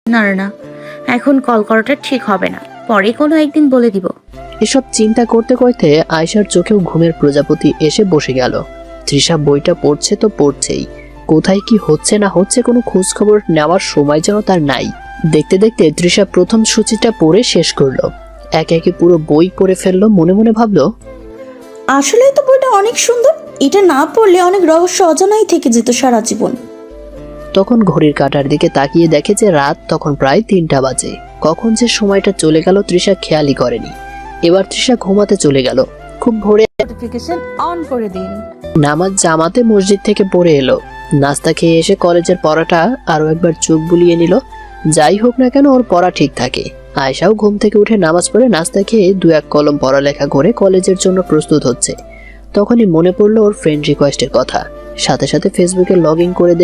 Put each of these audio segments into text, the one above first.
না না না, এখন কল করাটা ঠিক হবে না, পরে কোনো একদিন বলে দিব। এসব চিন্তা করতে করতে আয়শার চোখেও ঘুমের প্রজাপতি এসে বসে গেল। তৃষা বইটা পড়ছে তো পড়ছেই, কোথায় কি হচ্ছে না হচ্ছে কোনো খোঁজ খবর নেওয়ার সময় যেন তার নাই। দেখতে দেখতে তৃষা প্রথম সূচিটা পড়ে শেষ করলো, একে একে পুরো বই পড়ে ফেললো। মনে মনে ভাবলো, আসলে তো বইটা অনেক সুন্দর, এটা না পড়লে অনেক রহস্য অজানাই থেকে যেত সারা জীবন। তখন ঘড়ির কাঁটার দিকে তাকিয়ে দেখে যে রাত তখন প্রায় 3টা বাজে। কখন যে সময়টা চলে গেল তৃষা খেয়ালই করেনি। এবার তৃষা ঘুমাতে চলে গেল। খুব ভোরে নোটিফিকেশন অন করে দিন। নামাজ জামাতে মসজিদ থেকে পড়ে এলো। নাস্তা খেয়ে এসে কলেজের পড়াটা আরো একবার চোখ বুলিয়ে নিল। যাই হোক না কেন ওর পড়া ঠিক থাকে। আয়শাও ঘুম থেকে উঠে নামাজ পড়ে নাস্তা খেয়ে 2-1 কলম পড়ালেখা করে কলেজের জন্য প্রস্তুত হচ্ছে। তখনই মনে পড়লো ওর ফ্রেন্ড রিকোয়েস্টের কথা। সাথে সাথে ফেসবুকে লগ ইন করে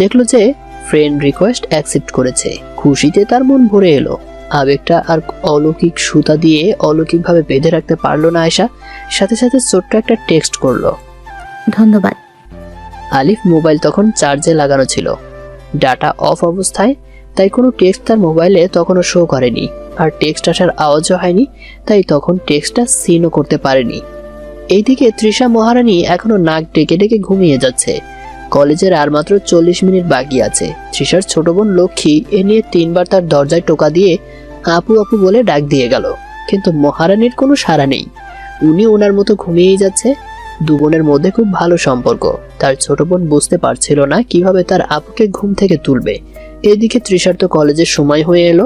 দেখলো যে ফ্রেন্ড রিকোয়েস্ট অ্যাকসেপ্ট করেছে। খুশিতে তার মন ভরে এলো। আবেগটা আর অলৌকিক সুতা দিয়ে অলৌকিকভাবে বেঁধে রাখতে পারলো না আয়শা। সাথে সাথে ছোট্ট একটা টেক্সট করলো, ধন্যবাদ। আলিফ মোবাইল তখন চার্জে লাগানো ছিল, ডাটা অফ অবস্থায়, তাই কোনো টেক্সট তার মোবাইলে তখনও শো করেনি। আর টেক্সট আসার আওয়াজও হয়নি, তাই তখন টেক্সটটা সিনও করতে পারেনি। এইদিকে তৃষা মহারানী এখনো নাক ডেকে ডেকে ঘুমিয়ে যাচ্ছে। কলেজের আর মাত্র 40 মিনিট বাকি আছে। তৃষার ছোট বোন লক্ষ্মী এ নিয়ে 3বার তার দরজায় টোকা দিয়ে আপু আপু বলে ডাক দিয়ে গেল, কিন্তু মহারানীর কোনো সাড়া নেই। উনি ওনার মতো ঘুমিয়েই যাচ্ছে। দু বোনের মধ্যে খুব ভালো সম্পর্ক। তার ছোট বোন বুঝতে পারছিল না কিভাবে তার আপুকে ঘুম থেকে তুলবে। এদিকে তৃষার তো কলেজের সময় হয়ে এলো।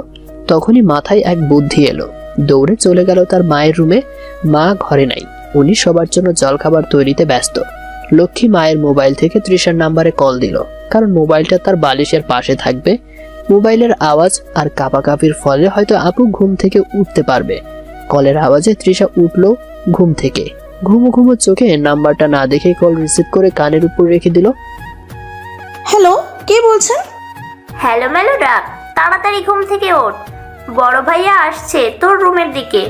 তখনই মাথায় এক বুদ্ধি এলো। দৌড়ে চলে গেল তার মায়ের রুমে। মা ঘরে নাই, উনি সবার জন্য জলখাবার তৈরিতে ব্যস্ত। লক্ষ্মী মায়ের মোবাইল থেকে তৃষার নাম্বারে কল দিল, কারণ মোবাইলটা তার বালিশের পাশে থাকবে। মোবাইলের আওয়াজ আর কাঁপাকাঁপির ফলে হয়তো আপু ঘুম থেকে উঠতে পারবে। কলের আওয়াজে তৃষা উঠলো ঘুম থেকে। ঘুমো ঘুমো চোখে নাম্বারটা না দেখে কল রিসিভ করে কানের উপর রেখে দিল। হ্যালো, কে বলছেন? হ্যালো ম্যালো ডাক, তাড়াতাড়ি ঘুম থেকে ওঠ, বড় ভাইয়া আসছে তোর রুমের দিকে।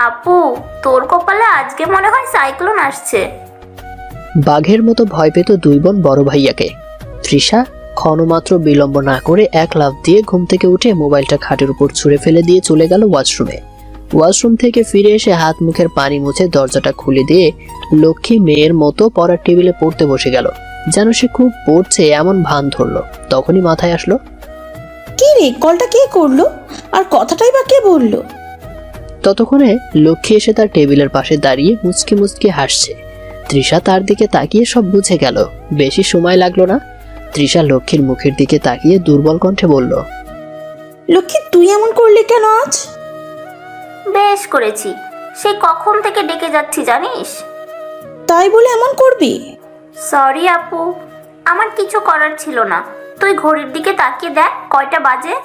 আপু, তোর কপালে আজকে মনে হয় সাইক্লোন আসছে। বাঘের মতো ভয় পেত দুই বোন বড় ভাইয়াকে। তৃষা ক্ষণমাত্র বিলম্ব না করে এক লাফ দিয়ে ঘুম থেকে উঠে মোবাইলটা খাটের উপর ছুঁড়ে ফেলে দিয়ে চলে গেল ওয়াশরুমে। ওয়াশরুম থেকে ফিরে এসে হাত মুখের পানি মুছে দরজাটা খুলে দিয়ে লক্ষ্মী মেয়ের মতো পড়ার টেবিলে পড়তে বসে গেল, যেন সে খুব পড়ছে এমন ভান ধরলো। তখনই মাথায় আসলো, কি রে, কলটা কে করলো আর কথাটাই বা কে বললো? ততক্ষণে লক্ষ্মী এসে তার টেবিলের পাশে দাঁড়িয়ে মুচকি মুচকি হাসছে। তৃষা তার দিকে তাকিয়ে সব বুঝে গেল। বেশি সময় লাগলো না। তৃষা লক্ষ্মীর মুখের দিকে তাকিয়ে দুর্বল কণ্ঠে বলল, লক্ষ্মী, তুই এমন করলি কেন আজ? বেশ করেছি, সেই কখন থেকে ডেকে যাচ্ছি জানিস। তাই বলে এমন করবি? সরি আপু, আমার কিছু করার ছিল না। তুই ঘড়ির দিকে তাকিয়ে দেখ কয়টা বাজে।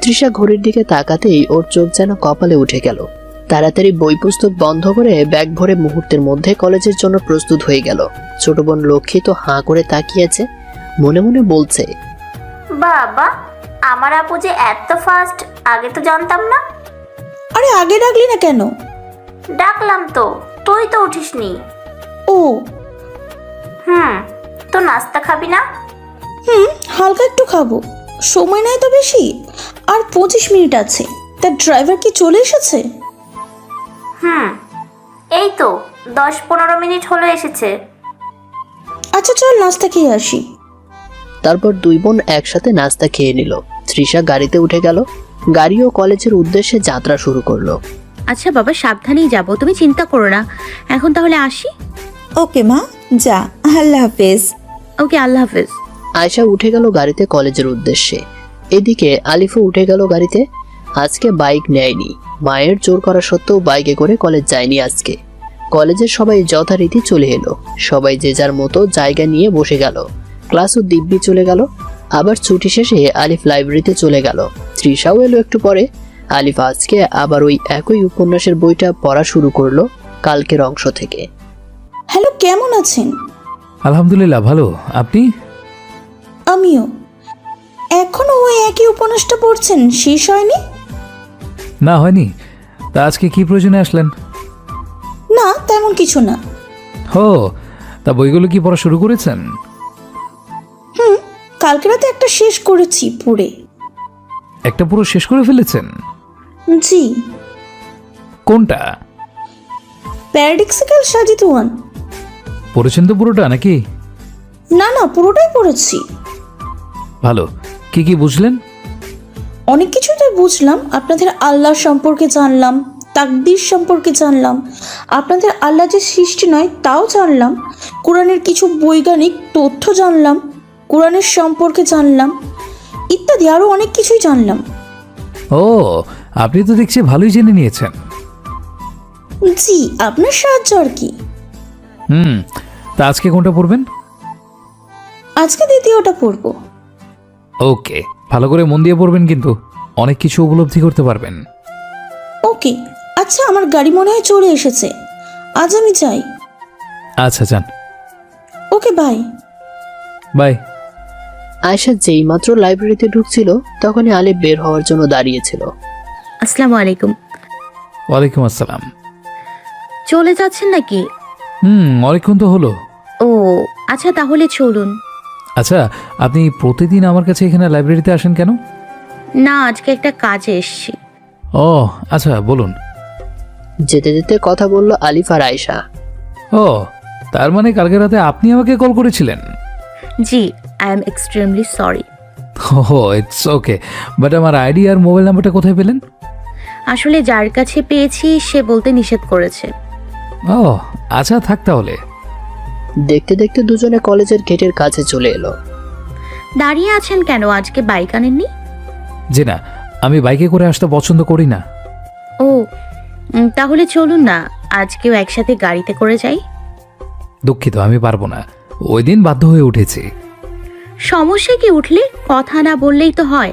তৃষা ঘড়ির দিকে তাকাতেই ওর চোখ যেন কপালে উঠে গেল। তাড়াতাড়ি বই পুস্তক বন্ধ করে ব্যাগ ভরে মুহূর্তের মধ্যে কলেজের জন্য প্রস্তুত হয়ে গেল। ছোট বোন লক্ষ্মী তো হাঁ করে তাকিয়েছে, মনে মনে বলছে, বাবা, আমার আপু যে এত ফাস্ট, আগে তো জানতাম না। আরে আগে ডাকলি না কেন? ডাকলাম তো, তুই তো উঠিসনি। ও তো নাস্তা খাবি না? হালকা একটু খাবো, সময় নাই তো বেশি, আর 25 মিনিট আছে। তার ড্রাইভার কি চলে এসেছে? এই তো 10-15 মিনিট হলো এসেছে। আচ্ছা চল নাস্তা খেয়ে আসি। তারপর দুই বোন একসাথে নাস্তা খেয়ে নিল। তৃষা গাড়িতে উঠে গেল। গাড়িও কলেজের উদ্দেশ্যে যাত্রা শুরু করলো। আচ্ছা বাবা, সাবধানেই যাব, তুমি চিন্তা করো না। এখন তাহলে আসি। ওকে মা, যা, আল্লাহ হাফেজ। ওকে, আল্লাহ হাফেজ। আয়শা উঠে গেল গাড়িতে কলেজের উদ্দেশ্যে। এদিকে আলিফও উঠে গেল গাড়িতে। আজকে বাইক নেয়নি। মায়ের জোর করা সত্ত্বেও বাইকে করে কলেজ যায়নি আজকে। কলেজের সবাই যথারীতি চলে এলো। সবাই যে যার মতো জায়গা নিয়ে বসে গেল। ক্লাসও দিব্যি চলে গেল। আবার ছুটি শেষে আলিফ লাইব্রেরিতে চলে গেল। তৃষাও এলো একটু পরে। আলিফ আজকে আবার ওই একই উপন্যাসের বইটা পড়া শুরু করলো কালকের অংশ থেকে। হ্যালো, কেমন আছেন? আলহামদুলিল্লাহ, ভালো। আপনি? আমিও। এখনো ওই একই উপন্যাসটা পড়ছেন, শেষ হয়নি? না, হয়নি। তা আজকে কি প্রয়োজনে আসলেন? না, তেমন কিছু না। হো, তা বইগুলো কি পড়া শুরু করেছেন? কালকে রাতে একটা শেষ করেছি পড়ে। একটা পুরো শেষ করে ফেলেছেন? জি, কোনটা? প্যারাডক্সিক্যাল সাজিত ওয়ান। পড়েছেন তো পুরোটা নাকি? না না, পুরোটাই পড়েছি। ভালো। কি কি বুঝলেন? অনেক কিছুই তো বুঝলাম। আপনাদের আল্লাহ সম্পর্কে জানলাম, তাকদীর সম্পর্কে জানলাম, আপনাদের আল্লাহ যে সৃষ্টি নয় তাও জানলাম, কোরআনের কিছু বৈজ্ঞানিক তথ্য জানলাম, কোরআনের সম্পর্কে জানলাম, ইত্যাদি আরও অনেক কিছুই জানলাম। ও, আপনি তো দেখছি ভালোই জেনে নিয়েছেন। জি, আপনার সাহায্য আর কি। তা আজকে কোনটা পড়বেন? আজকে দ্বিতীয়টা পড়বো। ওকে, ভালো করে মন দিয়ে পড়বেন, কিন্তু অনেক কিছু উপলব্ধি করতে পারবেন। ওকে। আচ্ছা, আমার গাড়ি মনে হয় চলে এসেছে, আজ আমি যাই। আচ্ছা, যান। ওকে, বাই। বাই। আয়েশা যেই মাত্র লাইব্রেরিতে ঢুকছিল তখনই আলিফ বের হওয়ার জন্য দাঁড়িয়েছিল। আসসালামু আলাইকুম। ওয়ালাইকুম আসসালাম। চলে যাচ্ছেন নাকি? অনেকক্ষণ তো হলো। ও আচ্ছা, তাহলে চলুন। আচ্ছা, আপনি প্রতিদিন আমার কাছে এখানে লাইব্রেরিতে আসেন কেন? না, আজকে একটা কাজে এসেছি। ও আচ্ছা, বলুন। যেতে যেতে কথা বলল আলিফ আর আয়েশা। ও, তার মানে কালকে রাতে আপনি আমাকে কল করেছিলেন? জি, I am extremely sorry. Oh it's okay, but আমার আইডি আর মোবাইল নাম্বারটা কোথায় পেলেন? আসলে যার কাছে পেয়েছি সে বলতে নিষেধ করেছে। ও আচ্ছা, থাক তাহলে। দেখতে দেখতে দুজনে কলেজের গেটের কাছে চলে এলো। দাঁড়িয়ে আছেন কেন? আজকে বাইক আনেননি? জি না, আমি বাইকে করে আসতে পছন্দ করি না। ও তাহলে চলুন না, আজকেও একসাথে গাড়িতে করে যাই। দুঃখিত, আমি পারবো না, ওই দিন বাধ্য হয়ে উঠেছি। সমস্যা কি? উঠলে কথা না বললেই তো হয়।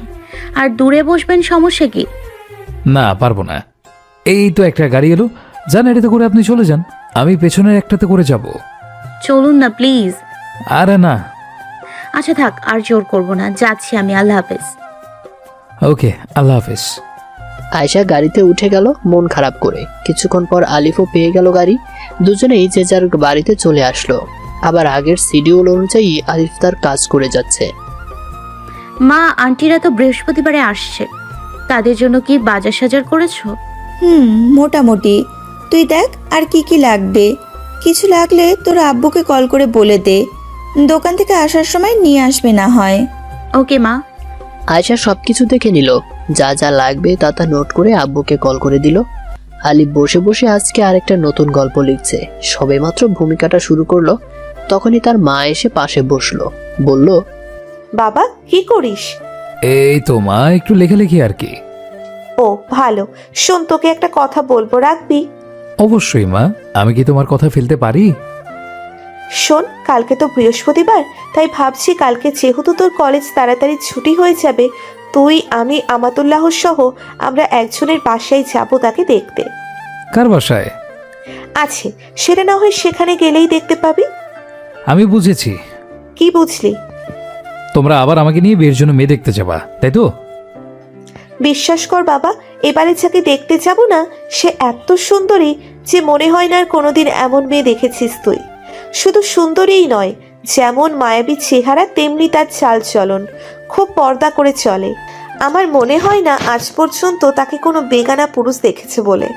আর দূরে বসবেন, সমস্যা কি? না, পারবো না। এই তো একটা গাড়ি এলো, যান এটাতে করে আপনি চলে যান, আমি পেছনের একটাতে করে যাব। চলুন না প্লিজ। আরে না। আচ্ছা থাক, আর জোর করব না, যাচ্ছি আমি। আল্লাহ হাফেজ। ওকে, আল্লাহ হাফেজ। আয়েশা গাড়িতে উঠে গেল মন খারাপ করে। কিছুক্ষণ পর আলিফও পেয়ে গেল গাড়ি। দুজনেই যে যার বাড়িতে চলে আসলো। আবার আগের শিডিউল অনুযায়ী আলিফ তার কাজ করে যাচ্ছে। মা, আন্টিরা তো বৃহস্পতিবারে আসছে, তাদের জন্য কি বাজার সাজার করেছো? মোটামুটি। তুই দেখ আর কি কি লাগবে, কিছু লাগলে তোর আব্বুকে কল করে বলে দে, দোকান থেকে আসার সময় নিয়ে আসবে না হয়। ওকে মা। আয়েশা সবকিছু দেখে নিল, যা যা লাগবে তা তা নোট করে আব্বুকে কল করে দিল। আলিফ বসে বসে আজকে আরেকটা নতুন গল্প লিখছে। সবেমাত্র ভূমিকাটা শুরু করলো, তখনই তার মা এসে পাশে বসলো, বলল, বাবা কি করিস? এই তো মা, একটু লেখালেখি আর কি। ও ভালো, শোন তোকে একটা কথা বলবো, রাখবি? অবশ্যই মা, আমি কি তোমার কথা ফেলতে পারি? শোন, কালকে তো বৃহস্পতিবার, তাই ভাবছি কালকে যেহেতু তোর কলেজ তাড়াতাড়ি ছুটি হয়ে যাবে, তুই আমি আমাতুল্লাহ সহ আমরা একজনের বাসায় যাব তাকে দেখতে। কার বাসায়? আছে, সেটা না হয় সেখানে গেলেই দেখতে পাবি। আমি বুঝেছি। কি বুঝলি? তোমরা আবার আমাকে নিয়ে বিয়ের জন্য মেয়ে দেখতে যাবা, তাই তো? বিশ্বাস কর বাবা, এবারে যাকে দেখতে যাব না সে এত সুন্দরী যে মনে হয় না আর কোনোদিন এমন মেয়ে দেখেছিস তুই। শুধু সুন্দরীই নয়, যেমন মায়াবী চেহারা তেমনি তার চাল চলন, খুব পর্দা করে চলে। আমার মনে হয় না আজ পর্যন্ত তাকে কোনো বেগানা পুরুষ দেখেছে বলে।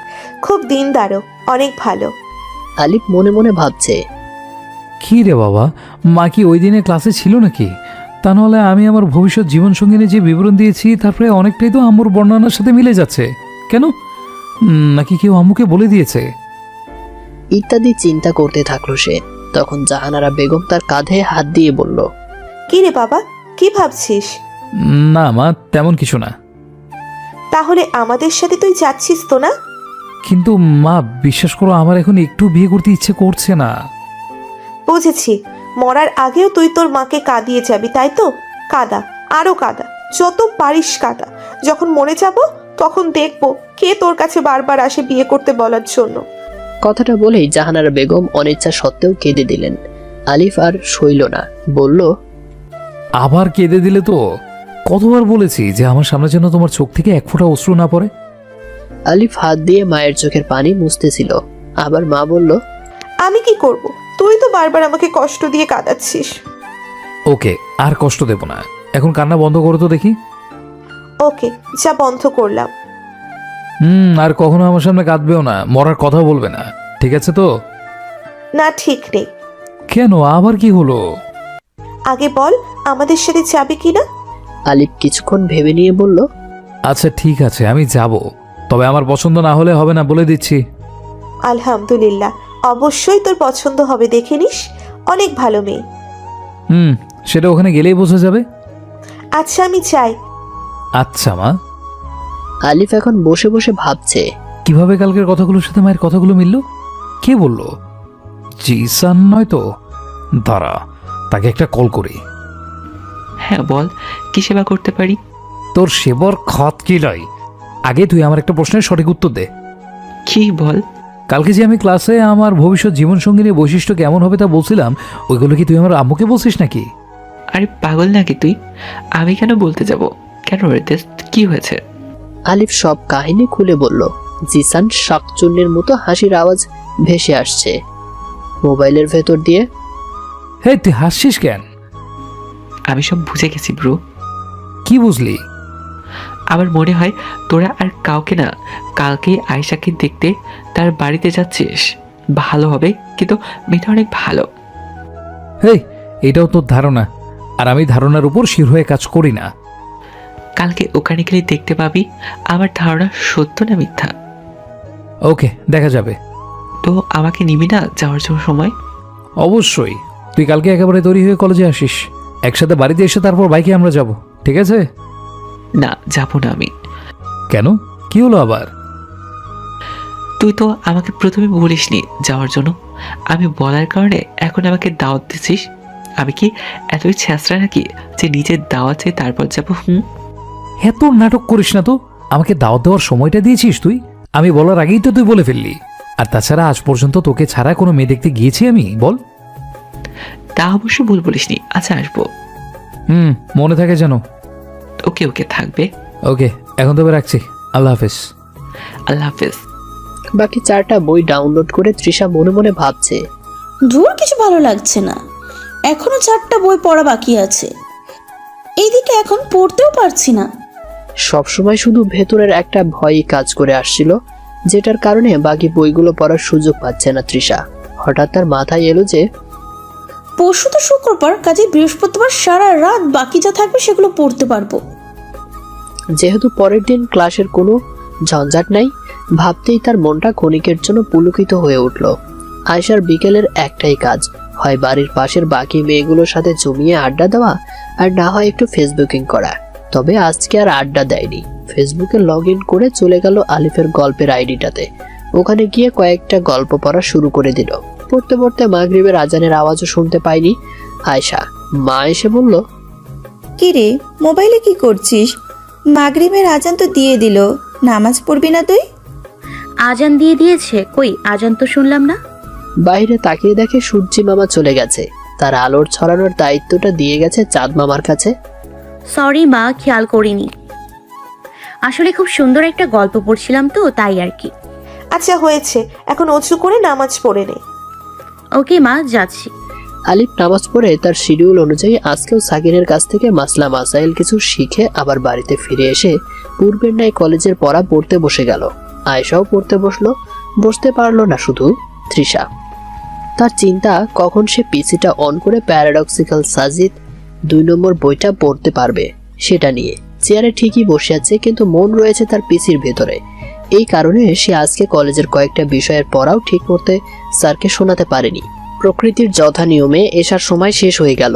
খুব দিনদারও, অনেক ভালো। আলিফ মনে মনে ভাবছে, কি রে বাবা, মা কি ওই দিনে ক্লাসে ছিল নাকি? তা নাহলে আমি আমার ভবিষ্যৎ জীবন সঙ্গিনী যে বিবরণ দিয়েছি তারপরে অনেকটাই তো আম্মুর বর্ণনার সাথে মিলে যাচ্ছে। কেন? নাকি কেউ আম্মুকে বলে দিয়েছে? ইত্যাদি চিন্তা করতে থাকলো সে। তখন জাহানারা বেগম তার কাঁধে হাত দিয়ে বলল, কি রে বাবা, কি ভাবছিস? না মা, তেমন কিছু না। তাহলে আমাদের সাথে তুই যাচ্ছিস তো না? কিন্তু মা, বিশ্বাস করো, আমার এখন একটু বিয়ে করতে ইচ্ছে করছে না। বুঝেছি, মরার আগেও তুই তোর মাকে কাঁদিয়ে যাবি, তাই তো? কাঁদা, আরো কাঁদা, যত পারিস কাঁদা। যখন মরে যাব তখন দেখবো কে তোর কাছে বারবার আসে বিয়ে করতে বলার জন্য। কথাটা বলেই জাহানারা বেগম অনিচ্ছা সত্ত্বেও কেঁদে দিলেন। আলিফ আর সইল না, বলল, আবার কেঁদে দিলে তো? কতবার বলেছি যে আমার সামনে যেন তোমার চোখ থেকে এক ফোঁটা অশ্রু না পড়ে। আলিফ হাত দিয়ে মায়ের চোখের পানি মুছতেছিল। আবার মা বলল, আমি কি করব? তুই তো বারবার আমাকে কষ্ট দিয়ে কাঁদাচ্ছিস। ওকে, আর কষ্ট দেব না। এখন কান্না বন্ধ করো তো দেখি। ওকে, যা বন্ধ করলাম। আর কখনো আমার সামনে কাঁদবেও না, মরার কথা বলবে না, ঠিক আছে তো? না, ঠিক নেই। কেন, আবার কি হলো? আগে বল, আমাদের সাথে যাবে কিনা? আলিফ কিছুক্ষণ ভেবে নিয়ে বলল, আচ্ছা ঠিক আছে, আমি যাব, তবে আমার পছন্দ না হলে হবে না, বলে দিচ্ছি। আলহামদুলিল্লাহ, অবশ্যই তোর পছন্দ হবে, দেখে নিস, অনেক ভালো মেয়ে। সেটা ওখানে গেলেই বোঝা যাবে। আচ্ছা, আমি চাই। আচ্ছা মা। আলিফ এখন বসে বসে ভাবছে, কিভাবে কালকের কথাগুলোর সাথে মায়ের কথাগুলো মিলল? কে বলল? জিসান নয় তো? দাঁড়া, তাকে একটা কল করি। হ্যাঁ বল, কি সেবা করতে পারি? তোর সেবর খত কি লাই? আগে তুই আমার একটা প্রশ্নের সঠিক উত্তর দে। কি বল? কালকে যে আমি ক্লাসে আমার ভবিষ্যৎ জীবনসঙ্গিনীর বৈশিষ্ট্য কেমন হবে তা বলছিলাম, ওইগুলো কি তুই আমার আম্মুকে বলছিস নাকি? আরে পাগল নাকি তুই? আমি কেন বলতে যাব? কেন রে, কি হয়েছে? আলিফ সব কাহিনী খুলে বলল। জিসান শাকচুন্নির মতো হাসির আওয়াজ ভেসে আসছে মোবাইলের ভেতর দিয়ে। হে, তুই হাসছিস কেন? আমি সব বুঝে গেছি ব্রো। কি বুঝলি? আমার মনে হয় তোরা আর কাউকে না, কালকেই আয়েশাকে দেখতে তার বাড়িতে যাচ্ছিস। ভালো হবে, কিন্তু মেয়েটা অনেক ভালো। হেই, এটাও তোর ধারণা, আর আমি ধারণার উপর শির হয়ে কাজ করি না। কালকে ওখানে গেলে দেখতে পাবি আমার ধারণা সত্য না মিথ্যা। ওকে, দেখা যাবে। তো আমাকে নিবি না যাওয়ার সময়? অবশ্যই। তুই কালকে একেবারে তৈরি হয়ে কলেজে আসিস, একসাথে বাড়িতে এসে তারপর বাইকে আমরা যাব, ঠিক আছে? না, যাবো না আমি। কেন, কি হলো আবার? তুই তো আমাকে প্রথমে বলিসনি যাওয়ার জন্য। আমি বলার কারণে এখন আমাকে দাওয়াত দিচ্ছিস। আমি কি এতই ছেঁচড়া নাকি যে নিজের দাওয়াত চেয়ে তারপর যাবো? এত নাটক করিস না তো। আমাকে দাওয়াত দেওয়ার সময়টা দিয়েছিস তুই, আমি বলার আগেই তো তুই বলে ফেললি। আর তাছাড়া আজ পর্যন্ত তোকে ছাড়া কোনো মেয়ে দেখতে গিয়েছি আমি, বল? তা অবশ্য ভুল বলিসনি। আচ্ছা, আসবো। মনে থাকে যেন। ওকে ওকে, থাকবে। ওকে, এখন তবে রাখছি। আল্লাহ হাফেজ। আল্লাহ হাফেজ। বাকি 4টা বই ডাউনলোড করে তৃষা মনে মনে ভাবছে, দূর কিছু ভালো লাগছে না, এখনো 4টা বই পড়া বাকি আছে, এইদিকে এখন পড়তেও পারছি না। সবসময় শুধু ভেতরের একটা ভয়ই কাজ করে আসছিল, যেটার কারণে বাকি বইগুলো পড়ার সুযোগ পাচ্ছে না তৃষা। হঠাৎ তার মাথায় এলো যে পরশু তো শুক্রবার, কাজে বৃহস্পতিবার সারা রাত বাকি যা থাকবে সেগুলো পড়তে পারবো। যেহেতু পরের দিন ক্লাসের কোনো ঝঞ্ঝাট নাই, ভাবতেই তার মনটা ক্ষণিকের জন্য পুলকিত হয়ে উঠল। আয়েশার বিকেলের একটাই কাজ, হয় বাড়ির পাশের বাকি মেয়েগুলোর সাথে জমিয়ে আড্ডা দেওয়া, আর না হয় একটু ফেসবুকিং করা। তবে আজকে আর আড্ডা দেয়নি, ফেসবুকে লগ ইন করে চলে গেল আলিফের গল্পের আইডিটাতে। ওখানে গিয়ে কয়েকটা গল্প পড়া শুরু করে দিল। পড়তে পড়তে মাগরিবের আজানের আওয়াজও শুনতে পায়নি আয়েশা। মা এসে বলল, কি রে, মোবাইলে কি করছিস? মাগরিবের আজান তো দিয়ে দিল, নামাজ পড়বি না তুই? আজান দিয়ে দিয়েছে, কই আজান তো শুনলাম না। বাইরে তাকিয়ে দেখে সূর্যি মামা চলে গেছে। তার আলোর ছড়ানোর দায়িত্বটা দিয়ে গেছে চাঁদ মামার কাছে। সরি মা, খেয়াল করিনি, আসলে খুব সুন্দর একটা গল্প পড়ছিলাম তো, তাই আর কি। আচ্ছা হয়েছে, এখন অজু করে নামাজ পড়ে নে। ওকে মা, যাচ্ছি। আলিফ নামাজ পড়ে তার শিডিউল অনুযায়ী আজকেও সাকিনের কাছ থেকে মাসলা মাসাইল কিছু শিখে আবার বাড়িতে ফিরে এসে পূর্বের ন্যায় কলেজের পড়া পড়তে বসে গেল। আয়েশাও পড়তে বসলো। বসতে পারলো না শুধু তৃষা। তার চিন্তা কখন সে পিসিটা অন করে প্যারাডক্সিক্যাল সাজিদ 2 নম্বর বইটা পড়তে পারবে সেটা নিয়ে। চেয়ারে ঠিকই বসে আছে, কিন্তু মন রয়েছে তার পিসির ভেতরে। এই কারণে সে আজকে কলেজের কয়েকটা বিষয়ের পড়াও ঠিক করতে স্যারকে শোনাতে পারেনি। প্রকৃতির যথা নিয়মে এসার সময় শেষ হয়ে গেল।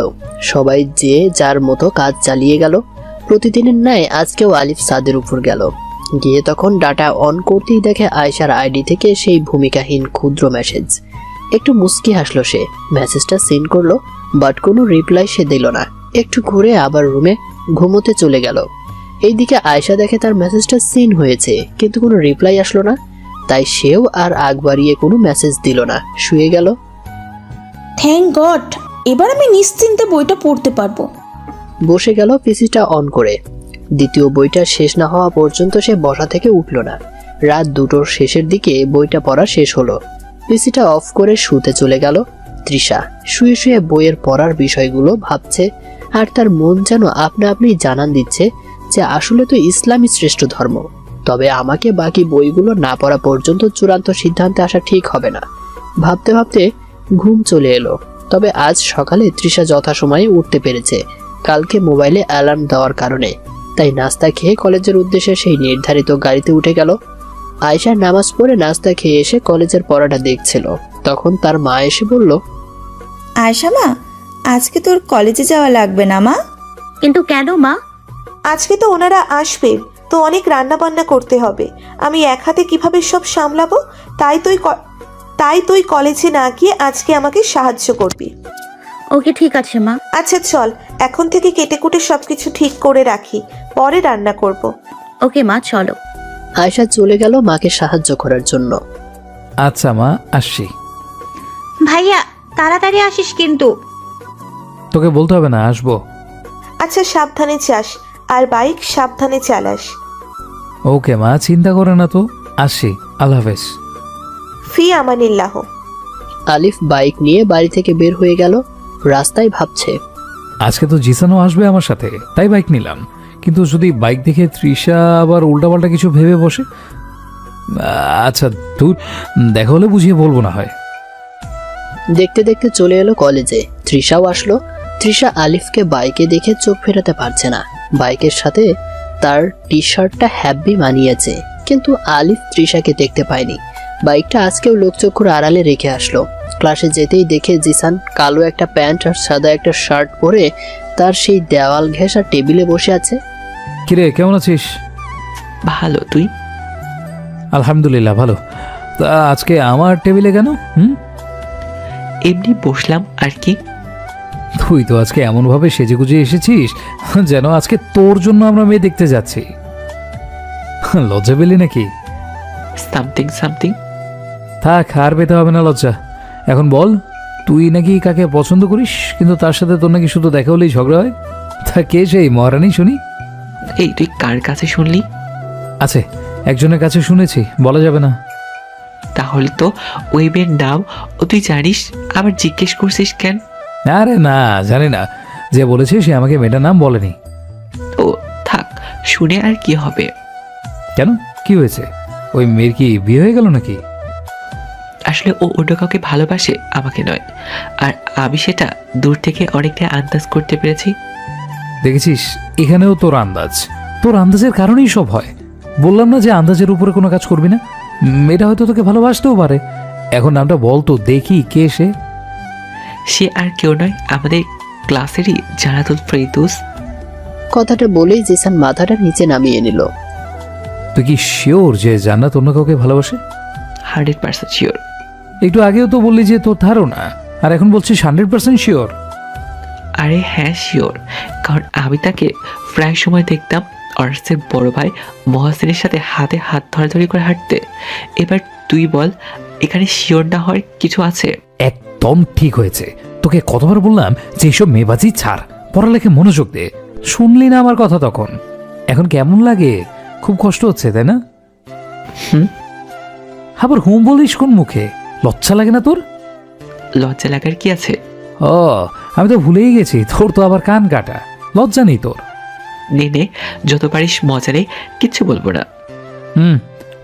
সবাই যে যার মতো কাজ চালিয়ে গেল। প্রতিদিনের ন্যায় আজকেও আলিফ ছাদের উপর গেল। গিয়ে তখন ডাটা অন করতেই দেখে আয়েশার আইডি থেকে সেই ভূমিকাহীন ক্ষুদ্র মেসেজ। একটু মুস্কি হাসলো সে, মেসেজটা সেন্ড করলো, বাট কোনো রিপ্লাই সে দিল না। একটু ঘুরে আবার রুমে ঘুমোতে চলে গেল। এইদিকে আয়েশা দেখে তার মেসেজটা সিন হয়েছে, কিন্তু কোনো রিপ্লাই আসলো না। তাই সেও আর আগ বাড়িয়ে কোনো মেসেজ দিল না, শুয়ে গেল। থ্যাংক গড, এবার আমি নিশ্চিন্তে বইটা পড়তে পারবো। বসে গেল পিসিটা অন করে। দ্বিতীয় বইটা শেষ না হওয়া পর্যন্ত সে বসা থেকে উঠল না। রাত 2টোর শেষের দিকে বইটা পড়া শেষ হলো। পিসিটা অফ করে শুতে চলে গেল তৃষা। শুয়ে শুয়ে বইয়ের পড়ার বিষয়গুলো ভাবছে। আর তার মন যেন আপনা আপনি জানান দিচ্ছে যে আসলে তো ইসলামই শ্রেষ্ঠ ধর্ম। তবে আমাকে বাকি বইগুলো না পড়া পর্যন্ত চূড়ান্ত সিদ্ধান্তে আসা ঠিক হবে না। ভাবতে ভাবতে ঘুম চলে এলো। তবে আজ সকালে তৃষা যথাসময়ে উঠতে পেরেছে, কালকে মোবাইলে অ্যালার্ম দেওয়ার কারণে। তাই নাস্তা খেয়ে কলেজের উদ্দেশ্যে সেই নির্ধারিত গাড়িতে উঠে গেল। আয়েশা নামাজ পড়ে নাস্তা খেয়ে এসে কলেজের পড়াটা দেখছিল। তখন তার মা এসে বলল, আয়শা মা, আজকে তোর কলেজে যাওয়া লাগবে না মা? কিন্তু কেন মা? আজকে তো ওনারা আসবেন, তো অনেক রান্না বান্না করতে হবে। আমি এক হাতে কিভাবে সব সামলাবো? তাই তুই কলেজে না গিয়ে আজকে আমাকে সাহায্য করবি। ওকে ঠিক আছে মা। আচ্ছা চল, এখন থেকে কেটে কুটে সবকিছু ঠিক করে রাখি, পরে রান্না করব। ওকে মা, চলো। আয়েশা চলে গেল মাকে সাহায্য করার জন্য। আচ্ছা মা, আসছি। ভাইয়া তাড়াতাড়ি আসিস কিন্তু। তোকে বলতে হবে না, আসবো। আচ্ছা সাবধানে যাস, আর বাইক সাবধানে চালাস। ওকে মা, চিন্তা করে না তো। আসছি, আল্লাহ হাফেজ। ফি আমানিল্লাহ। আলিফ বাইক নিয়ে বাড়ি থেকে বের হয়ে গেল। রাস্তায় ভাবছে, আজকে তো জিসানও আসবে আমার সাথে, তাই বাইক নিলাম। কিন্তু যদি বাইক দেখে তৃষা আবার উল্টাপাল্টা কিছু ভেবে বসে, আচ্ছা তুই দেখা হলে বুঝিয়ে বলবো না হয়। দেখতে দেখতে চলে এলো কলেজে। তৃষাও আসলো। তৃষা আলিফকে বাইকে দেখে চোখ ফেরাতে পারছে না। বাইকের সাথে তার টি শার্টটা হ্যাব্বি মানিয়েছে, কিন্তু আলিফ তৃষাকে দেখতে পায়নি। বাইকটা আজকেও লোকচক্ষুর আড়ালে রেখে আসলো। ক্লাসে যেতেই দেখে জিসান কালো একটা প্যান্ট আর সাদা একটা শার্ট পরে তার সেই দেওয়াল ঘেঁষা টেবিলে বসে আছে। কিরে, কেমন আছিস? ভালো, তুই? আলহামদুলিল্লাহ ভালো। তা আজকে আমার টেবিলে কেন? এমনি বসলাম আর কি। তুই তো আজকে এমনভাবে সেজেগুজে এসেছিস যেন আজকে তোর জন্য আমরা মেয়ে দেখতে যাচ্ছি। লজ্জা পেলি নাকি? Something something. থাক, আর পেতে হবে না লজ্জা। এখন বল, তুই নাকি কাকে পছন্দ করিস, কিন্তু তার সাথে তোর নাকি শুধু দেখা হলেই ঝগড়া হয়? তা কে সেই মহারানী শুনি? এই তুই কার কাছে শুনলি? আছে, একজনের কাছে শুনেছি, বলা যাবে না। তাহলে তো ওই মেয়ের নাম ও তুই জানিস, আবার জিজ্ঞেস করছিস কেন? আরে না, জানি না। যে বলেছে সে আমাকে মেয়েটার নাম বলেনি। ও থাক, শুনে আর কি হবে। কেন, কি হয়েছে? ওই মেয়ের কি বিয়ে হয়ে গেল নাকি? আসলে ও অন্য কাউকে ভালোবাসে, আমাকে নয়। আর আমি সেটা দূর থেকে অনেকটা আন্দাজ করতে পেরেছি। দেখেছিস, এখানেও তোর আন্দাজের কারণেই সব হয়। বললাম না যে আন্দাজের উপরে কোনো কাজ করবি না। মেয়েটা হয়তো তোকে ভালোবাসতেও পারে। এখন নামটা বল তো দেখি, কে সে? সে আর কেউ নয়, আমাদের ক্লাসেরই জানাতুল ফেরদৌস। কথাটা বলেই জিসান মাথাটা নিচে নামিয়ে নিল। তুই কি শিওর যে জান্নাত অন্য কাউকে ভালোবাসে? 100% শিওর। একটু আগেও তো বললি যে তোর ধারণা, আর এখন বলছিস 100% শিওর। আরে হ্যাঁ শিওর, কারণ আমি তাকে প্রায় সময় দেখতাম অর্সের বড় ভাই মহাসিনের সাথে হাতে হাত ধরাধরি করে হাঁটতে। এবার তুই বল, এখানে শিওর না হওয়ার কিছু আছে? একদম ঠিক হয়েছে। তোকে কতবার বললাম যে এইসব মেয়েবাজি ছাড়, পড়ালেখে মনোযোগ দে। শুনলি না আমার কথা তখন? এখন কেমন লাগে? খুব কষ্ট হচ্ছে, তাই না? আবার হুম বলিস কোন মুখে? লজ্জা লাগে না তোর? লজ্জা লাগার কি আছে? ও, আমি তো ভুলেই গেছি, তোর তো আবার কান কাটা। লজ্জা নেই তোর? নে নে, যত পারিস মজা নে, কিচ্ছু বলবো না।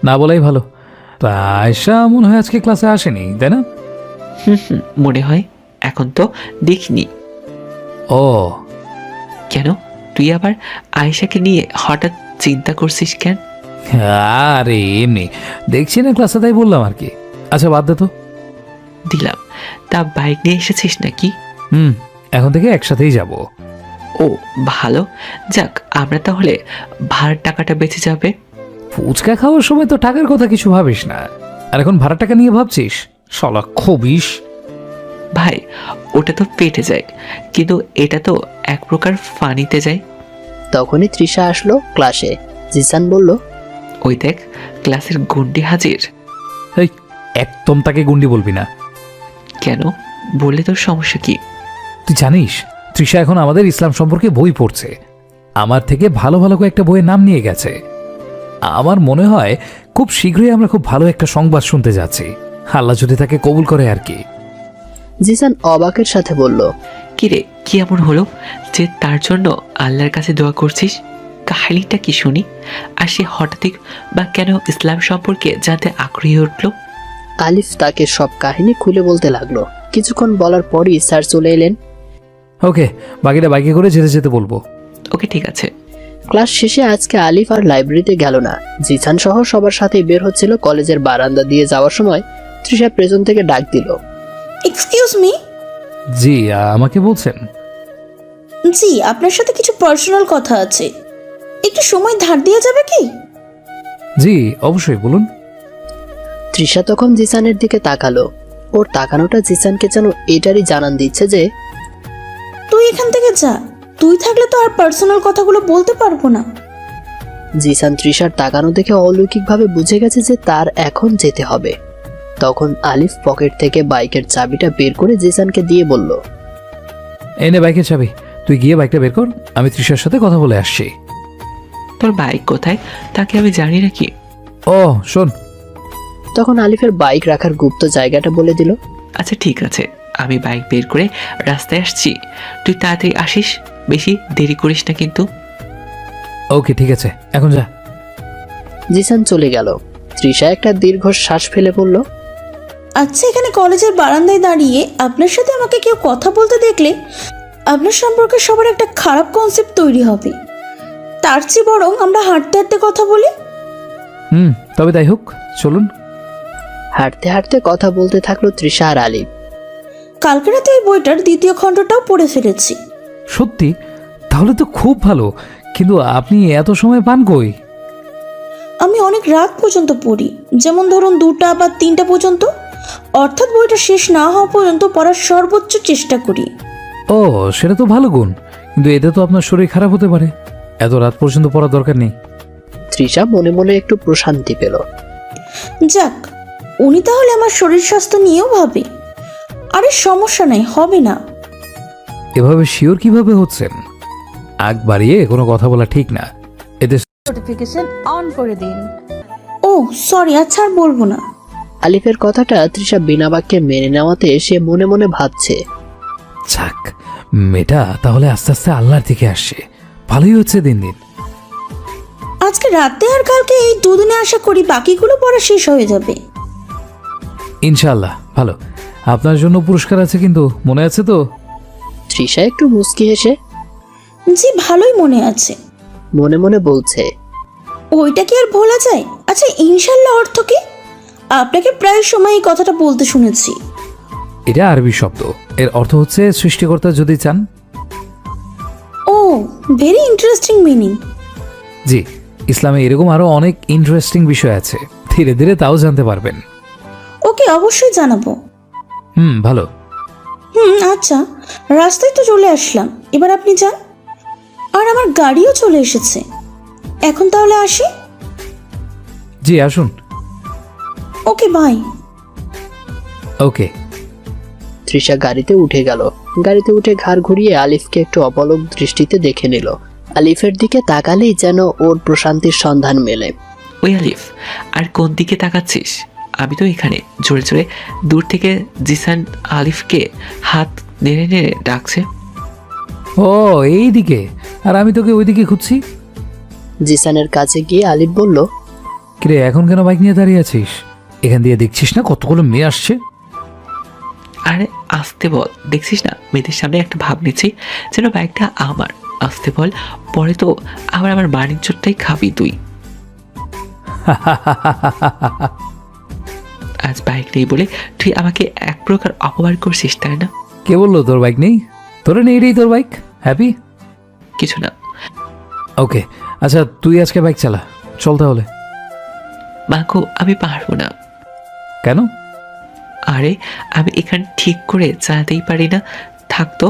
না বলাই ভালো। তা আয়শা মনে হয় আজকে ক্লাসে আসেনি, তাই না? মনে হয়, এখন তো দেখিনি। ও কেন, তুই আবার আয়েশাকে নিয়ে হঠাৎ চিন্তা করছিস কেন? আরে এমনি দেখছি না ক্লাসে, তাই বললাম আর কি। আচ্ছা বাদ দে তো। দিলাম। তা বাইক নিয়ে এসেছিস নাকি? এখন থেকে একসাথেই যাব। ও ভালো, যাক আমরা তাহলে ভাড়ার টাকাটা বেঁচে যাবে। ফুচকা খাওয়ার সময় তো টাকার কথা কিছু ভাবিস না, আর এখন ভাড়া টাকা নিয়ে ভাবছিস? শালা খবিস। ভাই ওটা তো পেটে যায়, কিন্তু এটা তো এক প্রকার ফানিতে যায়। তখনই তৃষা আসলো ক্লাসে। জিসান বলল, ওই দেখ ক্লাসের গুন্ডি হাজির। এই একদম তাকে গুন্ডি বলবি না। কেন, বললে তোর সমস্যা কি? তুই জানিস তৃষা এখন আমাদের ইসলাম সম্পর্কে বই পড়ছে। আমার থেকে ভালো ভালো কয়েকটা বইয়ের নাম নিয়ে গেছে। আমার মনে হয় খুব শীঘ্রই আমরা খুব ভালো একটা সংবাদ শুনতে যাচ্ছি, আল্লাহ যদি তাকে কবুল করে আর কি। জিসান অবাকের সাথে বলল, কিরে, কি এমন হলো যে তার জন্য আল্লাহর কাছে দোয়া করছিস? কাহিনীটা কি শুনি। আর সে হঠাৎই বা কেন ইসলাম সম্পর্কে জানতে আগ্রহী উঠলো? আলিফ তাকে সব কাহিনী খুলে বলতে লাগলো। কিছুক্ষণ বলার পরই স্যার চলে এলেন। ওকে, বাকিটা বাইকে করে যেতে যেতে বলবো। ওকে, ঠিক আছে। ক্লাস শেষে আজকে আলিফ আর লাইব্রেরিতে গেল না। জিসান সহ সবার সাথে বের হচ্ছিল। কলেজের বারান্দা দিয়ে যাওয়ার সময় তৃষা পেছন থেকে ডাক দিল। Excuse me. জি, আমাকে বলছেন? জি, আপনার সাথে কিছু পার্সোনাল কথা আছে, একটু সময় ধার দেওয়া যাবে কি? জি অবশ্যই, বলুন। তৃষা তখন জিসানের দিকে তাকালো। ওর তাকানোটা জিসানকে যেন এটারই জানান দিচ্ছে যে তুই এখান থেকে যা, তুই থাকলে তো আর পার্সোনাল কথাগুলো বলতে পারবো না। জিসান তৃষার তাকানো দেখে অলৌকিকভাবে বুঝে গেছে যে তার এখন যেতে হবে। তখন আলিফ পকেট থেকে বাইকের চাবিটা বের করে জিসানকে দিয়ে বলল, এনে বাইকের চাবি, তুই গিয়ে বাইকটা বের কর, আমি তৃষার সাথে কথা বলে আসছি। তোর বাইক কোথায় তাকে আমি জানি নাকি? ও শোন। তখন আলিফের বাইক রাখার গুপ্ত জায়গাটা বলে দিল। আচ্ছা ঠিক আছে, আমি বাইক বের করে রাস্তায় আসছি, তুই তাড়াতাড়ি আসিস, বেশি দেরি করিস না কিন্তু। ওকে ঠিক আছে, এখন যা। জিসান চলে গেল। তৃষা একটা দীর্ঘ শ্বাস ফেলে বলল, আচ্ছা, এখানে কলেজের বারান্দায় দাঁড়িয়ে আপনার সাথে আমাকে কেউ কথা বলতে দেখলে আপনার সম্পর্কে সবার একটা খারাপ কনসেপ্ট তৈরি হবে। তার চেয়ে বরং আমরা হাঁটতে হাঁটতে কথা বলি। তবে তাই হোক, চলুন। হাঁটতে হাঁটতে কথা বলতে থাকলো তৃষা আর আলিফ। কালকে রাতে এই বইটার দ্বিতীয় খণ্ডটাও পড়ে ফেলেছি। সত্যি? তাহলে তো খুব ভালো, কিন্তু আপনি এত সময় পান কই? আমি অনেক রাত পর্যন্ত পড়ি, যেমন ধরুন 2টা বা 3টা পর্যন্ত, অর্থাৎ বইটা শেষ না হওয়া পর্যন্ত পড়ার সর্বোচ্চ চেষ্টা করি। ও, সেটা তো ভালো গুণ, কিন্তু এতে তো আপনার শরীর খারাপ হতে পারে। এত রাত পর্যন্ত পড়ার দরকার নেই। তৃষা মনে মনে একটু প্রশান্তি পেল। যাক, উনি তাহলে আমার শরীর স্বাস্থ্য নিয়েও ভাবে। আরে সমস্যা নাই, হবে না। এভাবে শিওর কিভাবে হচ্ছেন? আগ বাড়িয়ে কোনো কথা বলা ঠিক না, এতে। নোটিফিকেশন অন করে দিন। ও সরি, আচ্ছা আর বলবো না। আলিফের কথাটা তৃষা বিনা বাক্যে মেনে নেওয়াতে সে মনে মনে ভাবছে, যাক, মেয়েটা তাহলে আস্তে আস্তে আল্লাহর দিকে আসছে, ভালোই হচ্ছে দিন দিন। আজকে রাতে আর কালকে এই দুদিনে আশা করি বাকিগুলো পড়া শেষ হয়ে যাবে। ইনশাআল্লাহ। ভালো, আপনার জন্য পুরস্কার আছে, কিন্তু মনে আছে তো? তৃষা একটু মুচকি হেসে জি ভালোই মনে আছে। মনে মনে বলছে, ওইটা কি আর ভোলা যায়? আচ্ছা, ইনশাল্লাহ অর্থ কি? আপনাকে প্রায় সময় এই কথাটা বলতে শুনেছি। এটা আরবি শব্দ, এর অর্থ হচ্ছে সৃষ্টিকর্তা যদি চান। ও, ভেরি ইন্টারেস্টিং মিনিং। জি, ইসলামে এরকম আরো অনেক ইন্টারেস্টিং বিষয় আছে, ধীরে ধীরে তাও জানতে পারবেন। ওকে, অবশ্যই জানাবো। ভালো। আচ্ছা, রাস্তায় তো চলে আসলাম, এবার আপনি যান। আর আমার গাড়িও চলে এসেছে, এখন তাহলে আসি। জি আসুন। ওকে, বাই। ওকে। তৃষা গাড়িতে উঠে গেল। গাড়িতে উঠে ঘাড় ঘুরিয়ে আলিফকে একটু অপলক দৃষ্টিতে দেখে নিল। আলিফের দিকে তাকালেই যেন ওর প্রশান্তির সন্ধান মেলে। ওই আলিফ, আর কোন দিকে তাকাচ্ছিস? আমি তো এখানে। জোরে জোরে দূর থেকে জিসান আলিফকে হাত নেড়ে নেড়ে ডাকছে। ও এই দিকে, আর আমি তোকে ওইদিকে খুঁজছি। জিসানের কাছে গিয়ে আলিফ বলল, কিরে, এখন কেন বাইক নিয়ে দাঁড়িয়ে আছিস? এখান দিয়ে দেখছিস না কতগুলো মেয়ে আসছে? আরে আসতে বল, দেখছিস না মেয়েদের সামনে একটা ভাব নিচ্ছি যেন বাইকটা আমার। আসতে বল, পরে তো আবার আমার বাণিজ্যটাই খাবি তুই। আজ বাইক নেই বলে তুই আমাকে এক প্রকার অপমান করছিস, তাই না? কে বললো তোর বাইক নেই? তোরে নেই রে তোর বাইক। হ্যাপি? কিছু না। ওকে, আচ্ছা তুই আজকে বাইক চালা, চল তাহলে। মাগো, আমি পারবো না। কেন? আরে আমি এখানে ঠিক করে চালাতেই পারি না। থাকতো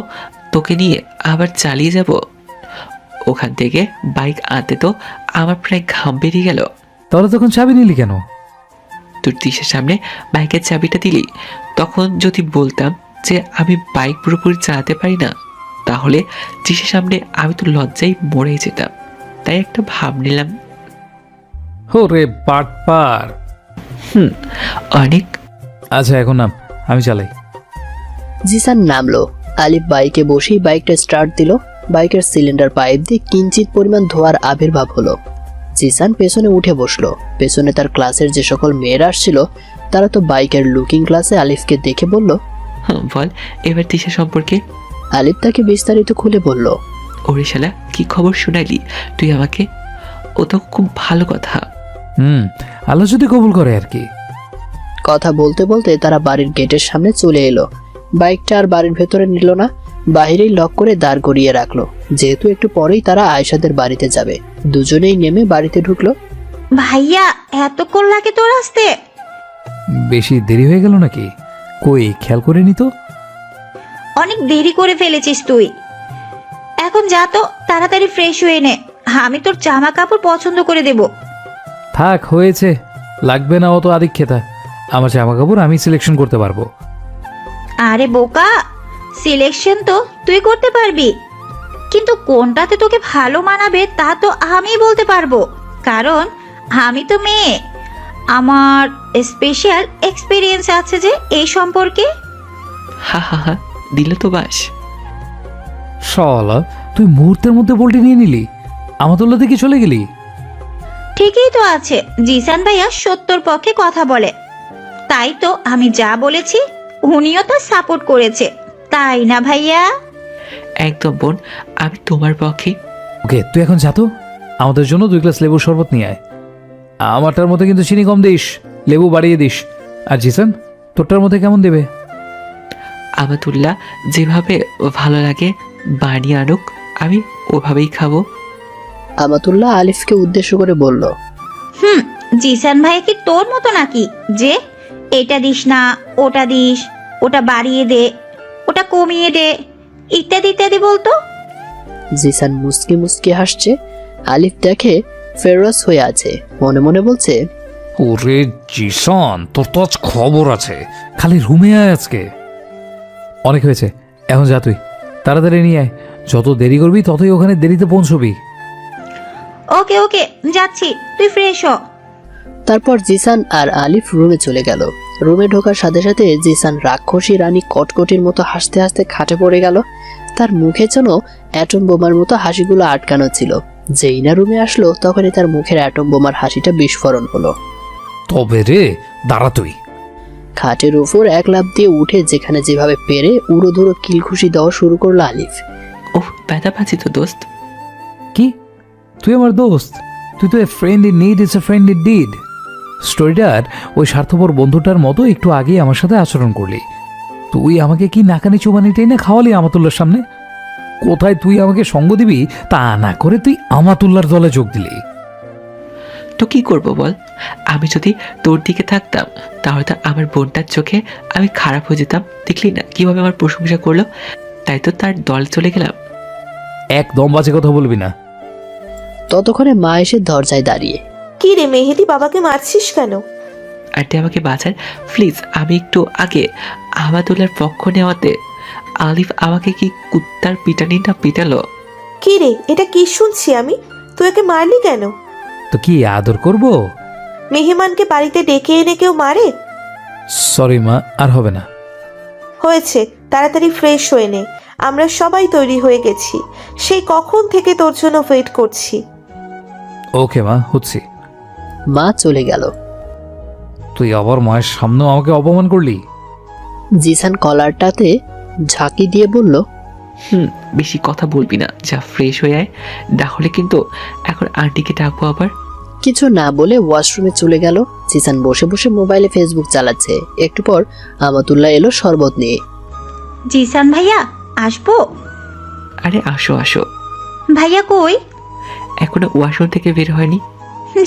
তোকে নিয়ে আবার চালিয়ে যাব। ওখান থেকে বাইক আনতে তো আমার প্রায় ঘাম বেরিয়ে গেল। তাহলে তখন চাবি নিলি কেন? তোর দিশের সামনে বাইকের চাবিটা দিলি, তখন যদি বলতাম যে আমি বাইক পুরোপুরি চালাতে পারি না, তাহলে দিশের সামনে আমি তো লজ্জায় মরে যেতাম। তাই একটা ভাব নিলাম। হো রে বাটপার। অনেক। আচ্ছা এখন নাম, আমি চালাই। জিসান নামলো। আলিফ বাইকে বসেই বাইকটা স্টার্ট দিল। বাইকের সিলিন্ডার পাইপ দিয়ে কিঞ্চিত পরিমাণ ধোঁয়ার আবির্ভাব হলো। জিসান পেছনে উঠে বসলো। পেছনে তার ক্লাসের যে সকল মেয়েরা আসছিল তারা তো বাইকের লুকিং ক্লাসে আলিফকে দেখে বলল, বল এবার তিশা সম্পর্কে। আলিফ তাকে বিস্তারিত খুলে বলল, ওরে শালা কি খবর শোনালি তুই আমাকে? ও তো খুব ভালো কথা। আল্লাহ যদি কবুল করে আর কি। কথা বলতে বলতে তারা বাড়ির গেটের সামনে চলে এলো। বাইকটা আর বাড়ির ভেতরে নিল না, বাইরেই লক করে দাঁড় করিয়ে রাখলো। যেহেতু একটু পরেই তারা আয়েশাদের বাড়িতে যাবে, দুজনেই নেমে বাড়িতে ঢুকলো। ভাইয়া এতক্ষণ লাগে তোর আসতে? বেশি দেরি হয়ে গেল নাকি? কই খেয়াল করিনি তো। অনেক দেরি করে ফেলেছিস তুই। এখন যা তো, তাড়াতাড়ি ফ্রেশ হয়ে নে, আমি তোর জামা কাপড় পছন্দ করে দেব। থাক হয়েছে, লাগবে না অত আদিক্ষেতা। আমার জামা কাপড় আমি সিলেকশন করতে পারবো। আরে বোকা, সিলেকশন তো তুই করতে পারবি, কিন্তু কোনটাতে তোকে ভালো মানাবে তা তো আমি বলতে পারবো, কারণ আমি তো মেয়ে। আমার স্পেশাল এক্সপিরিয়েন্স আছে যে এই সম্পর্কে। হা হা হা, দিলে তো বাস। শালা তুই মুহূর্তের মধ্যে বলটি নিয়ে নিলি, আমাতুল্লাহ থেকে চলে গেলি। ঠিকই তো আছে, জিসান ভাইয়া সত্যর পক্ষে কথা বলে, তাই তো আমি যা বলেছি উনিও তা সাপোর্ট করেছে, তাই না ভাইয়া? একদম বোন, আমি তোমার পক্ষে। ওকে তুই এখন যা তো, আমাদের জন্য 2 গ্লাস লেবুর শরবত নিয়ে আয়। আমারটার মধ্যে কিন্তু চিনি কম দিস, লেবু বাড়িয়ে দিস। আর জিসান তোরটার মধ্যে কেমন দেবে? আমাতুল্লাহ যেভাবে ভালো লাগে বানিয়ে আনুক, আমি ওভাবেই খাবো। আমাতুল্লাহ আলিফকে উদ্দেশ্য করে বলল, জিসান ভাই কি তোর মতো নাকি যে এটা দিস না, ওটা দিস, ওটা বাড়িয়ে দে, ওটা কমিয়ে দে, ইত্যাদি ইত্যাদি বলতো? জিসান মুস্কি মুস্কি হাসছে। আলিফ দেখে ফেরোজ হয়ে আছে, মনে মনে বলছে, ওরে জিসান তোর তো আজ খবর আছে, খালি রুমে আয় আজকে। অনেক হয়েছে, এখন যা তুই, তাড়াতাড়ি নিয়ে আয়। যত দেরি করবি ততই ওখানে দেরিতে পৌঁছবি। ওকে ওকে যাচ্ছি, তুই ফ্রেশ হ। তারপর জিসান আর আলিফ রুমে চলে গেল। রুমে ঢোকার সাথে সাথে জিসান রাক্ষসী রানী কটকটির মতো হাসতে হাসতে খাটে পড়ে গেল। তার মুখে যেন অ্যাটম বোমার মতো হাসিগুলো আটকানো ছিল। যেই না রুমে আসলো তখনই তার মুখের অ্যাটম বোমার হাসিটা বিস্ফোরণ হলো। তবে রে দাঁড়া তুই। খাটের উপর এক লাফ দিয়ে উঠে যেখানে যেভাবে পেরে উড়োধুরো কিলখুশি দেওয়া শুরু করলো আলিফ। ওহ ব্যথা পাচ্ছি তো দোস্ত। কি তুই আমার দোস্ত? তুই তো a friend in need is a friend in deed. স্টোরিটার ওই স্বার্থপর বন্ধুটার মতো একটু আগেই আমার সাথে আচরণ করলি। তুই আমাকে কি নাকানি চুবানি টেনে খাওয়ালি আমাতুল্লার সামনে? কোথায় তুই আমাকে সঙ্গ দিবি তা না করে তুই আমাতুল্লার দলে যোগ দিলি। তো কি করব বল, আমি যদি তোর দিকে থাকতাম তাহলে তো আমার বোনটার চোখে আমি খারাপ হয়ে যেতাম। দেখলি না কিভাবে আমার প্রশংসা করলো, তাই তো তার দল চলে গেলাম। একদম বাজে কথা বলবি না। ততক্ষণে মা এসে দরজায় দাঁড়িয়ে, কি রে মেহেদি, বাবাকে মারছিস কেন? আন্টি আমাকে বাঁচান প্লিজ। আমি একটু আগে আমাতুল্লার পক্ষ নেওয়াতে আলিফ আমাকে কি কুত্তার পিটানি না পিটালো। কি রে, এটা কি শুনছি আমি? তুই ওকে মারলি কেন? তো কি আদর করব? মেহমানকে বাড়িতে ডেকে এনে কেউ মারে? সরি মা, আর হবে না। হয়েছে, তাড়াতাড়ি ফ্রেশ হয়ে নে, আমরা সবাই তৈরি হয়ে গেছি, সেই কখন থেকে তোর জন্য ওয়েট করছি। ওকে মা, হচ্ছি। মা চলে গেল। তুই আবার মায়ের সামনেও আমাকে অপমান করলি। জিসান কলারটাতে ঝাঁকি দিয়ে বলল, বেশি কথা বলবি না, যা ফ্রেশ হয়ে আয়, না হলে কিন্তু এখন আন্টিকে ডাকবো আবার। কিছু না বলে ওয়াশরুমে চলে গেল। জিসান বসে বসে মোবাইলে ফেসবুক চালাচ্ছে। একটু পর আমাতুল্লাহ এলো শরবত নিয়ে। জিসান ভাইয়া আসবো? আরে আসো আসো। ভাইয়া কই? এখনো ওয়াশরুম থেকে বের হয়নি।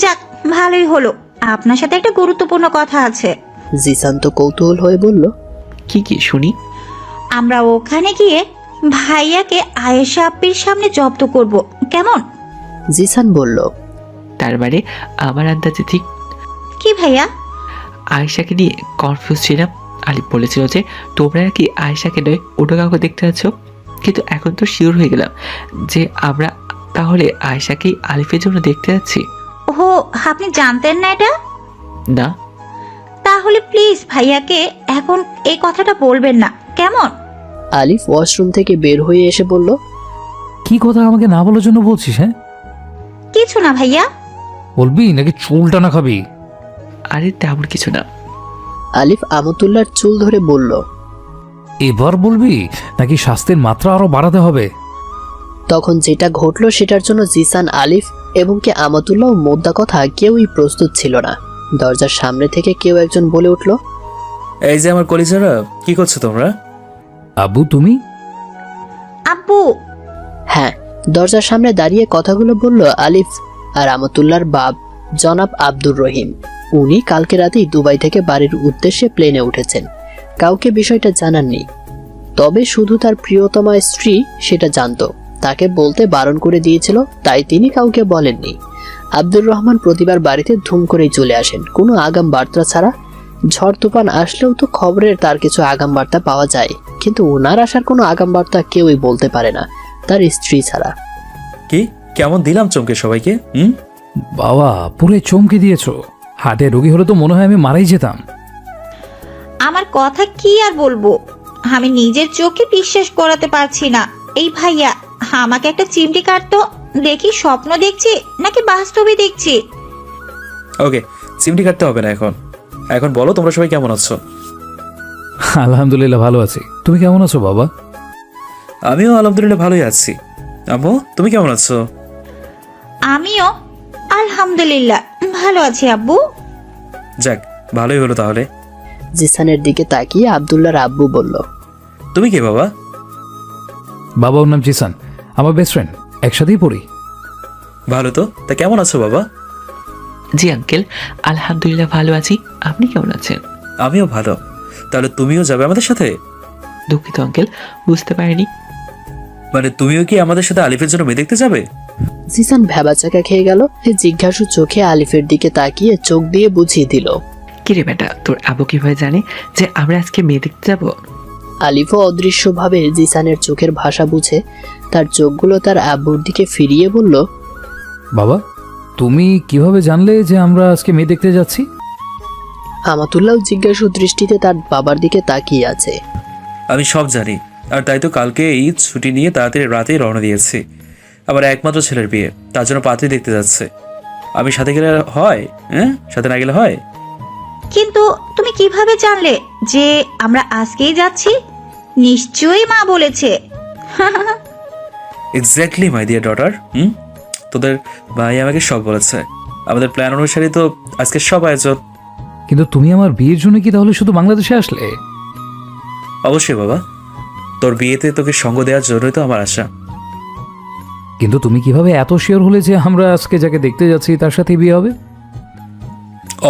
যাক ভালোই হলো, আপনার সাথে একটা গুরুত্বপূর্ণ কথা আছে। জিসান তো কৌতূহল হয়ে বলল, কি কি শুনি। আমরা ওখানে গিয়ে ভাইয়াকে আয়েশা আপ্পির সামনে জব্দ করব, কেমন? জিসান বলল, তার মানে আমার আন্দাজে ঠিক। কি ভাইয়া? আয়েশাকে নিয়ে কনফিউজ ছিলাম। আলিফ বলেছিল যে তোমরা নাকি আয়েশাকে নয় অন্য কাউকে দেখতে যাচ্ছ, কিন্তু এখন তো শিওর হয়ে গেলাম যে আমরা তাহলে আয়েশাকেই আলিফের জন্য দেখতে যাচ্ছি। ও আপনি জানতেন না এটা? না। তাহলে প্লিজ ভাইয়াকে এখন এই কথাটা বলবেন না, কেমন? আলিফ ওয়াশরুম থেকে বের হয়ে এসে বলল, কি কথা আমাকে না বলার জন্য বলছিস? হ্যাঁ, কিছু না ভাইয়া। বলবি নাকি চুলটা না খাবি? আরে তেমন কিছু না। আলিফ আমতুল্লাহর চুল ধরে বলল। এবার বলবি নাকি শাস্তির মাত্রা আরো বাড়াতে হবে? তখন যেটা ঘটলো সেটার জন্য জিসান, আলিফ এবং কি আমতুল্লাহ মোদ্দা কথা কেউই প্রস্তুত ছিল না। দরজার সামনে থেকে কেউ একজন বলে উঠল, এই যে আমার কলিজারা, কি করছো তোমরা? আব্বু তুমি? আব্বু। হ্যাঁ, দরজার সামনে দাঁড়িয়ে কথাগুলো বলল আলিফ আর আমতুল্লাহর বাপ জনাব আব্দুর রহিম। উনি কালকে রাতেই দুবাই থেকে বাড়ির উদ্দেশ্যে প্লেনে উঠেছেন। কাউকে বিষয়টা জানাননি, তবে শুধু তার প্রিয়তমা স্ত্রী সেটা জানতো। তাকে বলতে বারণ করে দিয়েছিল, তাই তিনি কাউকে বলেননি। আব্দুর রহমান প্রতিবার বাড়িতে ধুম করেই চলে আসেন, কোনো আগাম বার্তা ছাড়া। ঝড় তুফান আসলেও তো খবরের তার কিছু আগাম বার্তা পাওয়া যায়, কিন্তু ওনার আসার কোনো আগাম বার্তা কেউই বলতে পারে না, তার স্ত্রী ছাড়া। কি কেমন দিলাম চমকে সবাইকে? বাবা পুরো চমকে দিয়েছো। হার্টে রোগী হলে তো মনে হয় আমি মারাই যেতাম। আমার কথা কি আর বলবো, আমি নিজের চোখে বিশ্বাস করাতে পারছি না। এই ভাইয়া আমাকে একটা চিমটি কাটতো, দেখি স্বপ্ন দেখছি নাকি বাস্তবে দেখছি। ওকে, চিমটি কাটতে হবে না এখন। এখন বলো তোমরা সবাই কেমন আছো? আলহামদুলিল্লাহ ভালো আছি। তুমি কেমন আছো বাবা? আমিও আলহামদুলিল্লাহ ভালোই আছি। আম্মু তুমি কেমন আছো? আমিও আলহামদুলিল্লাহ ভালো আছি আব্বু। যাক, ভালোই হলো তাহলে। জিসানের দিকে তাকিয়ে আব্দুল্লাহর আব্বু বলল, তুমি কে বাবা? বাবা ওর নাম জিসান, আমার বেস্ট ফ্রেন্ড, একসাথেই পড়ি। ভালো তো। তা কেমন আছো বাবা? জি আঙ্কেল, আলহামদুলিল্লাহ ভালো আছি। আপনি কেমন আছেন? আমিও ভালো। তাহলে তুমিও যাবে আমাদের সাথে? দুঃখিত আঙ্কেল, বুঝতে পারিনি। মানে তুমিও কি আমাদের সাথে আলিফের জন্য মেয়ে দেখতে যাবে? জিসান ভ্যাবাচাকা খেয়ে গেল। জিজ্ঞাসু চোখে আলিফের দিকে তাকিয়ে চোখ দিয়ে বুঝিয়ে দিল। কিরে বেটা, তোর আবু কিভাবে জানে যে আমরা আজকে মেয়ে দেখতে যাবো? আলিফও অদৃশ্যভাবে জিসানের চোখের ভাষা বুঝে তার চোখগুলো তার আব্বুর দিকে ফিরিয়ে বলল, বাবা তুমি কিভাবে জানলে যে আমরা আজকে মেয়ে দেখতে যাচ্ছি? আমাতুল্লাহ জিজ্ঞাসু দৃষ্টিতে তার বাবার দিকে তাকিয়ে আছে। আমি সব জানি, আর তাই তো কালকে ঈদ ছুটি নিয়ে তাড়াতাড়ি রাতেই রওনা দিয়েছি। আবার একমাত্র ছেলের বিয়ে, তার জন্য পাত্রী দেখতে যাচ্ছে। আমি সাথে গেলে হয়? হ্যাঁ, সাথে না গেলে হয়? কিন্তু তুমি কিভাবে জানলে যে আমরা আজকেই যাচ্ছি? নিশ্চয়ই মা বলেছে। Exactly my dear daughter. তোদের ভাই আমাকে সব বলেছে। আমাদের প্ল্যান অনুসারে তো আজকে সব আয়োজন। কিন্তু তুমি আমার বিয়ের জন্য কি তাহলে শুধু বাংলাদেশে আসলে? অবশ্যই বাবা, তোর বিয়েতে তোকে সঙ্গ দেওয়ার জন্যই তো আমার আশা। কিন্তু তুমি কিভাবে এত শিওর হলে যে আমরা আজকে যাকে দেখতে যাচ্ছি তার সাথে বিয়ে হবে?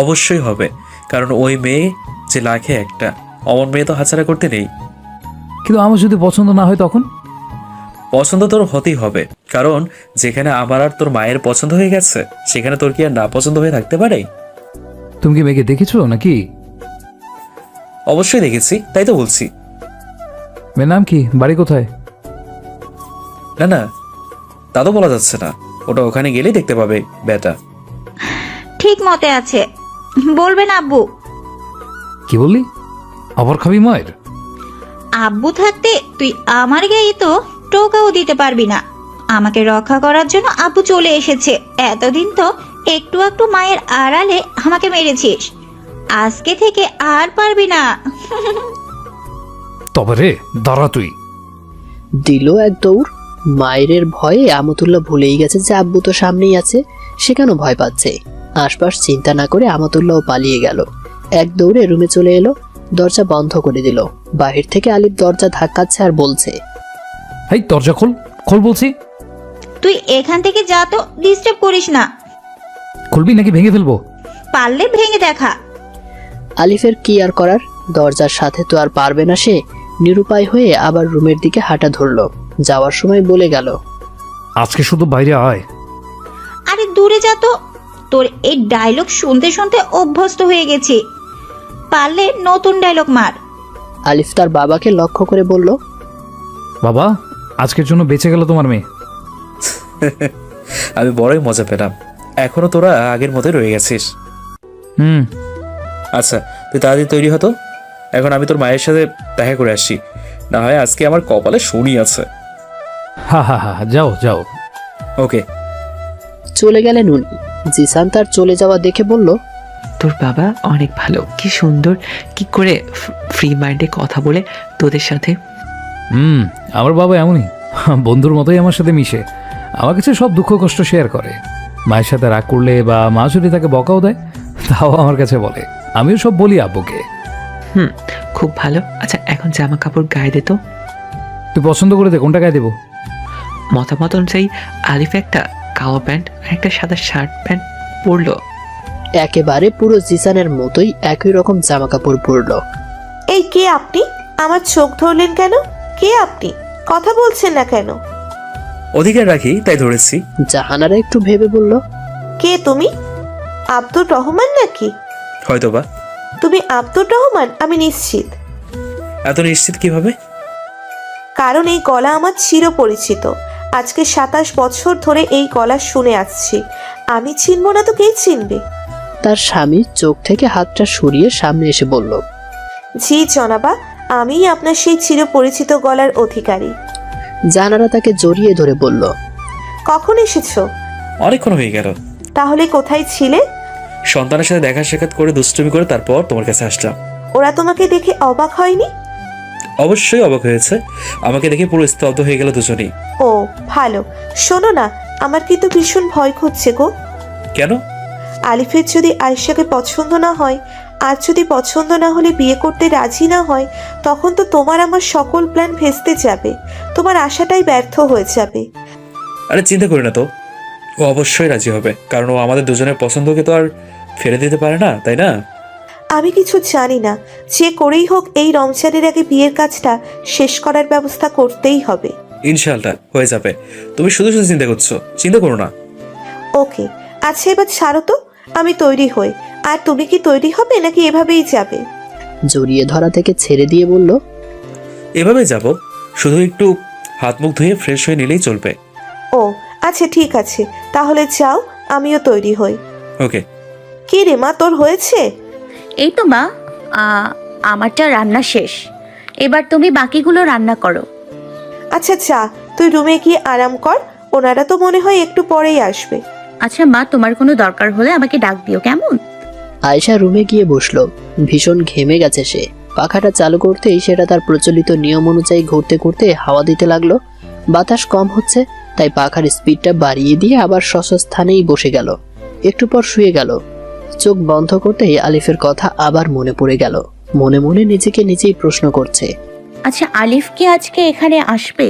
অবশ্যই হবে, কারণ ওই মেয়ে যে লাখে একটা, অমন মেয়ে তো হাতছাড়া করতে নেই। কিন্তু আমার যদি পছন্দ না হয় তখন? পছন্দ তোর হতেই হবে, কারণ যেখানে আমার আর তোর মায়ের পছন্দ হয়ে গেছে সেখানে তোর কি আর না পছন্দ হয়ে থাকতে পারে? তুমি কি মেয়েকে দেখেছো নাকি? অবশ্যই দেখেছি, তাই তো বলছি। মেয়ের নাম কি, বাড়ি কোথায়? না না, তা তো বলা যাচ্ছে না, ওটা ওখানে গেলেই দেখতে পাবে বেটা। ঠিক মতে আছে, বলবেন আব্বু? কি বললি? আবার খাবি মায়ের? আব্বু থাকতে তুই আমার গায়ে তো টোকাও দিতে পারবি না। আমাকে রক্ষা করার জন্য আব্বু চলে এসেছে। এতদিন তো একটু একটু মায়ের আড়ালে আমাকে মেরেছিস, আজকে থেকে আর পারবি না। তবে রে দাঁড়া তুই। দিল এক দৌড়। মায়ের ভয়ে আমতুল্লাহ ভুলেই গেছে যে আব্বু তো সামনেই আছে, সে কেন ভয় পাচ্ছে। আশপাশ চিন্তা না করে আমতুল্লাহ পালিয়ে গেল। এক দৌড়ে রুমে চলে এলো, দরজা বন্ধ করে দিল। বাহির থেকে আলিফ দরজা ধাক্কাচ্ছে আর বলছে, এই দরজা খোল, খোল বলছি। তুই এখান থেকে যা তো, ডিস্টার্ব করিস না। খুলবি নাকি ভেঙে ফেলবো? পারলে ভেঙে দেখা। আলিফের কি আর করার, দরজার সাথে তো আর পারবে না সে। নিরুপায় হয়ে আবার রুমের দিকে হাঁটা ধরলো। যাওয়ার সময় বলে গেল, আজকে শুধু বাইরে আয়। আরে দূরে যা তো, তোর এই ডায়লগ শুনতে শুনতে অভ্যস্ত হয়ে গেছি। পারলে নতুন ডায়লগ মার। আলিফ তার বাবাকে লক্ষ্য করে বলল, বাবা আজকের জন্য বেঁচে গেল তোমার মেয়ে। আমি বড়ই মজা পেলাম। এখনো তোরা আগের মতোই রয়ে গেছিস। হুম। আচ্ছা, তুই তাড়াতাড়ি তৈরি হতো। এখন আমি তোর মায়ের সাথে দেখা করে আসছি। না হয় আজকে আমার কপালে শনি আছে। হা হা হা, যাও যাও। ওকে। চলে গেলেন উনি। জিসান তার চলে যাওয়া দেখে বলল, তোর বাবা অনেক ভালো, কি সুন্দর কি করে ফ্রি মাইন্ডে কথা বলে তোদের সাথে। আমার বাবা এমনই, বন্ধুর মতোই আমার সাথে মিশে। আমার কাছে সব দুঃখ কষ্ট শেয়ার করে। মায়ের সাথে রাগ করলে বা মা যদি তাকে বকাও দেয়, তাও আমার কাছে বলে। আমিও সব বলি আব্বুকে। খুব ভালো। আচ্ছা এখন জামা কাপড় গায়ে দে তো। তুই পছন্দ করে দে কোনটা গায়ে দেবো। মতামত অনুযায়ী আলিফ একটা কালো প্যান্ট আর একটা সাদা শার্ট প্যান্ট পরলো। একেবারে পুরো জিসানের মতোই একই রকম জামা কাপড় পরলো। এই কে আপনি? আমার চোখ ধরলেন কেন? কে আপনি? কথা বলছেন না কেন? অধিকার রাখি তাই ধরেছি। জাহানারা একটু ভেবে বলল, কে তুমি? আব্দুর রহমান নাকি? হয়তোবা। তুমি আব্দুর রহমান? আমি নিশ্চিত। এত নিশ্চিত কিভাবে? কারণ এই গলা আমার চিরপরিচিত। আজকে 27 বছর ধরে এই গলা শুনে আসছি। আমি চিনব না তো কে চিনবে? তার স্বামী চোখ থেকে হাতটা সরিয়ে সামনে এসে বলল, জি জনাবা, আমিই আপনার সেই চিরপরিচিত গলার অধিকারী। জাহানারা তাকে জড়িয়ে ধরে বলল, কখন এসেছো? অনেকক্ষণ হয়ে গেল। তাহলে কোথায় ছিলে? সন্তানের সাথে দেখা সাক্ষাৎ করে দুষ্টুমি করে তারপর তোমার কাছে আসলাম। ওরা তোমাকে দেখে অবাক হয়নি? অবশ্যই অবাক হয়েছে। আমাকে দেখে পুরো স্তব্ধ হয়ে গেল দুজনেই। ও ভালো। শোনো না, আমার কিন্তু ভীষণ ভয় করছে গো। কেন? আলিফের যদি আয়েশাকে পছন্দ না হয়, আর যদি পছন্দ না হলে বিয়ে করতে রাজি না হয়, তখন তো তোমার আমার সকল প্ল্যান ভেস্তে যাবে। তোমার আশাটাই ব্যর্থ হয়ে যাবে। আরে চিন্তা করি না তো, ও অবশ্যই রাজি হবে। কারণ ও আমাদের দুজনের পছন্দকে তো আর ফেলে দিতে পারে না, তাই না? আমি কিছু জানি না, যে করেই হোক এই রমজানের আগে বিয়ের কাজটা শেষ করার ব্যবস্থা করতেই হবে। ইনশাআল্লাহ হয়ে যাবে। তুমি শুধু শুধু চিন্তা করছো, চিন্তা করো না। ওকে, আচ্ছা এবার ছাড়ো তো, আমি তৈরি হই। আর তুমি কি তৈরি হবে নাকি এভাবেই যাবে? জড়িয়ে ধরা থেকে ছেড়ে দিয়ে বলল, এভাবে যাব, শুধু একটু হাত মুখ ধুয়ে ফ্রেশ হয়ে নিলেই চলবে। ও আচ্ছা ঠিক আছে, তাহলে যাও, আমিও তৈরি হই। ওকে। কি রে মা, তোর হয়েছে? এই তো মা, আমারটা রান্না শেষ। এবার তুমি বাকিগুলো রান্না করো। আচ্ছা যা, তুই রুমে গিয়ে আরাম কর। ওনারা তো মনে হয় একটু পরেই আসবে। আচ্ছা মা, তোমার কোনো দরকার হলে আমাকে ডাক দিও, কেমন? আয়েশা রুমে গিয়ে বসলো। ভীষণ ঘেমে গেছে সে। পাখাটা চালু করতেই সেটা তার প্রচলিত নিয়ম অনুযায়ী ঘুরতে ঘুরতে হাওয়া দিতে লাগলো। বাতাস কম হচ্ছে, তাই পাখার স্পিডটা বাড়িয়ে দিয়ে আবার স্থানেই বসে গেল। একটু পর শুয়ে গেল। চোখ বন্ধ করতেই আলিফের কথা আবার মনে পড়ে গেল। মনে মনে নিজেকে নিজেই প্রশ্ন করছে, আচ্ছা আলিফ কি আজকে এখানে আসবে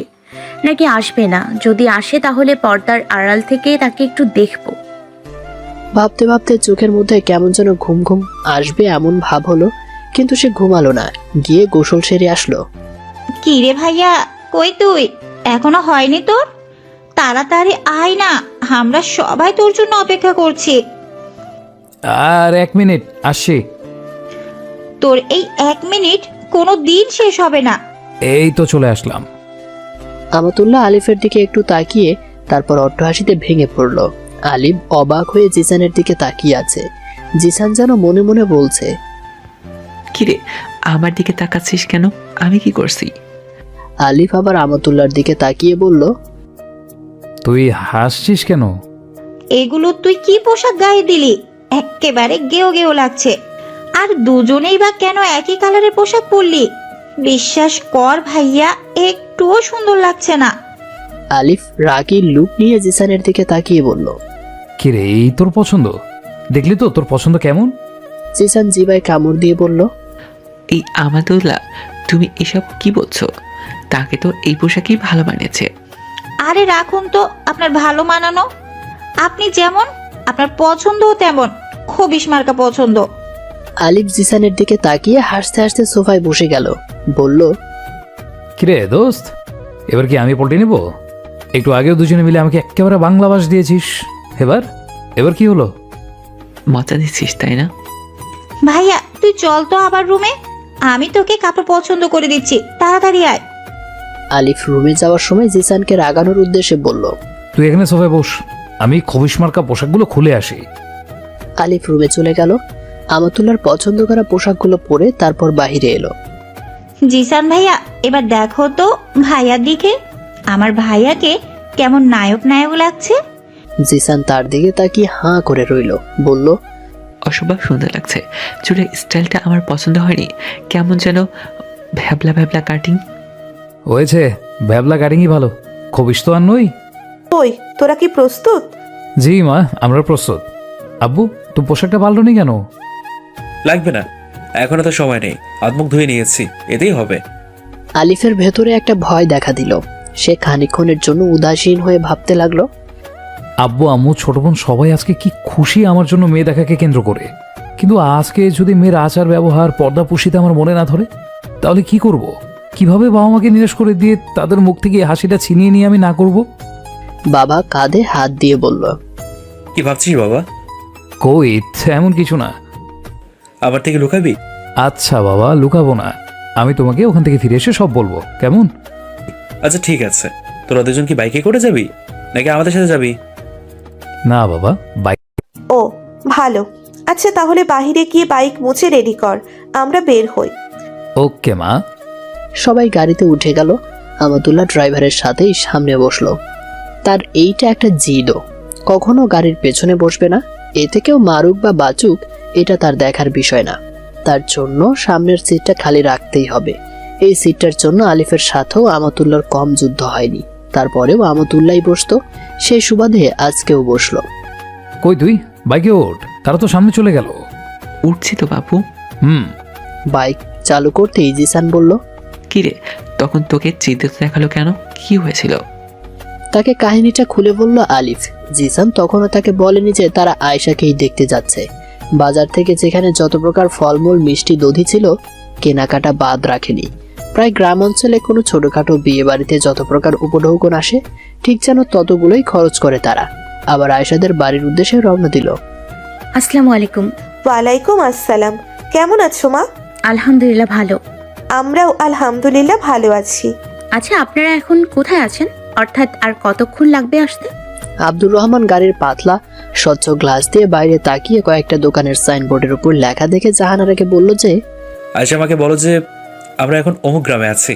নাকি আসবে না? যদি আসে তাহলে পর্দার আড়াল থেকে তাকে একটু দেখবো। ভাবতে ভাবতে চোখের মধ্যে কেমন যেন ঘুম ঘুম আসবে এমন ভাব হলো, কিন্তু সে ঘুমালো না। গিয়ে গোসল সেরে আসলো। কি রে ভাইয়া, কই তুই? এখনো হয়নি তোর? তাড়াতাড়ি আয় না, আমরা সবাই তোর জন্য অপেক্ষা করছি। আর 1 মিনিট আসছি। তোর এই 1 মিনিট কোনো দিন শেষ হবে না। এই তো চলে আসলাম। আমাতুল্লাহ আলিফের দিকে একটু তাকিয়ে তারপর অট্টহাসিতে ভেঙে পড়ল। আলিফ অবাক হয়ে জিসানের দিকে তাকিয়ে আছে। জিসান যেন মনে মনে বলছে, কিরে আমার দিকে তাকাচ্ছিস কেন? আমি কি করছি? আলিফ আবার আমাতুল্লাহর দিকে তাকিয়ে বলল, তুই হাসছিস কেন? এগুলো তুই কি পোশাক গায়ে দিলি? একেবারে গেও গেও লাগছে। আর দুজনেই বা কেন একই কালারের পোশাক পরলি? বিশ্বাস কর ভাইয়া, একটুও সুন্দর লাগছে না। আলিফ রাগী লুক নিয়ে জিসানের দিকে তাকিয়ে বলল, কিরে, এই তোর পছন্দ? দেখলি তো তোর পছন্দ কেমন? জিসান জিবায় কামড় দিয়ে বলল, এই আমাদুল্লাহ, তুমি এসব কি বলছো? তাকে তো এই পোশাকই ভালো মানিয়েছে। আরে রাখুন তো আপনার ভালো মানানো। আপনি যেমন, আপনার পছন্দও তেমন। খবিশ মার্কা পছন্দ। আলিফ জিসানের দিকে তাকিয়ে হাসতে হাসতে সোফায় বসে গেল। বলল, কিরে দোস্ত, এবার কি আমি পল্টে নেব? একটু আগেও দুজনে মিলে আমাকে একেবারে বাংলা বাস দিয়েছিস। এবার কি হলো? মজা নিচ্ছিস তাই না? ভাইয়া তুই চল তো আবার রুমে, আমি তোকে কাপড় পছন্দ করে দিচ্ছি, তাড়াতাড়ি আয়। আলিফ রুমে যাওয়ার সময় জিসানকে রাগানোর উদ্দেশ্যে বলল, তুই এখানে সোফায় বস, আমি খবিশ মার্কা পোশাকগুলো খুলে আসি। আলিফ রুমে চলে গেল। আমাতুল্লাহর পছন্দ করা পোশাকগুলো পরে তারপর বাহিরে এলো। জিসান ভাইয়া, এবার দেখো তো ভাইয়ার দিকে। আমার ভাইয়াকে কেমন নায়ক নায়ক লাগছে। জিসান তার দিকে তাকিয়ে হাঁ করে রইল, বলল, অসম্ভব সুন্দর লাগছে। চুলের স্টাইলটা আমার পছন্দ হয়নি, কেমন যেন ভ্যাবলা ভ্যাবলা কাটিং। হয়েছে, ভ্যাবলা কাটিংই ভালো, খবিস তো আর নই। ওই তোরা কি প্রস্তুত? জি মা, আমরা প্রস্তুত। আব্বু, তুমি পোশাকটা পাল্টনি কেন? লাগবে না, এখন এত সময় নেই, হাত মুখ ধুয়ে নিয়েছি, এতেই হবে। আলিফের ভেতরে একটা ভয় দেখা দিল। সে খানিকক্ষণের জন্য উদাসীন হয়ে ভাবতে লাগলো, আব্বু আম্মু ছোট বোন সবাই আজকে কি খুশি আমার জন্য মেয়ে দেখাকে কেন্দ্র করে। কিন্তু আজকে যদি মেয়ের আচার ব্যবহার পর্দা পুষিতে আমার মনে না ধরে, তাহলে কি করব? কিভাবে বাবা মাকে নিরাশ করে দিয়ে তাদের মুখ থেকে এই হাসিটা ছিনিয়ে নিয়ে আমি না করব? বাবা কাঁধে হাত দিয়ে বলল, কি ভাবছিস বাবা? কই, এমন কিছু না। আমার থেকে লুকাবি? আচ্ছা বাবা, লুকাবো না। আমি তোমাকে ওখান থেকে ফিরে এসে সব বলবো, কেমন? আচ্ছা ঠিক আছে। তোরা দুজন কি বাইকে করে যাবি নাকি আমাদের সাথে যাবি? না বাবা, বাইক। ও ভালো। আচ্ছা তাহলে বাইরে গিয়ে বাইক মুছে রেডি কর, আমরা বের হই। ওকে মা। সবাই গাড়িতে উঠে গেল। আমাতুল্লাহ ড্রাইভারের সাথেই সামনে বসলো। তার এইটা একটা জিদও, কখনো গাড়ির পেছনে বসবে না। এতে কেউ মারুক বা বাঁচুক, এটা তার দেখার বিষয় না। তার জন্য সামনের সিটটা খালি রাখতেই হবে। এই সিটটার জন্য আলিফের সাথেও আমাতুল্লাহর কম যুদ্ধ হয়নি। তারপরেও আমাতুল্লাহই বসতো, সেই সুবাদে আজকেও বসলো। কই তুই? বাইকে ওঠ, তারা তো সামনে চলে গেল। উঠছি তো বাবু। বাইক চালু করতেই জিসান বলল, কিরে, তখন তোকে চিন্তিত দেখালো কেন? কি হয়েছিল? তাকে কাহিনীটা খুলে বলল আলিফ। জিসান তখনও তাকে বলেনি যে তারা আয়েশাকেই দেখতে যাচ্ছে। বাজার থেকে যেখানে যত প্রকার ফলমূল মিষ্টি দধি ছিল, কেনাকাটা বাদ রাখেনি। প্রায় গ্রাম অঞ্চলে কোনো ছোটখাটো বিয়ে বাড়িতে যত প্রকার উপঢৌকন আসে, ঠিক যেন ততগুলোই খরচ করে তারা। আবার আয়েশাদের বাড়ির উদ্দেশ্যে রওনা দিল। আসসালামু আলাইকুম। ওয়ালাইকুম আসসালাম। কেমন আছো মা? আলহামদুলিল্লাহ ভালো। আমরাও আলহামদুলিল্লাহ ভালো আছি। আচ্ছা, আপনারা এখন কোথায় আছেন? অর্থাৎ আর কতক্ষণ লাগবে আসতে? আব্দুর রহমান গাড়ির পাতলা স্বচ্ছ গ্লাস দিয়ে বাইরে তাকিয়ে কয়েকটা দোকানের সাইনবোর্ডের উপর লেখা দেখে জাহানারাকে বলল যে, আচ্ছা আমাকে বলো যে আমরা এখন অমুক গ্রামে আছি।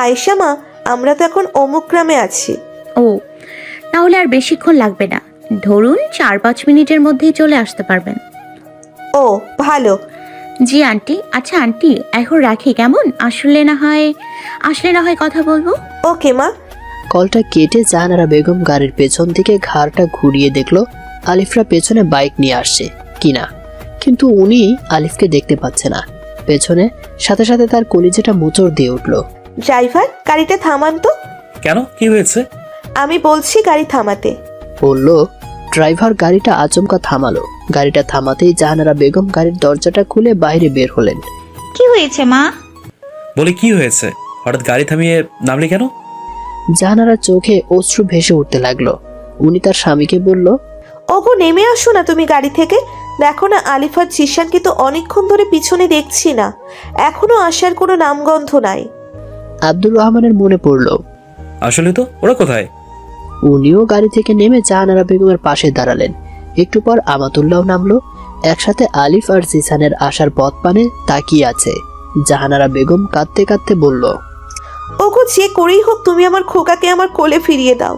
আয়েশা মা, আমরা তো এখন অমুক গ্রামে আছি। ও, তাহলে আর বেশিক্ষণ লাগবে না, ধরুন 4-5 মিনিটের মধ্যেই চলে আসতে পারবেন। ও ভালো। জি আন্টি। আচ্ছা আন্টি, এখন রাখি কেমন? আসলে না হয় কথা বলবো। ওকে মা। কলটা কেটে জাহানারা বেগম গাড়ির পেছন থেকে ঘাড়টা ঘুরিয়ে দেখলো আলিফরা পেছনে বাইক নিয়ে আসছে কিনা, কিন্তু উনি আলিফকে দেখতে পাচ্ছে না। পেছনে সাথে সাথে তার কলিজাটা মোচড় দিয়ে উঠলো। ড্রাইভার, গাড়িটা থামান তো। কেন, কি হয়েছে? আমি বলছি গাড়ি থামাতে। বলল। ড্রাইভার গাড়িটা আচমকা থামালো। গাড়িটা থামাতেই জাহানারা বেগম গাড়ির দরজাটা খুলে বাইরে বের হলেন। কি হয়েছে মা? বলে কি হয়েছে, হঠাৎ গাড়ি থামিয়ে নামলি কেন? জাহানারা চোখে অশ্রু ভেসে উঠতে লাগলো। উনি তার স্বামীকে বলল, ওগো নেমে আসো না তুমি গাড়ি থেকে। দেখো না আলিফ আর জিসানকে তো অনেকক্ষণ ধরে পিছনে দেখছি না, এখনো আসার কোনো নামগন্ধ নাই। আব্দুর রহমানের মনে পড়ল। আসলে তো ওরা কোথায়? উনিও গাড়ি থেকে নেমে জাহানারা বেগমের পাশে দাঁড়ালেন। একটু পর আমাতুল্লাহ নামলো। একসাথে আলিফ আর জিসানের আসার পথ পানে তাকিয়ে আছে। জাহানারা বেগম কাঁদতে কাঁদতে বলল, ওগো যে করেই হোক তুমি আমার খোকাকে আমার কোলে ফিরিয়ে দাও।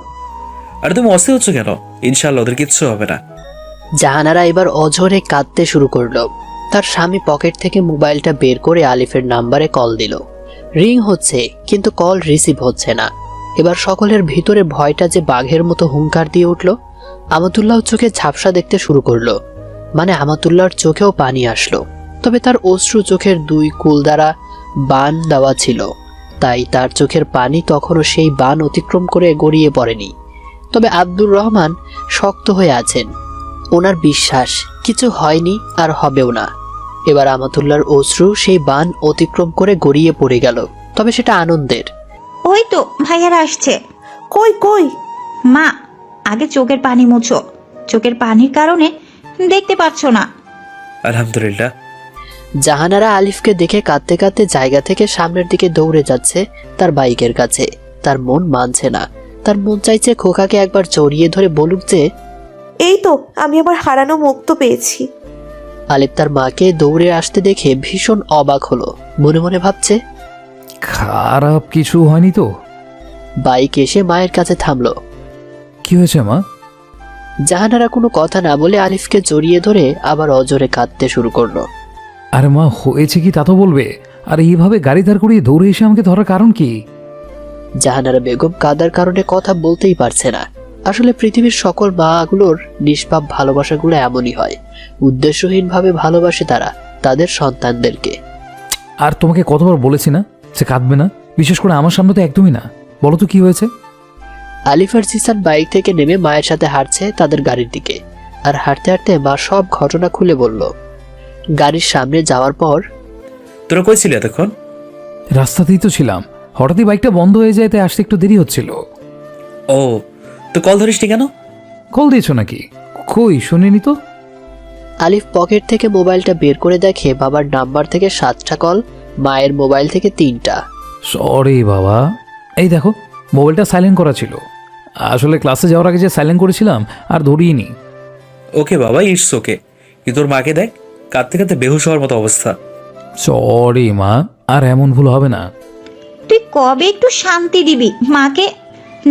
আরে তুমি অস্থির হচ্ছ কেন? ইনশাল্লাহ ওদের কিচ্ছু হবে না। জাহানারা এবার অঝরে কাঁদতে শুরু করলো। তার স্বামী পকেট থেকে মোবাইলটা বের করে আলিফের নাম্বারে কল দিল। রিং হচ্ছে, কিন্তু কল রিসিভ হচ্ছে না। এবার সকলের ভিতরে ভয়টা যে বাঘের মতো হুঙ্কার দিয়ে উঠল। আমাতুল্লাহ চোখে ঝাপসা দেখতে শুরু করলো। মানে আমাতুল্লাহর চোখেও পানি আসলো, তবে তার অশ্রু চোখের 2 কুল দ্বারা বান দেওয়া ছিল, তাই তার চোখের পানি তখনও সেই বান অতিক্রম করে গড়িয়ে পড়েনি। তবে আব্দুর রহমান শক্ত হয়ে আছেন। ওনার বিশ্বাস কিছু হয়নি আর হবেও না। এবার আমাতুল্লাহর অশ্রু সেই বান অতিক্রম করে গড়িয়ে পড়ে গেল, তবে সেটা আনন্দের। ওই তো ভাইয়ারা আসছে। কই কই? মা, আগে চোখের পানি মুছো, চোখের পানির কারণে দেখতে পাচ্ছ না। আলহামদুলিল্লাহ। জাহানারা আলিফকে দেখে কাঁদতে কাঁদতে জায়গা থেকে সামনের দিকে দৌড়ে যাচ্ছে তার বাইকের কাছে। তার মন মানছে না। তার মন চাইছে খোকাকে একবার জড়িয়ে ধরে বলুক যে, এই তো আমি আবার হারানো মুক্ত পেয়েছি। আলিফ তার মাকে দৌড়ে আসতে দেখে ভীষণ অবাক হলো। মনে মনে ভাবছে, খারাপ কিছু হয়নি তো? বাইক এসে মায়ের কাছে থামলো। কি হয়েছে মা? জাহানারা কোনো কথা না বলে আলিফকে জড়িয়ে ধরে আবার অজোরে কাঁদতে শুরু করলো। আরে মা, হয়েছে কি তা তো বলবে। আর এইভাবে গাড়ি দাঁড় করিয়ে দৌড়ে এসে আমাকে ধরার কারণ কি? জাহানারা বেগম কাদার কারণে কথা বলতেই পারছে না। আসলে পৃথিবীর সকল মাগুলোর নিষ্পাপ ভালোবাসাগুলো এমনই হয়, উদ্দেশ্যহীনভাবে ভালোবাসে তারা তাদের সন্তানদেরকে। আর তোমাকে কতবার বলেছি না যে কাঁদবে না, বিশেষ করে আমার সামনে তো একদমই না। বলো তো কি হয়েছে? আলিফ আর জিসান বাইক থেকে নেমে মায়ের সাথে হাঁটছে তাদের গাড়ির দিকে। আর হাঁটতে হাঁটতে মা সব ঘটনা খুলে বলল। গাড়ির সামনে যাওয়ার পর, তোরা কই ছিলি এতক্ষণ? রাস্তাতেই তো ছিলাম, হঠাৎই বাইকটা বন্ধ হয়ে যায়, তাই আসতে একটু দেরি হচ্ছিল। ও, তো কল ধরিসনি কেন? কল দিয়েছো নাকি? কই, শুনিনি তো। আলিফ পকেট থেকে মোবাইলটা বের করে দেখে বাবার নাম্বার থেকে 7টা কল, মায়ের মোবাইল থেকে 3টা। সরি বাবা, এই দেখো মোবাইলটা সাইলেন্ট করা ছিল। আসলে ক্লাসে যাওয়ার আগে যে সাইলেন্ট করেছিলাম আর ধরিনি। ওকে বাবা, ইটস ওকে। কিন্তু তোর মাকে দেখ, কাঁদতে কাঁদতে বেহুশ হওয়ার মতো অবস্থা। সরি মা, আর এমন ভুল হবে না। তুই কবে একটু শান্তি দিবি মাকে?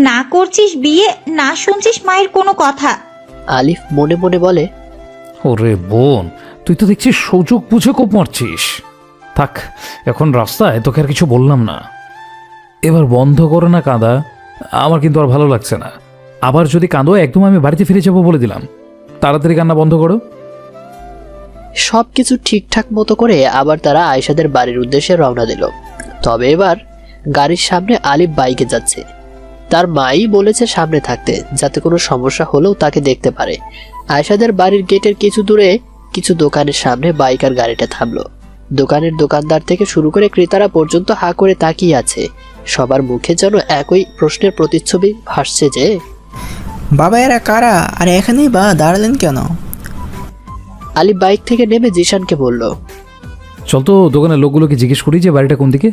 না করছিস বিয়ে, না শুনছিস মায়ের কোনো কথা। আলিফ মনে মনে বলে, ওরে বোন, তুই তো দেখছিস সুযোগ বুঝে কোপ মারছিস। থাক, এখন রাস্তায় তোকে আর কিছু বললাম না। এবার বন্ধ করো না কাঁদা, আমার কিন্তু আর ভালো লাগছে না। আবার যদি কাঁদো একদম আমি বাড়িতে ফিরে যাবো বলে দিলাম। তাড়াতাড়ি কান্না বন্ধ করো। সবকিছু ঠিকঠাক মতো করে আবার তারা আয়েশাদের বাড়ির উদ্দেশ্যে রওনা দিল। তবে এবার গাড়ির সামনে আলিফ বাইকে যাচ্ছে। তার মাই বলেছে সামনে থাকতে, যাতে কোনো সমস্যা হলেও তাকে দেখতে পারে। আয়েশাদের বাড়ির গেটের কিছু দূরে কিছু দোকানের সামনে বাইক আর গাড়িটা থামলো। দোকানের দোকানদার থেকে শুরু করে ক্রেতারা পর্যন্ত হা করে তাকিয়ে আছে। সবার মুখে যেন একই প্রশ্নের প্রতিচ্ছবি ভাসছে যে, বাবা এরা কারা আর এখানেই বা দাঁড়ালেন কেন? আলিফ বাইক থেকে নেমে জিশানকে বলল, চল তো দোকানের লোকগুলোকে জিজ্ঞেস করি যে বাড়িটা কোন দিকে।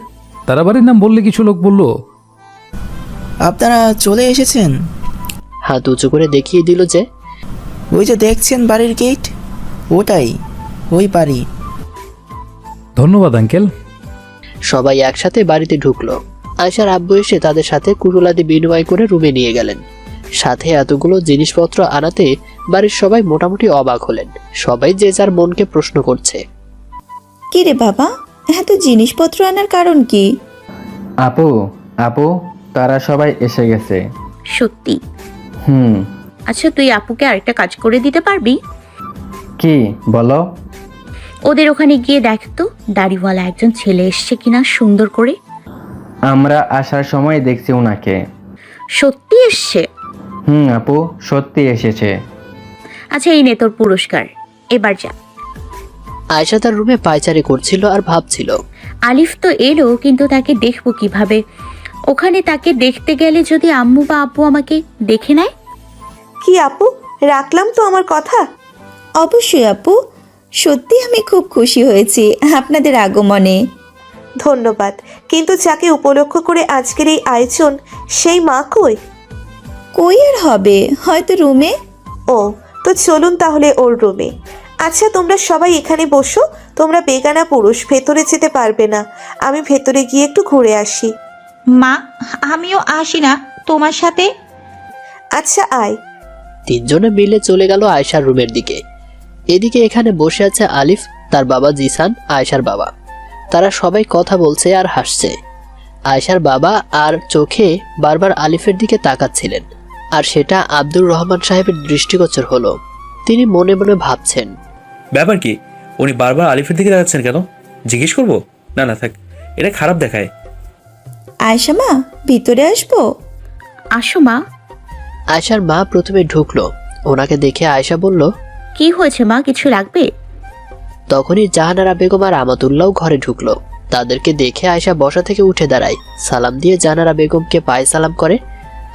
তারা বাড়ির নাম বললে কিছু লোক বললো। আপনারা চলে এসেছেন? হাত উঁচু করে দেখিয়ে দিল যে, ওই যে দেখছেন বাড়ির গেট, ওটাই ওই বাড়ি। ধন্যবাদ আঙ্কেল। সবাই একসাথে বাড়িতে ঢুকলো। আয়েশার আব্বু এসে তাদের সাথে কুশলাদি বিনিময় করে রুমে নিয়ে গেলেন। সাথে এতগুলো জিনিসপত্র আনাতে বাড়ির সবাই মোটামুটি অবাক হলেন। সবাই যে যার মনকে প্রশ্ন করছে, কি রে বাবা, এত জিনিসপত্র আনার কারণ কি? আপু আপু তারা সবাই এসে গেছে। সত্যি? হুম। আচ্ছা, তুই আপুকে আরেকটা কাজ করে দিতে পারবি? কি বলো? ওদের ওখানে গিয়ে দেখ তো দাড়িওয়ালা একজন ছেলে এসছে কিনা সুন্দর করে। আমরা আসার সময় দেখছি ওনাকে। সত্যি এসছে? হুম আপু, সত্যি এসেছে। আচ্ছা, এই নে তোর পুরস্কার, এবার যা। আয়েশা তার রুমে পায়চারি করছিল আর ভাবছিল, আলিফ তো এলো, কিন্তু তাকে দেখবো কিভাবে? ওখানে তাকে দেখতে গেলে যদি আম্মু বা আব্বু আমাকে দেখে নেয়? কি আপু, রাখলাম তো আমার কথা? অবশ্যই আপু, সত্যি আমি খুব খুশি হয়েছি আপনাদের আগমনে। ধন্যবাদ। কিন্তু যাকে উপলক্ষ করে আজকের এই আয়োজন, সেই মা কই? কই আর হবে, হয়তো রুমে। ও, তো চলুন তাহলে ওর রুমে। আচ্ছা, তোমরা সবাই এখানে বসো। তোমরা বেগানা পুরুষ, ভেতরে যেতে পারবে না। আমি ভেতরে গিয়ে একটু ঘুরে আসি। মা, আমিও আসি না তোমার সাথে? আচ্ছা আয়। তিনজনে মিলে চলে গেল আয়েশার রুমের দিকে। এদিকে এখানে বসে আছে আলিফ, তার বাবা জিসান, আয়েশার বাবা। তারা সবাই কথা বলছে আর হাসছে। আয়েশার বাবা আর চোখে বারবার আলিফের দিকে তাকাচ্ছিলেন, আর সেটা আব্দুর রহমান সাহেবের দৃষ্টিগোচর হলো। তিনি মনে মনে ভাবছেন, ব্যাপার কি, উনি বারবার আলিফের দিকে যাচ্ছেন কেন? জিজ্ঞেস করবো? না না থাক, এটা খারাপ দেখায়। আয়শা মা, ভিতরে আসবো? আসো মা। আয়েশার মা প্রথমে ঢুকলো। ওনাকে দেখে আয়েশা বলল, কি হয়েছে মা, কিছু লাগবে? তখনই জাহানারা বেগম আর আমাতুল্লাহ ঘরে ঢুকলো। তাদেরকে দেখে আয়েশা বসা থেকে উঠে দাঁড়ায়, সালাম দিয়ে জাহানারা বেগমকে পায়ে সালাম করে,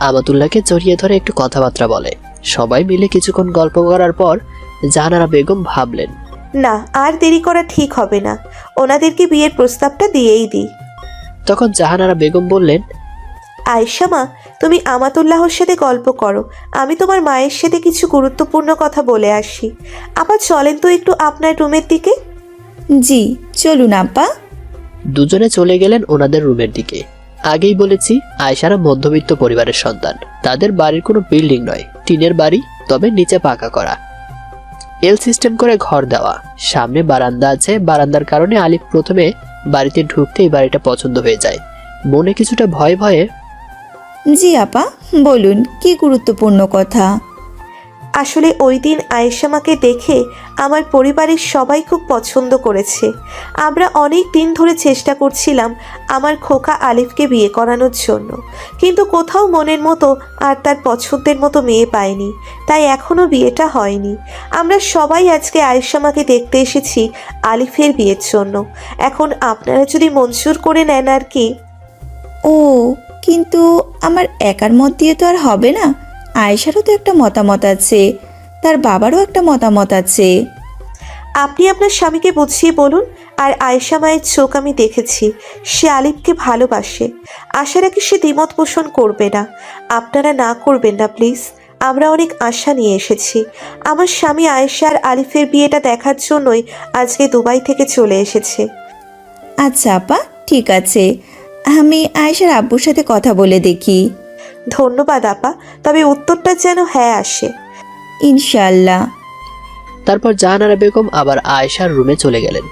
আমাতুল্লাহকে জড়িয়ে ধরে একটু কথাবার্তা বলে। সবাই মিলে কিছুক্ষণ গল্প করার পর জাহানারা বেগম ভাবলেন, না, আর দেরি করা ঠিক হবে না। ওনাদেরকে বিয়ের প্রস্তাবটা দিয়েই দিই। তখন জাহানারা বেগম বললেন, আয়েশা মা, তুমি আমাতুল্লাহর সাথে গল্প করো, আমি তোমার মায়ের সাথে কিছু গুরুত্বপূর্ণ কথা বলে আসি। আপা চলেন তো একটু আপনার রুমের দিকে। জি চলুন আপা। দুজনে চলে গেলেন ওনাদের রুমের দিকে। আগেই বলেছি আয়েশারা মধ্যবিত্ত পরিবারের সন্তান। তাদের বাড়ির কোনো বিল্ডিং নয়, টিনের বাড়ি, তবে নিচে পাকা করা, এল সিস্টেম করে ঘর দেওয়া। সামনে বারান্দা আছে, বারান্দার কারণে আলিফ প্রথমে বাড়িতে ঢুকতেই বাড়িটা পছন্দ হয়ে যায়। মনে কিছুটা ভয়ে ভয়ে, জি আপা, বলুন কি গুরুত্বপূর্ণ কথা? আসলে ওই দিন আয়েশামাকে দেখে আমার পরিবারের সবাই খুব পছন্দ করেছে। আমরা অনেক দিন ধরে চেষ্টা করছিলাম আমার খোকা আলিফকে বিয়ে করানোর জন্য, কিন্তু কোথাও মনের মতো আর তার পছন্দের মতো মেয়ে পাইনি, তাই এখনও বিয়েটা হয়নি। আমরা সবাই আজকে আয়েশামাকে দেখতে এসেছি আলিফের বিয়ের জন্য। এখন আপনারা যদি মঞ্জুর করে নেন আর কি। ও, কিন্তু আমার একার মত দিয়ে তো আর হবে না। আয়েশারও তো একটা মতামত আছে, তার বাবারও একটা মতামত আছে। আপনি আপনার স্বামীকে বুঝিয়ে বলুন। আর আয়েশা মায়ের চোখ আমি দেখেছি, সে আলিফকে ভালোবাসে। আশা রাখি সে দ্বিমত পোষণ করবে না। আপনারা না করবেন না প্লিজ। আমরা অনেক আশা নিয়ে এসেছি। আমার স্বামী আয়েশা আর আলিফের বিয়েটা দেখার জন্যই আজকে দুবাই থেকে চলে এসেছে। আচ্ছা আপা, ঠিক আছে, আমি আয়েশার আব্বুর সাথে কথা বলে দেখি। ধন্যবাদ আপা, তবে উত্তরটা যেন হ্যাঁ আসে। ইনশাআল্লাহ। তারপর জাহানারা বেগম আবার আয়েশার রুমে চলে গেলেন।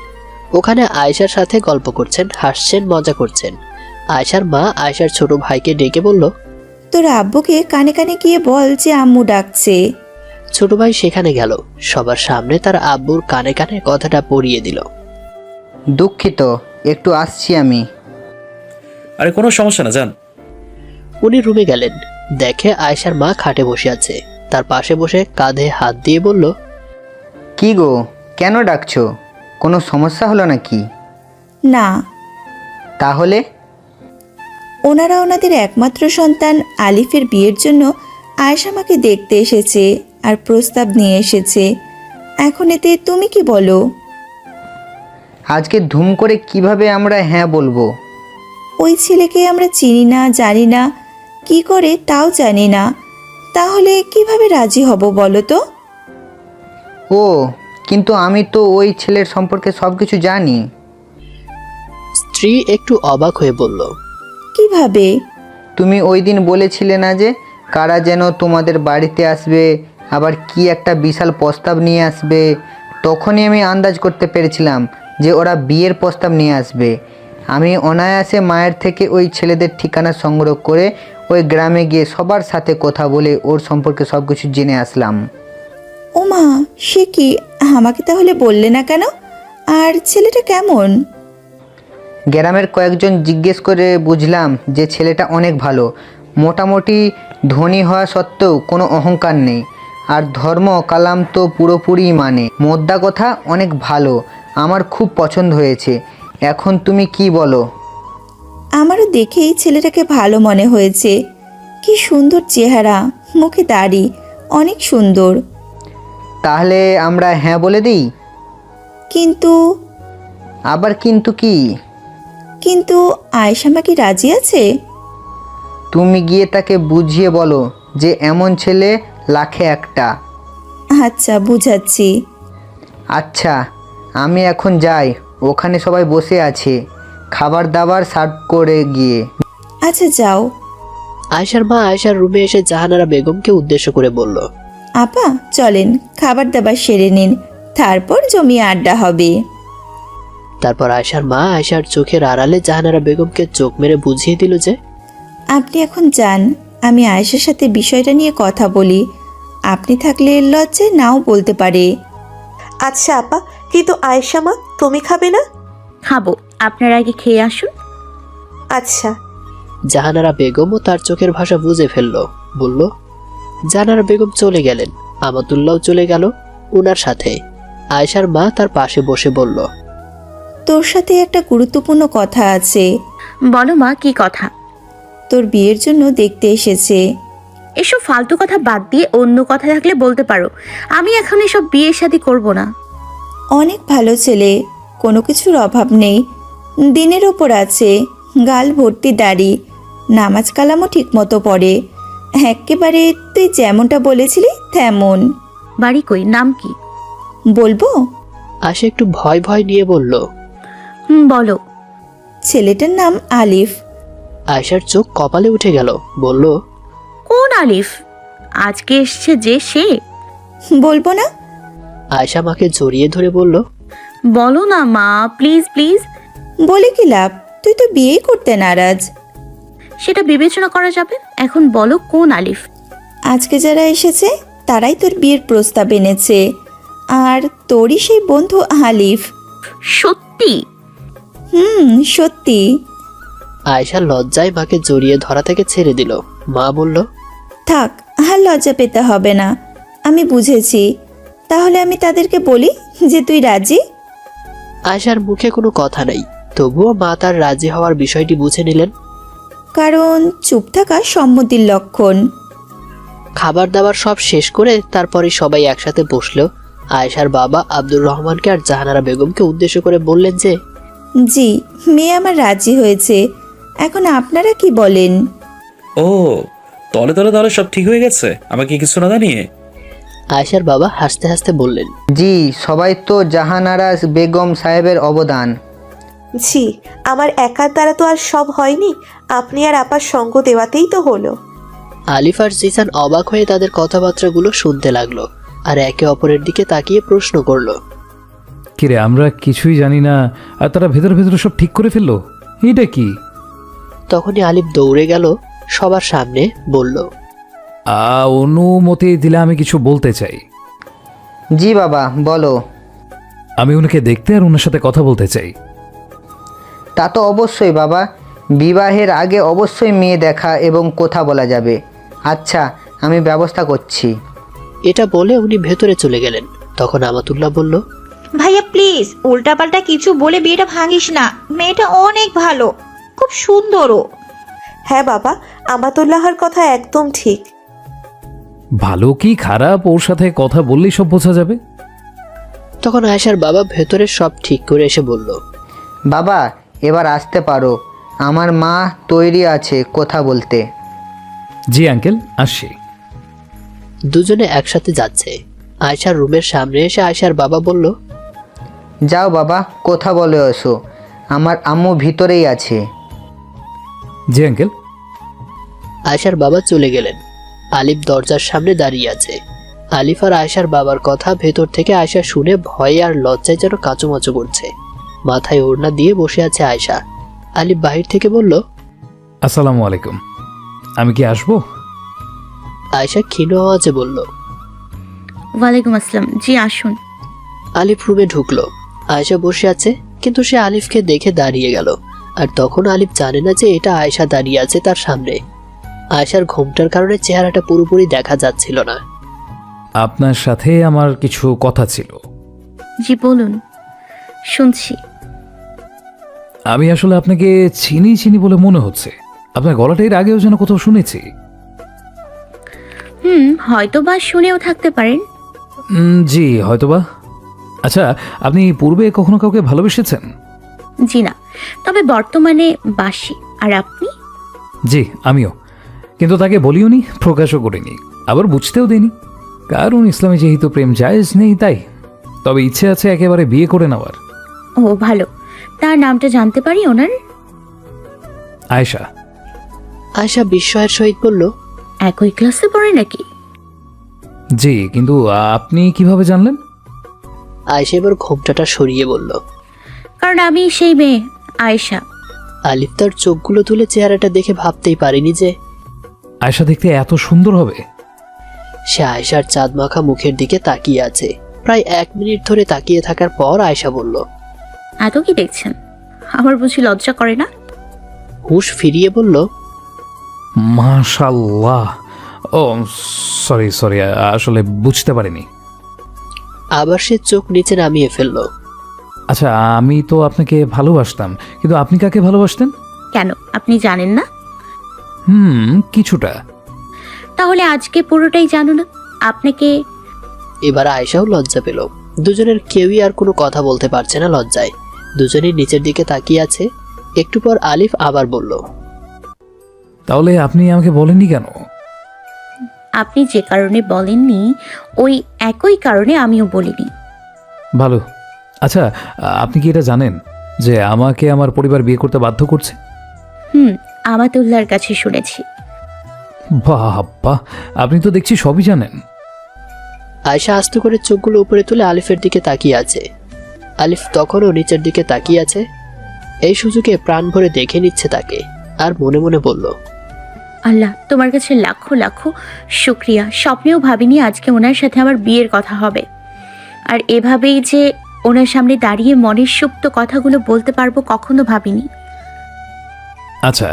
ওখানে আয়েশার সাথে গল্প করছেন, হাসছেন, মজা করছেন। আয়েশার মা আয়েশার ছোট ভাইকে ডেকে বলল, তোর আব্বুকে কানে কানে গিয়ে বল যে আম্মু ডাকছে। ছোট ভাই সেখানে গেল, সবার সামনে তার আব্বুর কানে কানে কথাটা পড়িয়ে দিল। দুঃখিত, একটু আসছি আমি। আরে কোনো সমস্যা না, যান। উনি রুমে গেলেন, দেখে আয়েশার মা খাটে বসে আছে। তার পাশে বসে কাঁধে হাত দিয়ে বলল, কি গো, কেন ডাকছো? কোনো সমস্যা হলো নাকি? না, তাহলে? ওনারা ওনাদের একমাত্র সন্তান আলিফের বিয়ের জন্য আয়েশামাকে দেখতে এসেছে আর প্রস্তাব নিয়ে এসেছে। এখন এতে তুমি কি বলো? আজকে ধুম করে কিভাবে আমরা হ্যাঁ বলবো? ওই ছেলেকে আমরা চিনি না, জানি না, কি করে তাও জানি না। তাহলে কিভাবে রাজি হব বলো তো? ও, কিন্তু আমি তো ওই ছেলের সম্পর্কে সব কিছু জানি। স্ত্রী একটু অবাক হয়ে বলল, কিভাবে? তুমি ওই দিন বলেছিলে না যে কারা যেন তোমাদের বাড়িতে আসবে, আবার কি একটা বিশাল প্রস্তাব নিয়ে আসবে। তখনই আমি আন্দাজ করতে পেরেছিলাম যে ওরা বিয়ের প্রস্তাব নিয়ে আসবে। আমি অনায়াসে মায়ের থেকে ওই ছেলেদের ঠিকানা সংগ্রহ করে ওই গ্রামে গিয়ে সবার সাথে কথা বলে ওর সম্পর্কে সব কিছু জেনে আসলাম। ওমা, সে কি? আমাকে তাহলে বললে না কেন? আর ছেলেটা কেমন? গ্রামের কয়েকজন জিজ্ঞেস করে বুঝলাম যে ছেলেটা অনেক ভালো। মোটামুটি ধনী হওয়া সত্ত্বেও কোনো অহংকার নেই, আর ধর্ম কালাম তো পুরোপুরি মানে। মোদ্দা কথা অনেক ভালো, আমার খুব পছন্দ হয়েছে। এখন তুমি কি বলো? আমারও দেখেই ছেলেটাকে ভালো মনে হয়েছে। কি সুন্দর চেহারা, মুখে দাড়ি, অনেক সুন্দর। তাহলে আমরা হ্যাঁ বলে দিই? কিন্তু আবার কিন্তু কি? কিন্তু আয়েশামা কি রাজি আছে? তুমি গিয়ে তাকে বুঝিয়ে বলো যে এমন ছেলে লাখে একটা। আচ্ছা, বুঝাচ্ছি। আচ্ছা, আমি এখন যাই, ওখানে সবাই বসে আছে, খাবার দাবার সার্ভ করে গিয়ে। আচ্ছা, যাও। আয়েশার মা আয়েশার রুমে এসে জাহানারা বেগমকে উদ্দেশ্য করে বলল, আপা চলেন, খাবার দাবার সেরে নিন, তারপর জমিয়ে আড্ডা হবে। তারপর আয়েশার মা আয়েশার চোখের আড়ালে জাহানারা বেগমকে চোখ মেরে বুঝিয়ে দিল যে, আপনি এখন যান, আমি আয়েশার সাথে বিষয়টা নিয়ে কথা বলি। আপনি থাকলে লজ্জায় নাও বলতে পারে। আচ্ছা আপা, কিন্তু আয়েশা মা তুমি খাবে না? খাবো, আপনারা আগে খেয়ে আসুন। আচ্ছা। জাহানারা বেগমও তার চোখের ভাষা বুঝে ফেলল, বলল। জাহানারা বেগম চলে গেলেন, আমাতুল্লাহ চলে গেল ওনার সাথে। আয়েশার মা তার পাশে বসে বলল, তোর সাথে একটা গুরুত্বপূর্ণ কথা আছে। বলো মা, কি কথা? তোর বিয়ের জন্য দেখতে এসেছে। এসব ফালতু কথা বাদ দিয়ে অন্য কথা থাকলে বলতে পারো। আমি এখন এসব বিয়ে শাদী করব না। অনেক ভালো ছেলে, কোনো কিছুর অভাব নেই, দিনের ওপর আছে, গাল ভর্তি দাড়ি, নামাজ কালামও ঠিক মতো পড়ে, একেবারে তুই যেমনটা বলেছিলি তেমন। বাড়ি কই, নাম কি? বলবো? আশা একটু ভয় ভয় নিয়ে বলল, বলো। ছেলেটার নাম আলিফ। আয়শার চোখ কপালে উঠে গেল, বলল, কোন আলিফ? আজকে এসছে যে সে? বলবো না? আয়শা মাকে জড়িয়ে ধরে বলল, বলো না মা, প্লিজ প্লিজ। বলে কি লাভ? তুই তো বিয়েই করতে নারাজ। সেটা বিবেচনা করা যাবে, এখন বলো কোন আলিফ? আজকে যারা এসেছে তারাই তোর বিয়ের প্রস্তাব এনেছে, আর তোরই সেই বন্ধু আলিফ। সত্যি? সত্যি। আয়শা লজ্জায় মাকে জড়িয়ে ধরা থেকে ছেড়ে দিল। মা বলল, থাক, আর লজ্জা পেতে হবে না, আমি বুঝেছি। তাহলে আমি তাদেরকে বলি যে তুই রাজি? আয়শার মুখে কোনো কথা নেই, তবুও মা তার রাজি হওয়ার বিষয়টি বুঝে নিলেন। কারণ চুপ থাকা সম্মতির লক্ষণ। খাবার দাবার সব শেষ করে তারপরে সবাই একসাথে বসলো। আয়েশার বাবা আব্দুর রহমানকে আর জাহানারা বেগমকে উদ্দেশ্য করে বললেন যে, জি, মেয়ে আমার রাজি হয়েছে, এখন আপনারা কি বলেন? ও, তলে তলে তাহলে সব ঠিক হয়ে গেছে, আমাকে কিছু না জানিয়ে? আয়েশার বাবা হাসতে হাসতে বললেন, জি, সবাই তো জাহানারা বেগম সাহেবের অবদান। জি, আমার একার দ্বারা তো আর সব হয়নি, আপনি আর আপার সঙ্গ দেওয়াতেই তো হলো। আলিফ আর জিসান অবাক হয়ে তাদের কথাবার্তাগুলো শুনতে লাগলো, আর একে অপরের দিকে তাকিয়ে প্রশ্ন করলো, কিরে, আমরা কিছুই জানি না আর তারা ভেতরে ভেতরে সব ঠিক করে ফেললো, এটা কি? তখনই আলিফ দৌড়ে গেল সবার সামনে, বলল, অনুমতি দিলে আমি কিছু বলতে চাই। জি বাবা, বলো। আমি ওনাকে দেখতে আর ওনার সাথে কথা বলতে চাই। তা তো অবশ্যই বাবা, বিবাহের আগে অবশ্যই মেয়ে দেখা এবং কথা বলা যাবে। আচ্ছা, আমি ব্যবস্থা করছি। এটা বলে উনি ভেতরে চলে গেলেন। তখন আমাতুল্লাহ বলল, ভাইয়া প্লিজ উল্টাপাল্টা কিছু বলে বিয়েটা ভাঙিস না, মেয়েটা অনেক ভালো, খুব সুন্দরও। হ্যাঁ বাবা, আমাতুল্লাহর কথা একদম ঠিক। ভালো কি খারাপ ওর সাথে কথা বললেই সব বোঝা যাবে। তখন আয়েশার বাবা ভেতরে সব ঠিক করে এসে বলল, বাবা, এবার আসতে পারো, আমার মা তৈরি আছে কথা বলতে। জি আঙ্কেল, আসছি। দুজনে একসাথে যাচ্ছে। আয়েশার রুমের সামনে এসে আয়েশার বাবা বলল, যাও বাবা, কথা বলে এসো, আমার আম্মু ভিতরেই আছে। জি আঙ্কেল। আয়েশার বাবা চলে গেলেন। আলিফ দরজার সামনে দাঁড়িয়ে আছে। আলিফ আর আয়েশার বাবার কথা ভেতর থেকে আয়েশা শুনে ভয়ে আর লজ্জায় যেন কাঁচুমাচু করছে। মাথায় ওড়না দিয়ে বসে আছে আয়েশা। আলিফ বাহির থেকে বলল, আসসালামু আলাইকুম, আমি কি আসবো? আয়েশা ক্ষীণ আওয়াজে বলল, ওয়ালাইকুম আসসালাম, জি আসুন। আলিফ রুমে ঢুকলো। আয়েশা বসে আছে, কিন্তু সে আলিফকে দেখে দাঁড়িয়ে গেল। আর তখন আলিফ জানে না যে এটা আয়েশা দাঁড়িয়ে আছে তার সামনে। আয়েশার ঘোমটার কারণে চেহারাটা পুরোপুরি দেখা যাচ্ছিল না। আপনার সাথে আমার কিছু কথা ছিল। জি বলুন, শুনছি। আমি আসলে আপনাকে চিনি চিনি বলে মনে হচ্ছে, আপনার গলাটা এর আগেও যেন কোথাও শুনেছি। হয়তো বা শুনেও থাকতে পারেন। জি হয়তোবা। আচ্ছা, আপনি পূর্বে কখনো কাউকে ভালোবেসেছেন? জি না, তবে বর্তমানে বাসি। আর আপনি? জি আমিও, কিন্তু তাকে বলিওনি, প্রকাশও করিনি, আবার বুঝতেও দিইনি, কারণ ইসলামে যেহেতু প্রেম জায়েজ নেই তাই। তবে ইচ্ছে আছে একেবারে বিয়ে করে নেওয়ার। ও ভালো, তার নামটা জানতে পারি ওনার? আয়েশা। আয়েশা বিস্ময়ের সহিত বলল, একই ক্লাসে পড়ে নাকি? জি, কিন্তু আপনি কিভাবে জানলেন? আয়েশা এবার ঘোমটাটা সরিয়ে বলল, কারণ আমি সেই মেয়ে আয়েশা। আলিফ তার চোখগুলো তুলে চেহারাটা দেখে ভাবতেই পারেনি যে আয়েশা দেখতে এত সুন্দর হবে। সে আয়েশার চাঁদ মাখা মুখের দিকে তাকিয়ে আছে। প্রায় 1 মিনিট ধরে তাকিয়ে থাকার পর আয়েশা বলল, এত কি দেখছেন? আমার বুঝি লজ্জা করে না? হুঁশ ফিরিয়ে বলল, মাশাআল্লাহ। ও সরি সরি, আসলে বুঝতে পারিনি। আবার সে চোখ নিচে নামিয়ে ফেলল। আচ্ছা, আমি তো আপনাকে ভালোবাসতাম, কিন্তু আপনি কাকে ভালোবাসতেন? কেন, আপনি জানেন না? কিছুটা। তাহলে আজকে পুরোটাই জানুন। আপনাকে। এবার আয়েশাও লজ্জা পেল। দুজনের কেউই আর কোনো কথা বলতে পারছে না লজ্জায়। দুজনেই নিচের দিকে তাকিয়ে আছে। একটু পর আলিফ আবার বলল, তাহলে আপনি আমাকে বলেননি কেন? আপনি যে কারণে বলেননি ওই একই কারণে আমিও বলিনি। ভালো। আচ্ছা, আপনি কি এটা জানেন যে আমাকে আমার পরিবার বিয়ে করতে বাধ্য করছে? আমাতুল্লাহর কাছে শুনেছি। বাবা, আপনি তো দেখছি সবই জানেন। আয়শা আস্তে করে চোখগুলো উপরে তুলে আলিফের দিকে তাকিয়ে আছে। আলিফ তখনও নিচের দিকে তাকিয়ে আছে। এই সুযোগে প্রাণ ভরে দেখে নিচ্ছে তাকে, আর মনে মনে বলল, আল্লাহ, তোমার কাছে লাখো লাখো শুক্রিয়া। স্বপ্নেও ভাবিনি আজকে ওনার সাথে আমার বিয়ের কথা হবে, আর এভাবেই যে ওনার সামনে দাঁড়িয়ে মনের সুপ্ত কথাগুলো বলতে পারবো কখনো ভাবিনি। আচ্ছা,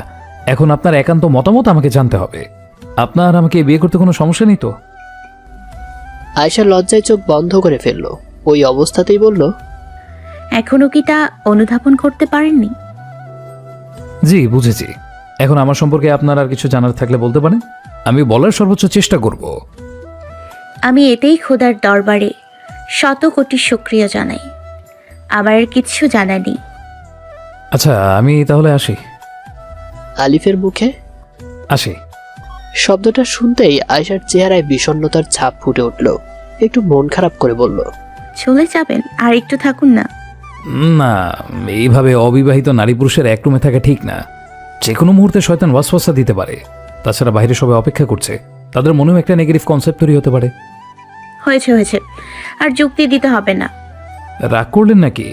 এখন আপনার একান্ত মতামত আমাকে জানতে হবে। আপনার আমাকে বিয়ে করতে কোনো সমস্যা নেই তো? আয়শা লজ্জায় চোখ বন্ধ করে ফেলল। ওই অবস্থাতেই বলল, এখনো কি তা অনুধাবন করতে পারেননি? জি, বুঝেছি। এখন আমার সম্পর্কে আপনার আর কিছু জানার থাকলে বলতে পারেন, আমি বলার সর্বোচ্চ চেষ্টা করব। আমি এতেই খোদার দরবারে শত কোটি শুক্রিয়া জানাই। আমার আর কিচ্ছু জানা নেই। আচ্ছা, আমি তাহলে আসি। আলিফের মুখে আসি শব্দটা শুনতেই আয়শার চেহারায় বিষণ্ণতার ছাপ ফুটে উঠল। একটু মন খারাপ করে বলল, চলে যাবেন? আর একটু থাকুন না। না, এইভাবে অবিবাহিত নারী পুরুষের এক রুমে থাকা ঠিক না। যে কোনো মুহূর্তে শয়তান ওয়াসওয়াসা দিতে পারে। তাছাড়া বাইরে সবাই অপেক্ষা করছে, তাদের মনেও একটা নেগেটিভ কনসেপ্ট তৈরি হতে পারে। হয়েছে হয়েছে, আর যুক্তি দিতে হবে না। রাগ করলেন নাকি?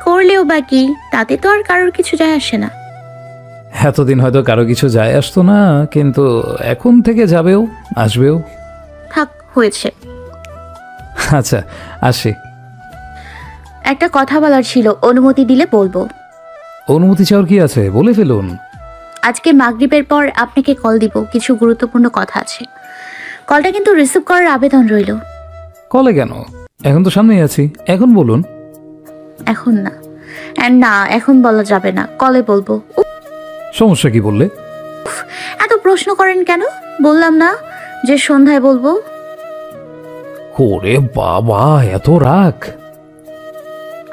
করলেও বা কি, তাতে তো আর কারোর কিছু যায় আসে না। এতদিন হয়তো কারো কিছু যায় আসতো না, কিন্তু এখন থেকে যাবেও, আসবেও। থাক, হয়েছে। আচ্ছা, আসি। একটা কথা বলার ছিল, অনুমতি দিলে বলবো। অনুমতি চাওয়ার কি আছে, বলে ফেলুন। আজকে মাগরিবের পর আপনাকে কল দিব, কিছু গুরুত্বপূর্ণ কথা আছে। কলটা কিন্তু রিসিভ করার আবেদন রইল। কলে কেন? এখন তো সামনেই আছি, এখন বলুন। এখন না, না এখন বলা যাবে না, কলে বলবো। সমস্যা কি বললে? এত প্রশ্ন করেন কেন? বললাম না যে সন্ধ্যায় বলবো। ওরে বাবা, এত রাগ!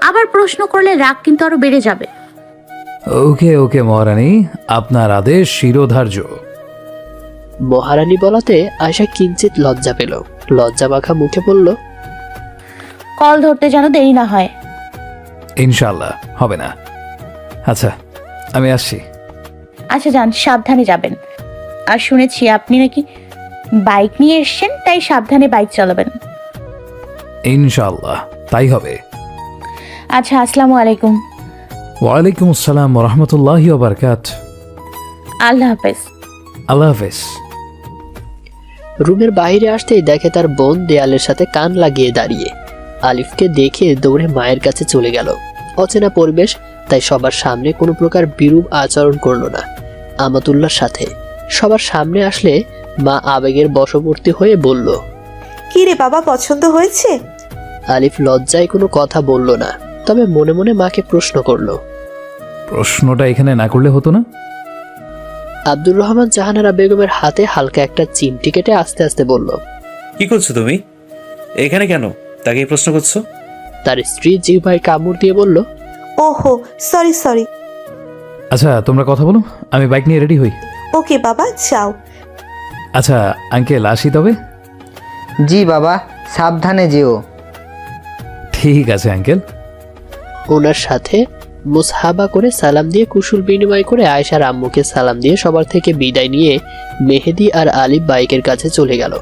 আবার প্রশ্ন করলে রাগ কিন্তু আরো বেড়ে যাবে। ওকে ওকে মহারানী, আপনার আদেশ শিরোধার্য। মহারানী বলাতে আয়শা কিঞ্চিত লজ্জা পেল। লজ্জা মাখা মুখে বলল, কল ধরতে যেন দেরি না হয়। ইনশাল্লাহ হবে না। আচ্ছা, আমি আসছি। আচ্ছা যান, সাবধানে যাবেন। আর শুনেছি আপনি নাকি বাইক নিয়ে এসছেন, তাই সাবধানে বাইক চালাবেন। ইনশাল্লাহ তাই হবে। আচ্ছা, আসসালামু আলাইকুম। ওয়ালাইকুম আসসালাম রহমতুল্লাহি ওয়া বারাকাতুহু। আল্লাহ হাফেজ। আল্লাহ হাফেজ। রুমের বাইরে আসতেই দেখে তার বোন দেয়ালের সাথে কান লাগিয়ে দাঁড়িয়ে। আলিফকে দেখে দৌড়ে মায়ের কাছে চলে গেল। অচেনা পরিবেশ, তাই সবার সামনে কোনো প্রকার বিরূপ আচরণ করল না। আমাতুল্লাহর সাথে সবার সামনে আসলে মা আবেগের বশবর্তী হয়ে বলল, কি রে বাবা, পছন্দ হয়েছে? আলিফ লজ্জায় কোনো কথা বলল না, তবে মনে মনে মাকে প্রশ্ন করল। প্রশ্নটা এখানে না করলে হতো না? আব্দুর রহমান জাহানারা বেগমের হাতে হালকা একটা চিমটি কেটে আস্তে আস্তে বলল, কি করছো তুমি এখানে? কেন তাকে এই প্রশ্ন করছো? তার স্ত্রী জিহ্বায় কামড় দিয়ে বলল, ওহো, সরি সরি। আচ্ছা, তোমরা কথা বলো, আমি বাইক নিয়ে রেডি হই। ওকে বাবা, যাও। আচ্ছা আঙ্কেল, আসি তবে। জি বাবা, সাবধানে যেও। ঠিক আছে আঙ্কেল। ওনার সাথে মুসহাবা করে সালাম দিয়ে কুশল বিনিময় করে আয়েশার আম্মুকে সালাম দিয়ে সবার থেকে বিদায় নিয়ে মেহেদি আর আলিফ বাইকের কাছে চলে গেল।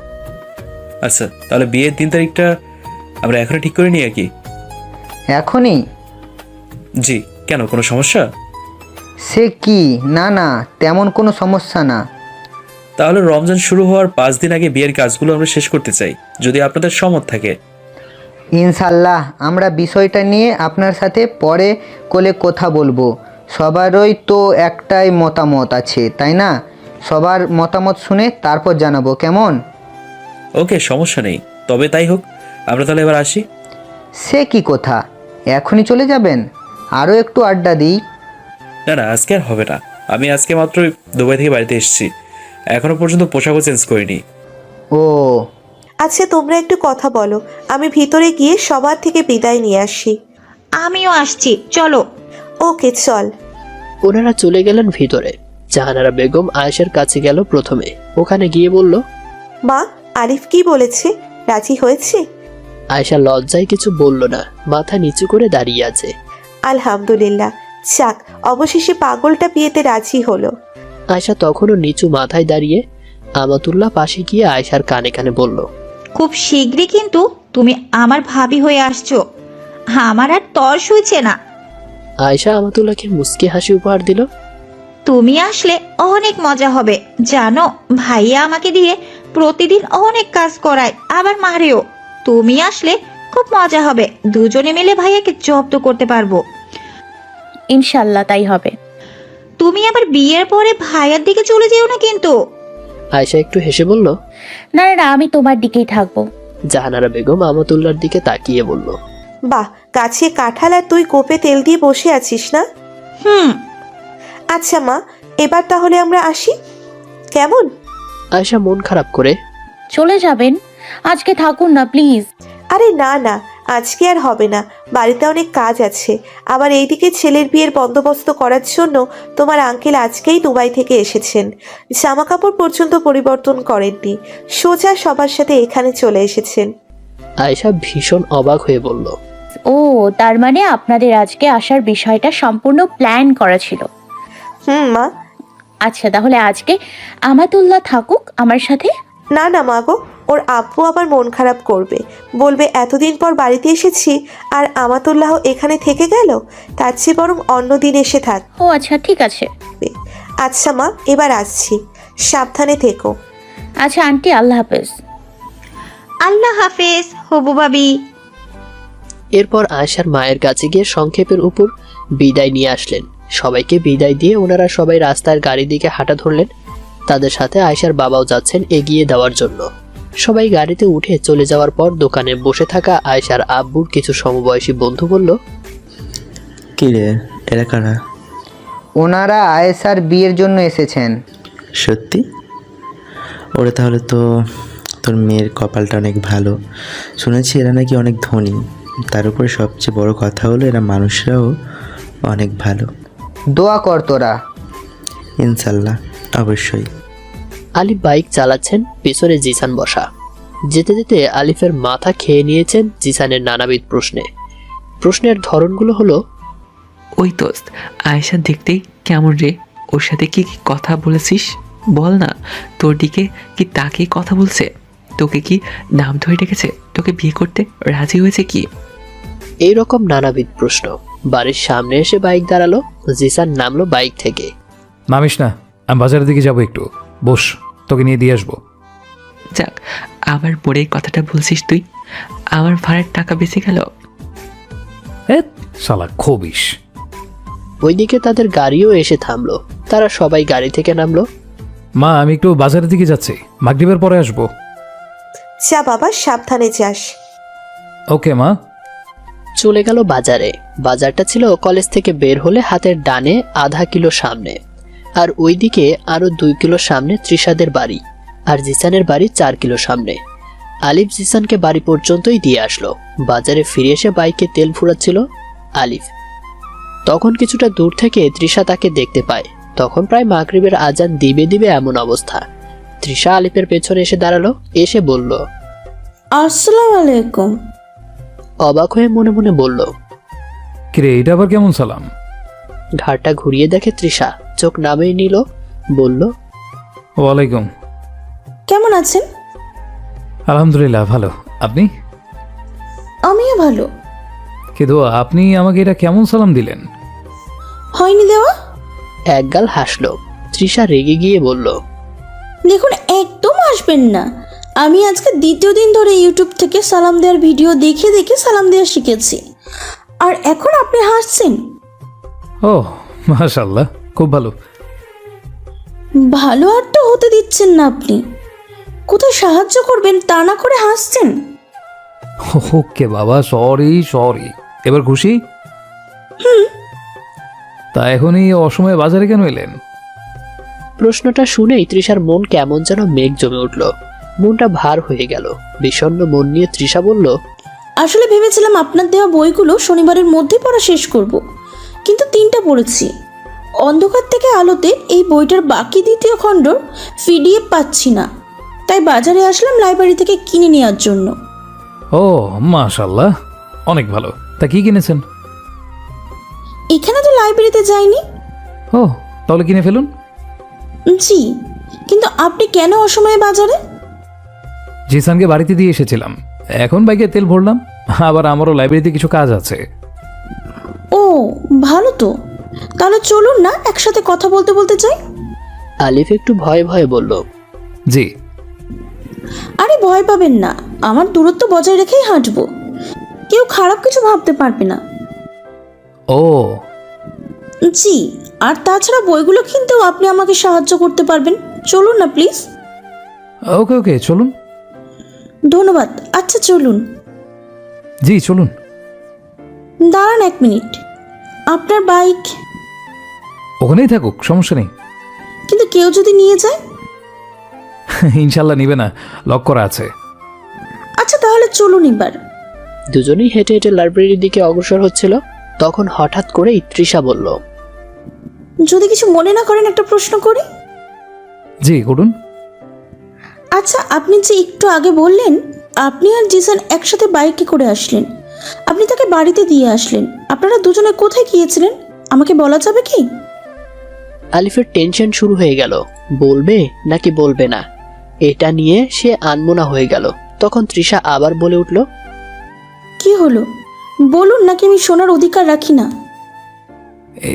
আচ্ছা, তাহলে বিয়ের 3 তারিখটা আমরা এখনই ঠিক করে নিই আর কি? এখনই? জি, কেন কোনো সমস্যা? সে কি, না না, তেমন কোনো সমস্যা না। তাহলে রমজান শুরু হওয়ার 5 দিন আগে বিয়ের কাজগুলো আমরা শেষ করতে চাই, যদি আপনাদের সম্মত থাকে। ইনশাল্লাহ, আমরা বিষয়টা নিয়ে আপনার সাথে পরে কোলে কথা বলবো। সবারই তো একটাই মতামত আছে, তাই না? সবার মতামত শুনে তারপর জানাবো, কেমন? ওকে, সমস্যা নেই, তবে তাই হোক। আমরা তাহলে এবার আসি। সে কি কথা, এখনই চলে যাবেন? আরও একটু আড্ডা দিই। না না, আজকে আর হবে না। আমি আজকে মাত্র দুবাই থেকে বাড়িতে এসেছি, এখনো পর্যন্ত পোশাকও চেঞ্জ করিনি। ও আচ্ছা, তোমরা একটু কথা বলো, আমি ভিতরে গিয়ে সবার থেকে বিদায় নিয়ে আসি। আমিও আসছি, চলো। ওকে, চল। ওনারা চলে গেলেন ভিতরে। জাহানারা বেগম আয়েশার কাছে গেল প্রথমে। ওখানে গিয়ে বলল, মা, আরিফ কি বলেছে? রাজি হয়েছে? আয়েশা লজ্জায় কিছু বলল না, মাথা নিচু করে দাঁড়িয়ে আছে। আলহামদুলিল্লাহ, যাক অবশেষে পাগলটা বিয়েতে রাজি হলো। আয়শা তখনও নিচু মাথায় দাঁড়িয়ে। আমাতুল্লাহ পাশে গিয়ে আয়শার কানে কানে বলল, খুব শীঘ্রই কিন্তু তুমি আমার ভাবি হয়ে আসছো। আমার আর তর সইছে না। আয়শা আমাতুল্লাহকে মুচকি হাসি উপহার দিল। তুমি আসলে অনেক মজা হবে। জানো, ভাইয়া আমাকে দিয়ে প্রতিদিন অনেক কাজ করায়, আবার মারেও। তুমি আসলে খুব মজা হবে। দুজনে মিলে ভাইয়াকে জব্দ করতে পারবো। ইনশাল্লাহ তাই হবে। তুমি আবার বিয়ের পরে ভাইয়ার দিকে চলে যেও না কিন্তু। আয়শা একটু হেসে বলল। না না না, আমি তোমার দিকেই থাকবো। জাহানারা বেগম আমাতুল্লাহর দিকে তাকিয়ে বলল, বাহ, গাছে কাঁঠাল আর তুই কোপে তেল দিয়ে বসে আছিস না? আচ্ছা মা, এবার তাহলে আমরা আসি, কেমন? আয়শা মন খারাপ করে, চলে যাবেন? আজকে থাকুন না প্লিজ। আরে না না, আজকে আর হবে না, বাড়িতে অনেক কাজ আছে। আবার এইদিকে ছেলের বিয়ের বন্দোবস্ত করার জন্য তোমার আঙ্কেল আজকেই দুবাই থেকে এসেছেন। জামা কাপড় পর্যন্ত পরিবর্তন করেননি, সোজা সবার সাথে এখানে চলে এসেছেন। আয়শা ভীষণ অবাক হয়ে বলল, ও, তার মানে আপনাদের আজকে আসার বিষয়টা সম্পূর্ণ প্ল্যান করা ছিল। মা। আচ্ছা, তাহলে আজকে আমাতুল্লাহ থাকুক আমার সাথে। না না মা গো, ওর আব্বু আবার মন খারাপ করবে, বলবে এতদিন পর বাড়িতে এসেছি আর আমাতুল্লাহ এখানে থেকে গেল, তার চেয়ে বরং অন্য দিন এসে থাক। ও আচ্ছা, ঠিক আছে। আচ্ছা মা, এবার আসছি, সাবধানে থেকো। আচ্ছা আন্টি, আল্লাহ হাফেজ। আল্লাহ হাফেজ হবু ভাবি। এরপর আয়শার মায়ের কাছে গিয়ে সংক্ষেপের উপর বিদায় নিয়ে আসলেন। সবাইকে বিদায় দিয়ে ওনারা সবাই রাস্তার গাড়ির দিকে হাঁটা ধরলেন। তাদের সাথে আয়শার বাবাও যাচ্ছেন এগিয়ে দেওয়ার জন্য। সবাই গাড়িতে উঠে চলে যাওয়ার পর দোকানে বসে থাকা আয়শার আব্বুর কিছু সমবয়সী বন্ধু বলল, কি রে, এরা কারা? ওনারা আয়েশার বিয়ের জন্য এসেছেন। সত্যি? ওরা তাহলে তো তোর মেয়ের কপালটা অনেক ভালো। শুনেছি এরা নাকি অনেক ধনী, তার উপরে সবচেয়ে বড় কথা হলো এরা মানুষরাও অনেক ভালো। দোয়া কর তোরা। ইনশাল্লাহ, অবশ্যই। আলিফ বাইক চালাচ্ছেন, পেছনে জিসান বসা। যেতে যেতে আলিফের মাথা খেয়ে নিয়েছেন জিসানের নানাবিধ প্রশ্নে। প্রশ্নের ধরনগুলো হলো, ওই দোস্ত, আয়েশা দেখতে কেমন রে? ওর সাথে কি কি কথা বলেছিস? বল না, তোর দিকে কি তাকে কথা বলছে? তোকে কি নাম ধরে ডেকেছে? তোকে বিয়ে করতে রাজি হয়েছে কি? এইরকম নানাবিধ প্রশ্ন। বাড়ির সামনে এসে বাইক দাঁড়ালো। জিসান নামলো বাইক থেকে। নামিস না, আমি বাজারের দিকে যাবো, একটু বস, তোকে নিয়ে দিয়ে আসবো। যাক, আবার পরে কথাটা বলছিস তুই। আমার ভাড়ার টাকা বেঁচে গেল। শালা খবিস। ওইদিকে তাদের গাড়িও এসে থামলো। তারা সবাই গাড়ি থেকে নামলো। মা, আমি একটু বাজারের দিকে যাচ্ছি, মাগরিবের পরে আসবো। যা বাবা, সাবধানে যাস। ওকে মা। চলে গেল বাজারে। বাজারটা ছিল কলেজ থেকে বের হলে হাতের ডানে আধা কিলো সামনে, আর ওইদিকে আরো 2 কিলো সামনে তৃষাদের বাড়ি, আর জিসানের বাড়ি 4 কিলো সামনে। আলিফ জিসানকে বাড়ি পর্যন্তই দিয়ে আসলো। বাজারে ফিরে এসে বাইকে তেল ফুরাচ্ছিল আলিফ। তখন কিছুটা দূর থেকে তৃষা তাকে দেখতে পায়। তখন প্রায় মাগরিবের আজান দিবে দিবে এমন অবস্থা। তৃষা আলিফের পেছনে এসে দাঁড়ালো, এসে বলল, আসসালামু আলাইকুম। অবাক হয়ে মনে মনে বলল, কিরে, এটা আবার কেমন সালাম? ঘাড়টা ঘুরিয়ে দেখে তৃষা, চোখ নামিয়ে নিল, বলল, ওয়ালাইকুম। কেমন আছেন? আলহামদুলিল্লাহ, ভালো। আপনি? আমিও ভালো। কিন্তু আপনি আমাকে এটা কেমন সালাম দিলেন? হয়নি দেওয়া? একগাল হাসলো। তৃষা রেগে গিয়ে বলল, দেখুন, একদম আসবেন না। আমি আজকে 2য় দিন ধরে ইউটিউব থেকে সালাম দেওয়ার ভিডিও দেখে দেখে সালাম দেওয়া শিখেছি, আর এখন আপনি হাসছেন? ও মাশাআল্লাহ, খুব ভালো। ভালো আর তো হতে দিচ্ছেন না আপনি। কোথাও সাহায্য করবেন তা না করে হাসছেন। ওকে বাবা, সরি সরি। এবার খুশি? তা এখনই অসময়ে বাজারে কেন এলেন? প্রশ্নটা শুনেই তৃষার মন কেমন যেন মেঘ জমে উঠল। মনটা ভার হয়ে গেল। বিষণ্ণ মন নিয়ে তৃষা বলল, আসলে ভেবেছিলাম আপনার দেওয়া বইগুলো শনিবারের মধ্যে পড়া শেষ করব, কিন্তু 3টা পড়েছি। অন্ধকার থেকে আলোতে এই বইটার বাকি 2য় খণ্ড PDF পাচ্ছি না, তাই বাজারে আসলাম লাইব্রেরি থেকে কিনে নেওয়ার জন্য। ও মাশাআল্লাহ, অনেক ভালো। তা কি কিনেছেন? এখানে তো লাইব্রেরিতে যাইনি। ও তাহলে কিনে ফেলুন। জি, কিন্তু আপনি কেন অসময়ে বাজারে? জিসানকে বাড়িতে দিয়ে এসেছিলাম, এখন বাইকে তেল ভরলাম, আবার আমারও লাইব্রেরিতে কিছু কাজ আছে। ও ভালো তো, তাহলে চলুন না একসাথে কথা বলতে বলতে যাই। আলিফ একটু ভয়ে ভয়ে বলল, জি। আরে ভয় পাবেন না, আমার দূরত্ব বজায় রেখেই হাঁটবো, কেউ খারাপ কিছু ভাবতে পারবে না। ও জি, আর তাছাড়া বইগুলো কিনতেও আপনি আমাকে সাহায্য করতে পারবেন। চলুন না প্লিজ। ওকে ওকে চলুন। ধন্যবাদ। আচ্ছা চলুন। জি চলুন। দাঁড়ান 1 মিনিট, আপনার বাইক? ওখানেই থাকুক, সমস্যা নেই। কিন্তু কেউ যদি নিয়ে যায়? ইনশাল্লাহ নিবে না, লক করা আছে। আচ্ছা তাহলে চলুন এবার। দুজনেই হেঁটে হেঁটে লাইব্রেরির দিকে অগ্রসর হচ্ছিল। তখন হঠাৎ করেই তৃষা বলল, যদি কিছু মনে না করেন একটা প্রশ্ন করি। জি করুন। আচ্ছা, আপনি যে একটু আগে বললেন আপনি আর জিসান একসাথে বাইকে করে আসলেন, আপনি তাকে বাড়িতে দিয়ে আসলেন, আপনারা দুজনে কোথায় গিয়েছিলেন আমাকে বলা যাবে কি? আলিফের টেনশন শুরু হয়ে গেল, বলবে নাকি বলবে না এটা নিয়ে সে আনমনা হয়ে গেল। তখন তৃষা আবার বলে উঠল, কি হলো বলুন, নাকি আমি শোনার অধিকার রাখি না?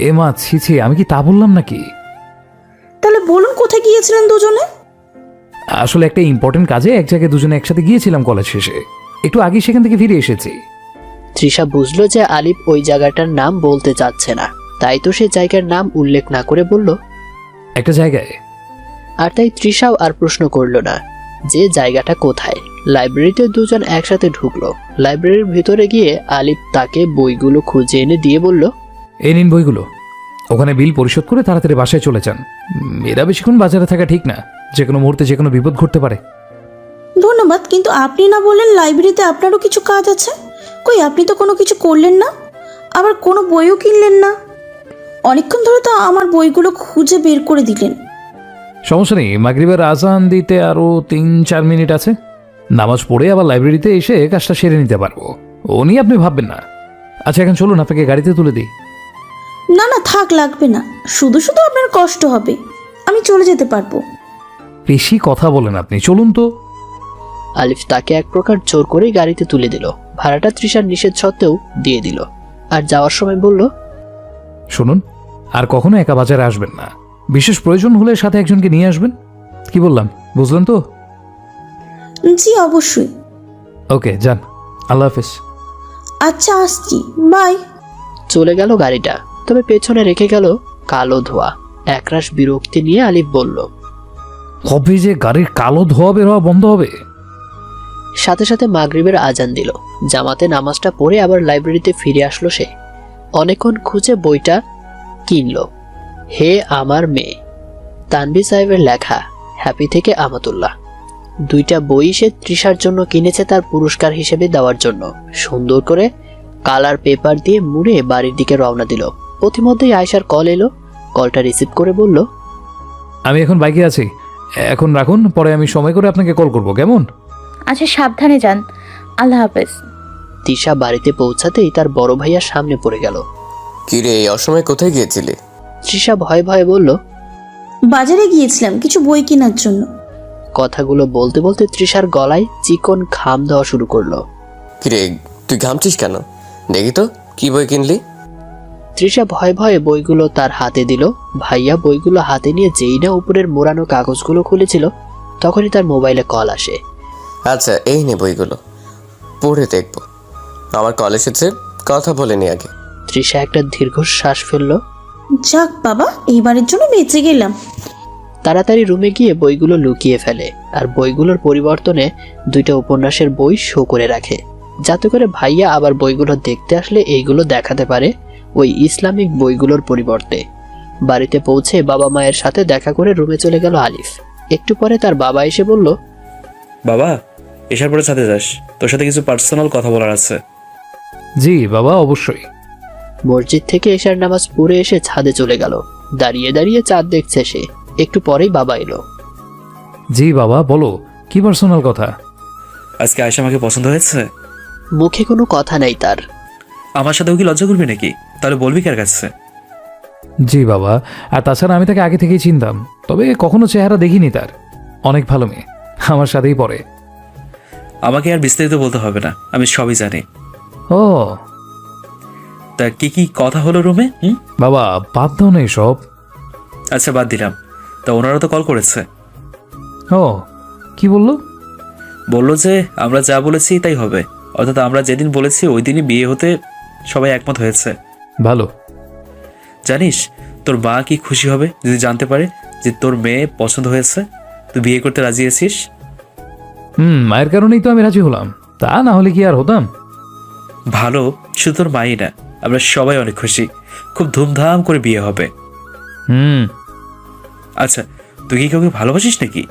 এ মা ছি ছি, আমি কি তা বললাম নাকি? তাহলে বলুন কোথায় গিয়েছিলেন দুজনে? আসলে একটা ইম্পর্টেন্ট কাজে এক জায়গায় দুজনে একসাথে গিয়েছিলাম কলেজ শেষে, একটু আগে সেখান থেকে ফিরে এসেছি। তৃষা বুঝলো যে আলিফ ওই জায়গাটার নাম বলতে চাচ্ছে না, তাই তো সে জায়গার নাম উল্লেখ না করে বলল একটা জায়গায়। আর তাই তৃষাও আর প্রশ্ন করলো না যে জায়গাটা কোথায়। লাইব্রেরিতে দুজন একসাথে ঢুকলো। লাইব্রেরির ভিতরে গিয়ে আলিফ তাকে বইগুলো খুঁজে এনে দিয়ে বলল, এই নিন বইগুলো, ওখানে বিল পরিশোধ করে তাড়াতাড়ি বাসায় চলে যান। এরা বেশিক্ষণ বাজারে থাকা ঠিক না, যে কোনো মুহূর্তে যে কোনো বিপদ ঘটতে পারে। ধন্যবাদ, কিন্তু আপনি না বললেন লাইব্রেরিতে আপনারও কিছু কাজ আছে? কই আপনি তো কোনো কিছু করলেন না, আবার কোনো বইও কিনলেন না। অনেকক্ষণ ধরে তো আমার বইগুলো খুঁজে বের করে দিলেন। সমস্যা নেই, মাগরিবের আজান দিতে আরও 3-4 মিনিট আছে, নামাজ পড়ে আবার লাইব্রেরিতে এসে কাজটা সেরে নিতে পারবো, ও নিয়ে আপনি ভাববেন না। আচ্ছা এখন চলুন, আপনাকে গাড়িতে তুলে দিই। না না থাক, লাগবে না, শুধু শুধু আপনার কষ্ট হবে, আমি চলে যেতে পারবো। বেশি কথা বলেন আপনি, চলুন তো। আলিফ তাকে এক প্রকার জোর করেই গাড়িতে তুলে দিল। ভাড়াটা তৃষার নিষেধ সত্ত্বেও দিয়ে দিল। আর যাওয়ার সময় বলল, শুনুন, আর কখনো একা বাজারে আসবেন না, বিশেষ প্রয়োজন হলে সাথে একজনকে নিয়ে আসবেন। কি বললাম বুঝলেন তো? জি অবশ্যই। ওকে যান, আল্লাহ হাফেজ। আচ্ছা আসছি, বাই। চলে গেল গাড়িটা। তবে পেছনে রেখে গেল কালো ধোঁয়া। একরাশ বিরক্তি নিয়ে আলিফ বলল, কবে যে গাড়ির কালো ধোয়া বের হওয়া বন্ধ হবে? সাথে সাথে মাগরিবের আজান দিল। জামাতে নামাজটা পড়ে আবার লাইব্রেরিতে ফিরে আসলো সে। অনেকক্ষণ খুঁজে বইটা কিনল। হে আমার মেয়ে, তানভীর সাহেবের লেখা, হ্যাপি থেকে আমাতুল্লাহ। 2টা বই সে তৃষার জন্য কিনেছে তার পুরস্কার হিসেবে দেওয়ার জন্য। সুন্দর করে কালার পেপার দিয়ে মুড়ে বাড়ির দিকে রওনা দিল। প্রতিমধ্যেই আয়েশার কল এলো। কলটা রিসিভ করে বলল, আমি এখন বাইকে আছি, এখন রাখুন, পরে আমি সময় করে আপনাকে কল করব, কেমন? আচ্ছা সাবধানে যান, আল্লাহ হাফেজ। তৃষা বাড়িতে পৌঁছাতেই তার বড় ভাইয়া সামনে পড়ে গেল। কিরে এই অসময়ে কোথায় গিয়েছিলি? তৃষা ভয়ে ভয়ে বলল, বাজারে গিয়েছিলাম কিছু বই কেনার জন্য। কথাগুলো বলতে বলতে তৃষার গলায় চিকন ঘাম দেওয়া শুরু করলো। কিরে তুই ঘামছিস কেন? দেখি তো কি বই কিনলি? তৃষা ভয়ে ভয়ে বইগুলো তার হাতে দিল। ভাইয়া বইগুলো হাতে নিয়ে যেই না উপরের মোড়ানো কাগজগুলো খুলেছিল, তখনই তার মোবাইলে কল আসে। আচ্ছা এই নে বইগুলো, পড়ে দেখবো। আমার কল এসেছে, কথা বলে নি আগে। তৃষা একটা দীর্ঘশ্বাস ফেলল। যাক বাবা, এইবারের জন্য বেঁচে গেলাম। তাড়াতাড়ি রুমে গিয়ে বইগুলো লুকিয়ে ফেলে আর বইগুলোর পরিবর্তনে 2টা উপন্যাসের বই শো করে রাখে, যাতে করে ভাইয়া আবার বইগুলো দেখতে আসলে এইগুলো দেখাতে পারে ওই ইসলামিক বইগুলোর পরিবর্তে। বাড়িতে পৌঁছে বাবা মায়ের সাথে দেখা করে রুমে চলে গেল আলিফ। একটু পরে তার বাবা এসে বলল, বাবা এসার পরে সাথে যাস, তোর সাথে কিছু পার্সোনাল কথা বলার আছে। জি বাবা অবশ্যই। মসজিদ থেকে এশার নামাজ পড়ে এসে ছাদে চলে গেল। দাঁড়িয়ে দাঁড়িয়ে চাঁদ দেখছে সে। একটু পরেই বাবা এলো। জি বাবা বলো, কি পার্সোনাল কথা? আজকে আয়েশা আমাকে পছন্দ হয়েছে। মুখে কোনো কথা নাই তার। আমার সাথেও কি লজ্জা করবি নাকি? তাহলে বলবি কার কাছে? জি বাবা, আর তাছাড়া আমি তাকে আগে থেকেই চিনতাম, তবে কখনো চেহারা দেখিনি তার। অনেক ভালো মেয়ে, আমার সাথেই পড়ে। আমাকে আর বিস্তারিত বলতে হবে না, আমি সবই জানি। ও তা কি কি কথা হলো রুমে? বাবা বাদ দাও না এসব। আচ্ছা বাদ দিলাম, তা ওনারা তো কল করেছে। ও কি বললো? বললো যে আমরা যা বলেছি তাই হবে, অর্থাৎ আমরা যেদিন বলেছি ওই দিনই বিয়ে হতে সবাই একমত হয়েছে। ভালো। জানিস তোর মা কি খুশি হবে যদি জানতে পারে যে তোর মেয়ে পছন্দ হয়েছে, তুই বিয়ে করতে রাজি আছিস। মায়ের কারণেই তো আমি রাজি হলাম, তা না হলে কি আর হতাম? ভালো, শুধু তোর মাই না, আমরা সবাই অনেক খুশি, খুব ধুমধাম করে বিয়ে হবে। আচ্ছা তুই কি কাউকে ভালোবাসিস নাকি?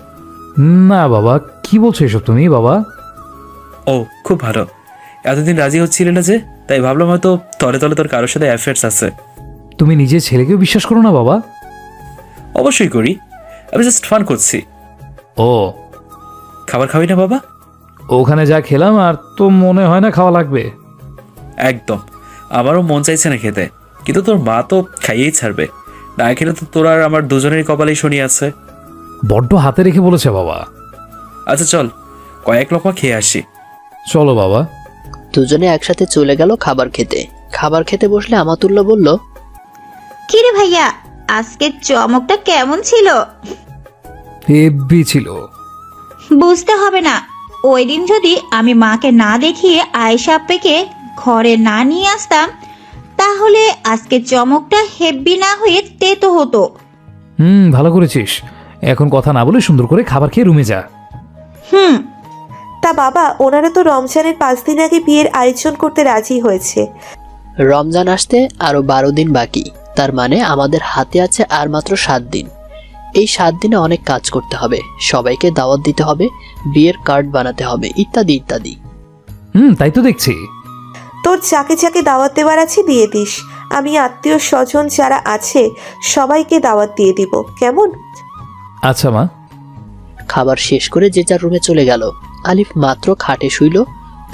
না বাবা, কি বলছো এসব তুমি বাবা? ও খুব ভালো, এতদিন রাজি হচ্ছিলে না যে, তাই ভাবলাম হয়তো তলে তলে তোর কারোর সাথে অ্যাফেয়ার্স আছে। তুমি নিজের ছেলেকেও বিশ্বাস করো না বাবা? অবশ্যই করি, আমি জাস্ট ফান করছি। ও খাবার খাবি না বাবা? ওখানে যা খেলাম আর তো মনে হয় না খাওয়া লাগবে। একদম, আমারও মন চাইছে না খেতে, কিন্তু তোর মা তো খাইয়েই ছাড়বে, না খেলে তো তোর আর আমার দুজনের কপালেই শনি আছে। বড্ড হাতে রেখে বলেছে বাবা। আচ্ছা চল কয়েক লোকমা খেয়ে আসি। চলো বাবা। দুজনে একসাথে চলে গেল খাবার খেতে। খাবার খেতে বসলে আমাতুল্লাহ বলল, কিরে ভাইয়া, আজকের চমকটা কেমন ছিল? হেব্বি ছিল। বুঝতে হবে না, ওই দিন যদি আমি মাকে না দেখিয়ে আয়েশা আপ্পেকে ঘরে না নিয়ে আসতাম, তাহলে আজকে চমকটা হেব্বি না হয়ে তেতো হতো। ভালো করেছিস, এখন কথা না বলে সুন্দর করে খাবার খেয়ে রুমে যা। তা বাবা, ওনারা তো রমজানের 5 দিন আগে বিয়ের আয়োজন করতে রাজি হয়েছে। রমজান আসতে আরো 12 দিন বাকি, তার মানে আমাদের হাতে আছে আর মাত্র 7 দিন। এই 7 দিনে অনেক কাজ করতে হবে, সবাইকে দাওয়াত দিতে হবে, বিয়ের কার্ড বানাতে হবে, ইত্যাদি ইত্যাদি। তাই তো দেখছি। তোর যাকে যাকে দাওয়াত দেওয়ার আছে দিয়ে দিস, আমি আত্মীয় স্বজন যারা আছে সবাইকে দাওয়াত দিয়ে দিব, কেমন? আচ্ছা মা। খাবার শেষ করে যে যার রুমে চলে গেল। আলিফ মাত্র খাটে শুইল,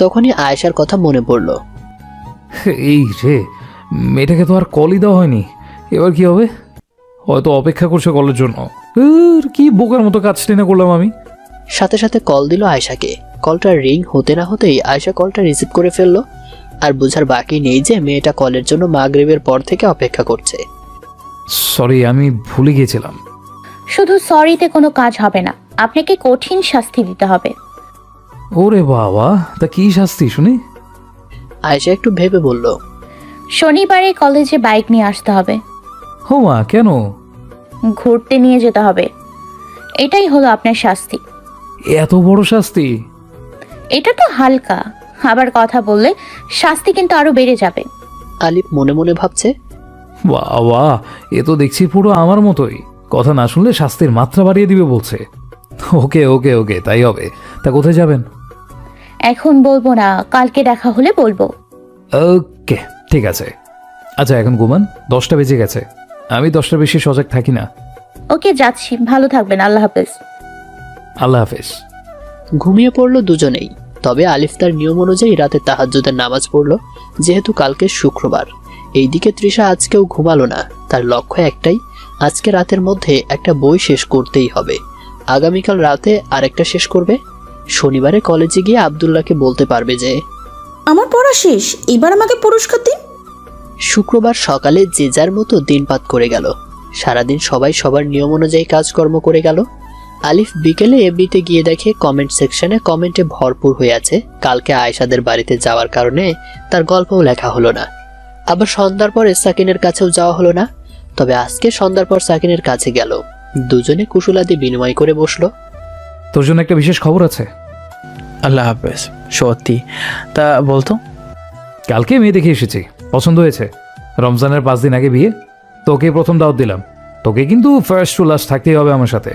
তখনই আয়েশার কথা মনে পড়ল। এই রে, মেয়েটাকে তো আর কলই দেওয়া হয়নি, এবার কি হবে? হয়তো অপেক্ষা করছে কলের জন্য। কি বোকার মতো কাজ টেনে করলাম আমি। সাথে সাথে কল দিল আয়েশাকে। কলটা রিং হতে না হতেই আয়েশা কলটা রিসিভ করে ফেললো। আর বোঝার বাকি নেই যে মেয়েটা কলের জন্য মাগরিবের পর থেকে অপেক্ষা করছে। সরি, আমি ভুলে গিয়েছিলাম। শুধু সরিতে কোনো কাজ হবে না, আপনাকে কঠিন শাস্তি দিতে হবে। ওরে বাবা, তা কি শাস্তি শুনি? আয়েশা একটু ভেবে বলল, শনিবারে কলেজে বাইক নিয়ে আসতে হবে। হো মা, কেন? ঘুরতে নিয়ে যেতে হবে, এটাই হলো আপনার শাস্তি। এত বড় শাস্তি? এটা তো হালকা, আবার কথা বললে শাস্তি কিন্তু আরো বেড়ে যাবে। আলিফ মনে মনে ভাবছে, বাবা, এ তো দেখছি পুরো আমার মতোই, কথা না শুনলে শাস্তির মাত্রা বাড়িয়ে দিবে বলছে। ওকে ওকে ওকে, তাই হবে। তা কোথায় যাবেন? এখন বলবো না, কালকে দেখা হলে বলবো। ওকে ঠিক আছে। আচ্ছা এখন ঘুমান, 10টা বেজে গেছে, আমি 10টার বেশি সজাগ থাকি না। ওকে যাচ্ছি, ভালো থাকবেন, আল্লাহ হাফেজ। আল্লাহ হাফেজ। ঘুমিয়ে পড়লো দুজনেই। তবে আলিফ তার নিয়ম অনুযায়ী রাতে তাহাজ্জুদের নামাজ পড়লো, যেহেতু কালকে শুক্রবার। এইদিকে তৃষা আজকেও ঘুমালো না, তার লক্ষ্য একটাই, আজকে রাতের মধ্যে একটা বই শেষ করতেই হবে। আগামীকাল রাতে আরেকটা শেষ করবে। শনিবারে কলেজে গিয়ে আব্দুল্লাহকে বলতে পারবে যে আমার পড়া শেষ, এবার আমাকে পুরস্কার দিন। শুক্রবার সকালে যে যার মতো দিনপাত করে গেল। সারাদিন সবাই সবার নিয়ম অনুযায়ী কাজকর্ম করে গেল। আলিফ বিকেলে এফবিতে গিয়ে দেখে কমেন্ট সেকশনে কমেন্টে ভরপুর হয়ে আছে। কালকে আয়েশাদের বাড়িতে যাওয়ার কারণে তার গল্পও লেখা হলো না। আবার সন্ধ্যার পরে সাকিনের কাছেও যাওয়া হলো না। তবে আজকে সন্ধ্যার পর সাকিনের কাছে গেল। দুজনে কুশলাদি বিনিময় করে বসলো। তোর জন্য একটা বিশেষ খবর আছে। আল্লাহ হাফেজ। সত্যি? তা বলতো। কালকে মেয়ে দেখে এসেছি, পছন্দ হয়েছে। রমজানের 5 দিন আগে বিয়ে, তোকে প্রথম দাওয়াত দিলাম। তোকে কিন্তু ফার্স্ট টু লাস্ট থাকতেই হবে আমার সাথে।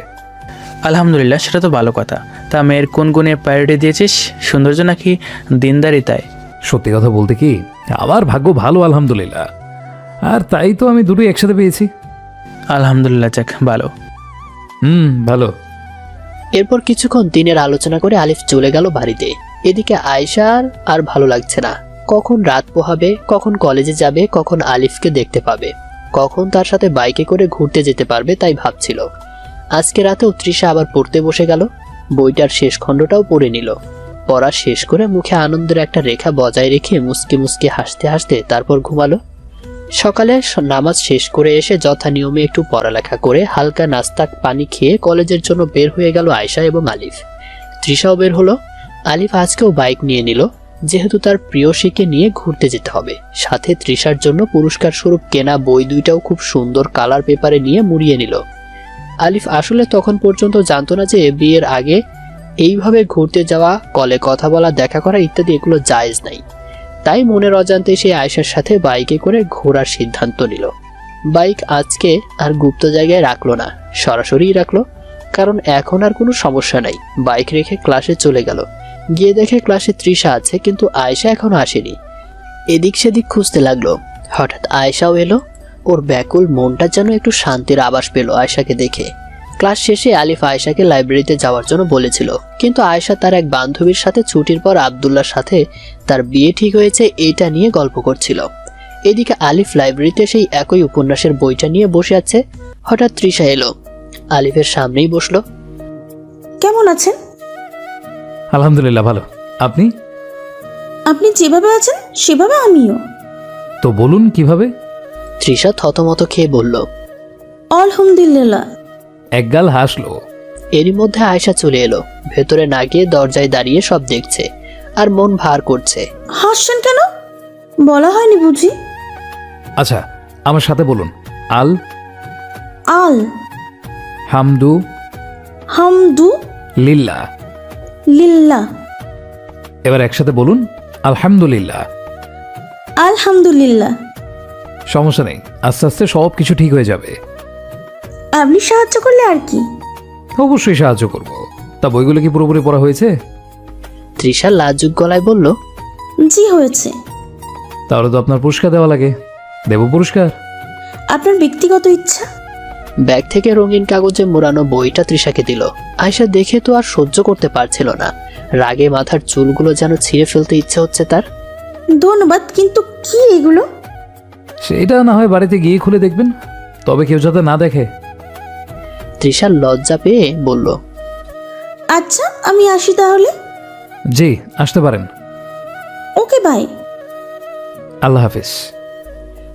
আলহামদুলিল্লাহ, সেটা তো ভালো কথা। তা মেয়ের কোন গুণে প্রায়োরিটি দিয়েছিস, সৌন্দর্য নাকি দিনদারিতায়? সত্যি কথা বলতে কি, আমার ভাগ্য ভালো আলহামদুলিল্লাহ, আর তাই তো আমি দুটোই একসাথে পেয়েছি। আলহামদুলিল্লাহ, যাক ভালো। ভালো। এরপর কিছুক্ষণ দিনের আলোচনা করে আলিফ চলে গেল বাড়িতে। এদিকে আয়েশার আর ভালো লাগছে না। কখন রাত পোহাবে, কখন কলেজে যাবে, কখন আলিফকে দেখতে পাবে, কখন তার সাথে বাইকে করে ঘুরতে যেতে পারবে তাই ভাবছিল। আজকে রাতেও তৃষা আবার পড়তে বসে গেল। বইটার শেষ খণ্ডটাও পড়ে নিল। পড়া শেষ করে মুখে আনন্দের একটা রেখা বজায় রেখে মুসকে মুসকে হাসতে হাসতে তারপর ঘুমালো। সকালে নামাজ শেষ করে এসে যথা নিয়মে একটু পড়ালেখা করে হালকা নাস্তা পানি খেয়ে কলেজের জন্য বের হয়ে গেল আয়শা এবং আলিফ। তৃষাও বের হলো। আলিফ আজকেও বাইক নিয়ে নিল, যেহেতু তার প্রিয়সীকে নিয়ে ঘুরতে যেতে হবে। সাথে তৃষার জন্য পুরস্কার স্বরূপ কেনা বই দুইটাও খুব সুন্দর কালার পেপারে নিয়ে মুড়িয়ে নিল। আলিফ আসলে তখন পর্যন্ত জানতো না যে বিয়ের আগে এইভাবে ঘুরতে যাওয়া, কলে কথা বলা, দেখা করা ইত্যাদি এগুলো জায়েজ নাই। তাই মনের অজান্তে সে আয়েশার সাথে বাইকে করে ঘোরার সিদ্ধান্ত নিল। বাইক আজকে আর গুপ্ত জায়গায় রাখলো না, সরাসরিই রাখলো, কারণ এখন আর কোনো সমস্যা নাই। বাইক রেখে ক্লাসে চলে গেল। গিয়ে দেখে ক্লাসে তৃষা আছে, কিন্তু আয়েশা এখনো আসেনি। এদিক সেদিক খুঁজতে লাগলো। হঠাৎ আয়েশাও এলো। ওর ব্যাকুল মনটা যেন একটু শান্তির আভাস পেল আয়েশাকে দেখে। ক্লাস শেষে আলিফ আয়েশাকে লাইব্রেরিতে যাওয়ার জন্য বলেছিল, কিন্তু আয়েশা তার এক বান্ধবীর সাথে ছুটির পর আব্দুল্লাহর সাথে তার বিয়ে ঠিক হয়েছে এইটা নিয়ে গল্প করছিল। এদিকে আলিফ লাইব্রেরিতে সেই একই উপন্যাসের বইটা নিয়ে বসে আছে। হঠাৎ তৃষা এলো, আলিফের সামনেই বসলো। কেমন আছেন? আলহামদুলিল্লাহ ভালো। আপনি? আপনি যেভাবে আছেন সেভাবে আমিও। তো বলুন কিভাবে? তৃষা থতমত খেয়ে বলল, আলহামদুলিল্লাহ। একগাল হাসলো। এরই মধ্যে আয়েশা চলে এলো। ভেতরে না গিয়ে দরজায় দাঁড়িয়ে সব দেখছে আর মন ভার করছে। হাসছেন কেন? বলা হয়নি বুঝি? আচ্ছা আমার সাথে বলুন। আল আল হামদু হামদু লিল্লাহ। লিল্লাহ। এবার একসাথে বলুন আলহামদুলিল্লাহ। আলহামদুলিল্লাহ। সমস্যা নেই, আস্তে আস্তে সব কিছু ঠিক হয়ে যাবে। আপনি সাহায্য করলে আর কি। অবশ্যই সাহায্য করব। তা বইগুলো কি পুরোপুরি পড়া হয়েছে? তৃষা লাজুক গলায় বলল, জি হয়েছে। তাহলে তো আপনার পুরস্কার দেওয়া লাগে। দেব পুরস্কার? আপনার ব্যক্তিগত ইচ্ছা। ব্যাগ থেকে রঙিন কাগজে মোড়ানো বইটা তৃষাকে দিল। আয়েশা দেখে তো আর সহ্য করতে পারছিল না। রাগে মাথার চুলগুলো যেন ছিঁড়ে ফেলতে ইচ্ছে হচ্ছে তার। ধন্যবাদ, কিন্তু কি এগুলো? সেটা না হয় বাড়িতে গিয়ে খুলে দেখবেন, তবে কেউ যাতে না দেখে। তৃষার লজ্জা পেয়ে বলল, আচ্ছা আমি আসি তাহলে। জি আসতে পারেন। Okay bye. আল্লাহ হাফিজ।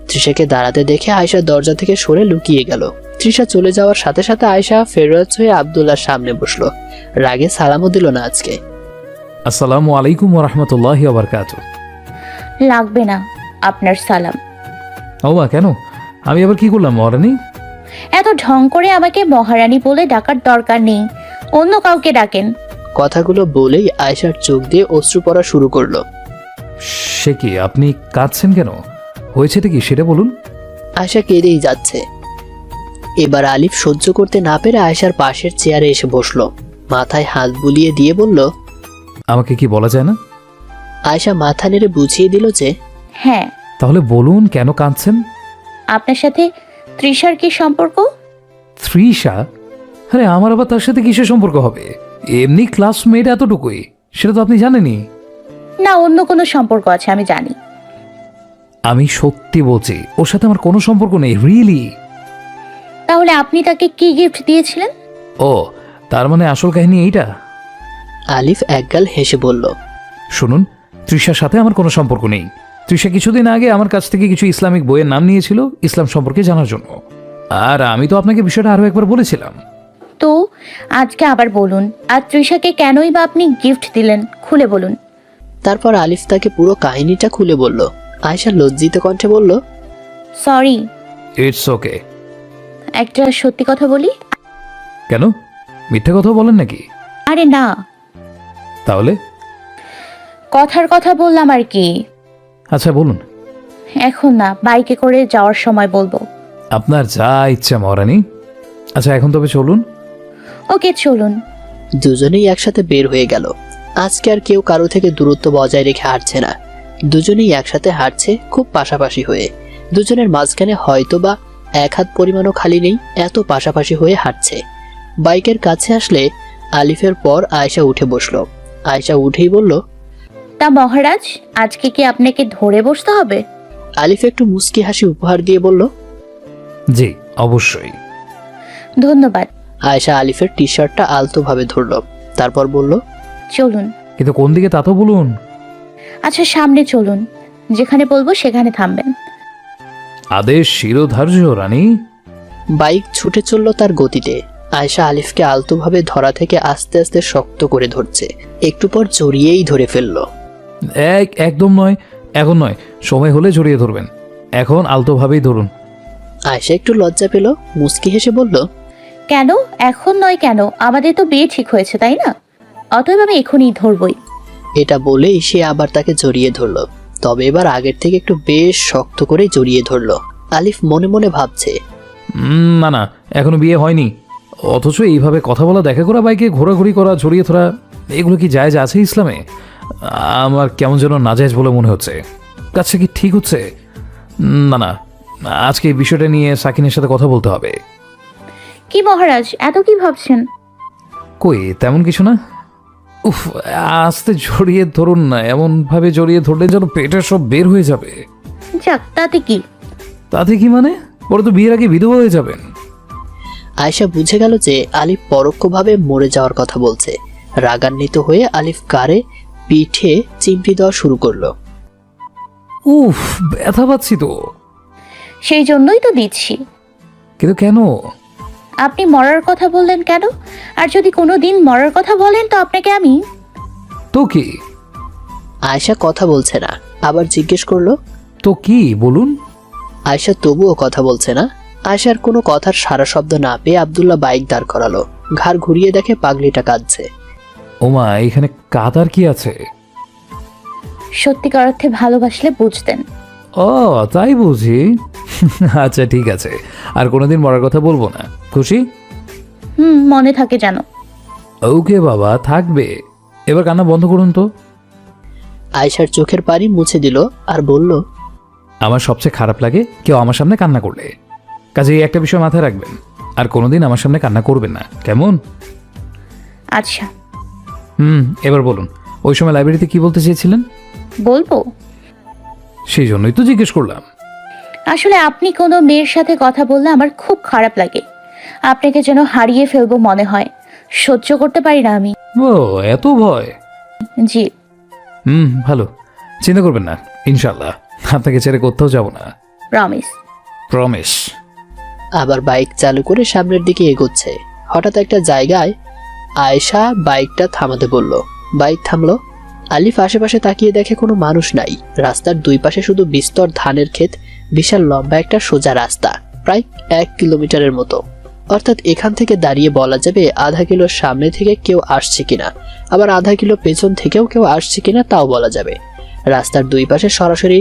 তৃষাকে দাঁড়াতে দেখে আয়েশা দরজা থেকে সরে লুকিয়ে গেল। তৃষা চলে যাওয়ার সাথে সাথে আয়েশা ফেরত হয়ে আব্দুল্লাহর সামনে বসলো। রাগে সালামও দিল না আজকে। আসসালামু আলাইকুম ওয়া রাহমাতুল্লাহি ওয়া বারাকাতুহু। লাগবে না আপনার সালাম। ও মা, কেন? আমি আবার কি করলাম মহারানী? এত ঢং করে আমাকে মহারানী বলে ডাকার দরকার নেই, অন্য কাউকে ডাকেন। কথাগুলো বলেই আয়েশার চোখ দিয়ে অশ্রু পড়া শুরু করলো। সে কি, আপনি কাঁদছেন কেন? হয়েছেটা কি সেটা বলুন। আয়েশা কেঁদেই যাচ্ছে। এবার আলিফ সহ্য করতে না পেরে আয়েশার পাশের চেয়ারে এসে বসলো। মাথায় হাত বুলিয়ে দিয়ে বলল, আমাকে কি বলা যায় না? আয়েশা মাথা নেড়ে বুঝিয়ে দিল যে, হ্যাঁ। তাহলে বলুন কেন কাঁদছেন? আপনার সাথে তৃষার কি সম্পর্ক? তৃষা? আরে আমার আবার তার সাথে কিসের সম্পর্ক হবে? এমনি ক্লাসমেট এতটুকুই, সেটা তো আপনি জানেনই। না, অন্য কোনো সম্পর্ক আছে আমি জানি। আমি সত্যি বলছি, ওর সাথে আমার কোনো সম্পর্ক নেই, রিয়েলি। তাহলে আপনি তাকে কি গিফট দিয়েছিলেন? ও, তার মানে আসল কাহিনী এইটা? আলিফ একগাল হেসে বলল, শুনুন, তৃষার সাথে আমার কোনো সম্পর্ক নেই। তৃষা কিছুদিন আগে আমার কাছ থেকে কিছু ইসলামিক বইয়ের নাম নিয়েছিল ইসলাম সম্পর্কে জানার জন্য, আর আমি তো আপনাকে বিষয়টা আরো একবার বলেছিলাম। তো আজকে আবার বলুন, আর তৃষাকে কেনই বা আপনি গিফট দিলেন, খুলে বলুন। তারপর আলিফ তাকে পুরো কাহিনীটা খুলে বলল। আয়েশা লজ্জিত কণ্ঠে বলল, সরি। It's okay. একটা সত্যি কথা বলি। কেন, মিথ্যে কথা বলেন নাকি? আরে না, তাহলে কথার কথা বললাম আর কি। আচ্ছা বলুন। এখন না, বাইকে করে যাওয়ার সময় বলবো। আপনার যা ইচ্ছা মহারানী। আচ্ছা এখন তবে চলুন। ওকে চলুন। দুজনেই একসাথে বের হয়ে গেল। আজকে আর কেউ কারো থেকে দূরত্ব বজায় রেখে হাঁটছে না। দুজনেই একসাথে হাঁটছে, খুব পাশাপাশি হয়ে। দুজনের মাঝখানে হয়তো বা এক হাত পরিমাণও খালি নেই, এত পাশাপাশি হয়ে হাঁটছে। বাইকের কাছে আসলে আলিফের পর আয়েশা উঠে বসলো। আয়েশা উঠেই বলল, তা মহারাজ, আজকে কি আপনাকে ধরে বসতে হবে? আলিফ একটু মুচকি হাসি উপহার দিয়ে বলল, জি অবশ্যই। ধন্যবাদ। আয়েশা আলিফের টি শার্টটা আলতোভাবে ধরল, তারপর বলল, চলুন। কিন্তু কোন দিকে তা তো বলুন। আচ্ছা, সামনে চলুন, যেখানে বলবো সেখানে থামবেন। আদেশ শিরোধার্য রানী। বাইক ছুটে চলল তার গতিতে। আয়েশা আলিফকে আলতোভাবে ধরা থেকে আস্তে আস্তে শক্ত করে ধরছে, একটু পর জড়িয়েই ধরে ফেলল। একদম নয়, এখন নয়, সময় হলে জড়িয়ে ধরবেন, এখন আলতোভাবেই ধরুন। আয়েশা একটু লজ্জা পেল, মুচকি হেসে বলল, কেন এখন নয় কেন? আমাদের তো বিয়ে ঠিক হয়েছে, তাই না? অতএব আমি এখনই ধরবই। এটা বলেই সে আবার তাকে জড়িয়ে ধরল, তবে এবার আগের থেকে একটু বেশ শক্ত করে জড়িয়ে ধরল। আলিফ মনে মনে ভাবছে, না না, এখনো বিয়ে হয়নি, অথচ এইভাবে কথা বলা, দেখা করা, বাইকে ঘোরাঘুরি করা, জড়িয়ে ধরা, এগুলো কি জায়েজ আছে ইসলামে? আমার কেমন যেন নাজায়েজ বলে মনে হচ্ছে। কাজটা কি ঠিক হচ্ছে? না না, আজকে এই বিষয়টা নিয়ে সাকিনের সাথে কথা বলতে হবে। কি মহারাজ, এত কি ভাবছেন? কই তেমন কিছু না। উফ, আস্তে জড়িয়ে ধরুন না, এমনভাবে জড়িয়ে ধরলে যেন পেটের সব বের হয়ে যাবে। যাক, তাতে কি? তাতে কি মানে? পরে তো বিয়ের আগে বিধবা হয়ে যাবেন। আয়েশা বুঝে গেল যে আলিফ পরোক্ষভাবে মরে যাওয়ার কথা বলছে। রাগান্বিত হয়ে আলিফ কারে পিঠে চিমটি দেওয়া শুরু করলো। উফ, ব্যথা পাচ্ছি তো। সেই জন্যই তো দিচ্ছি। কিন্তু কেন? আপনি মরার কথা বললেন কেন? আর যদি কোনো দিন মরার কথা বলেন তো আপনাকে আমি... তো কি? আয়েশা কথা বলছে না, আবার জিজ্ঞেস করলো, তো কি বলুন। আয়েশা তবুও কথা বলছে না। আয়েশার কোনো কথার সারা শব্দ না পেয়ে আব্দুল্লাহ বাইক দাঁড় করালো। ঘাড় ঘুরিয়ে দেখে পাগলিটা কাঁদছে। ওমা, এখানে কাদার কি আছে? সত্যিকার অর্থে ভালোবাসলে বুঝতেন। ও তাই বুঝি। আচ্ছা ঠিক আছে, আর কোনোদিন মরার কথা বলবো না, খুশি? মনে থাকে জানো। ওকে বাবা, থাকবে। এবার কান্না বন্ধ করুন তো। আয়েশার চোখের পানি মুছে দিল আর বলল, আমার সবচেয়ে খারাপ লাগে কেউ আমার সামনে কান্না করলে। কাজেই একটা বিষয় মাথায় রাখবেন, আর কোনোদিন আমার সামনে কান্না করবেন না, কেমন? আচ্ছা। এবার বলুন, ওই সময় লাইব্রেরিতে কি বলতে চেয়েছিলেন? বলবো? সেই জন্যই তো জিজ্ঞেস করলাম। আসলে আপনি কোনো মেয়ের সাথে কথা বললে আমার খুব খারাপ লাগে। আপনাকে যেন হারিয়ে ফেলবো মনে হয়, সহ্য করতে পারি না আমি। ও, এত ভয়? জি। ভালো, চিন্তা করবেন না, ইনশাল্লাহ আপনাকে ছেড়ে কোথাও যাব না। প্রমিস। প্রমিস। আবার বাইক চালু করে সামনের দিকে এগোচ্ছে। হঠাৎ একটা জায়গায় আয়েশা বাইকটা থামাতে বলল। বাইক থামলো। আলিফ আশেপাশে তাকিয়ে দেখে কোনো মানুষ নাই। রাস্তার দুই পাশে শুধু বিস্তর ধানের ক্ষেত, বিশাল লম্বা একটা সোজা রাস্তা, প্রায় 1 কিলোমিটারের মতো। অর্থাৎ এখান থেকে দাঁড়িয়ে বলা যাবে আধা কিলো সামনে থেকে কেউ আসছে কিনা, আবার আধা কিলো পেছন থেকেও কেউ আসছে কিনা তাও বলা যাবে। রাস্তার দুই পাশে সরাসরি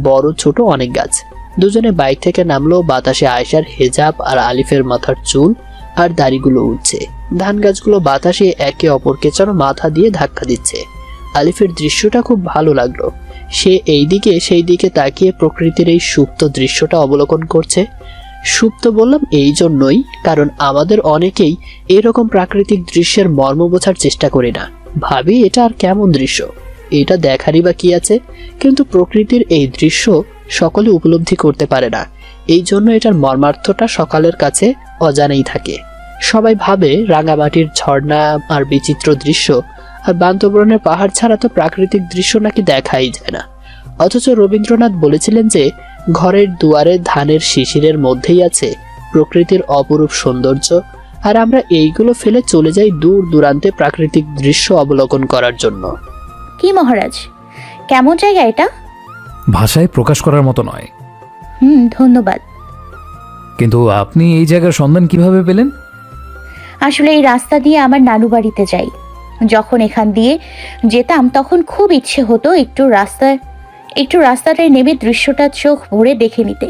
বড় ছোট অনেক গাছ। দুজনে বাইক থেকে নামলো। বাতাসে আয়েশার হেজাব আর আলিফের মাথার চুল আর দাড়িগুলো উঠছে। ধান গাছগুলো বাতাসে একে অপরকে যেন মাথা দিয়ে ধাক্কা দিচ্ছে। আলিফের দৃশ্যটা খুব ভালো লাগলো। সে এই দিকে সেই দিকে তাকিয়ে প্রকৃতির এই সুপ্ত দৃশ্যটা অবলোকন করছে। সুপ্ত বললাম এই জন্যই কারণ আমাদের অনেকেই এরকম প্রাকৃতিক দৃশ্যের মর্ম বোঝার চেষ্টা করি না, ভাবি এটা আর কেমন দৃশ্য, এটা দেখারই বা কি আছে। কিন্তু প্রকৃতির এই দৃশ্য সকলে উপলব্ধি করতে পারে না, এই জন্য এটার মর্মার্থটা সকালের কাছে অজানাই থাকে। সবাই ভাবে রাঙামাটির ঝর্ণা আর বিচিত্র দৃশ্য আর বান্তবরণের পাহাড় ছাড়া তো প্রাকৃতিক দৃশ্য নাকি দেখাই যায় না। অথচ রবীন্দ্রনাথ বলেছিলেন যে ঘরের দুয়ারে ধানের শিশিরের মধ্যেই আছে প্রকৃতির অপরূপ সৌন্দর্য, আর আমরা এইগুলো ফেলে চলে যাই দূর দূরান্তে প্রাকৃতিক দৃশ্য অবলোকন করার জন্য। কি মহারাজ, কেমন জায়গা এটা? ভাষায় প্রকাশ করার মতো নয়। ধন্যবাদ। কিন্তু আপনি এই জায়গার সন্ধান কিভাবে পেলেন? আসলে এই রাস্তা দিয়ে আমার নানু বাড়িতে যাই। যখন এখান দিয়ে যেতাম তখন খুব ইচ্ছে হতো একটু রাস্তাটায় নেমে দৃশ্যটা চোখ ভরে দেখে নিতে,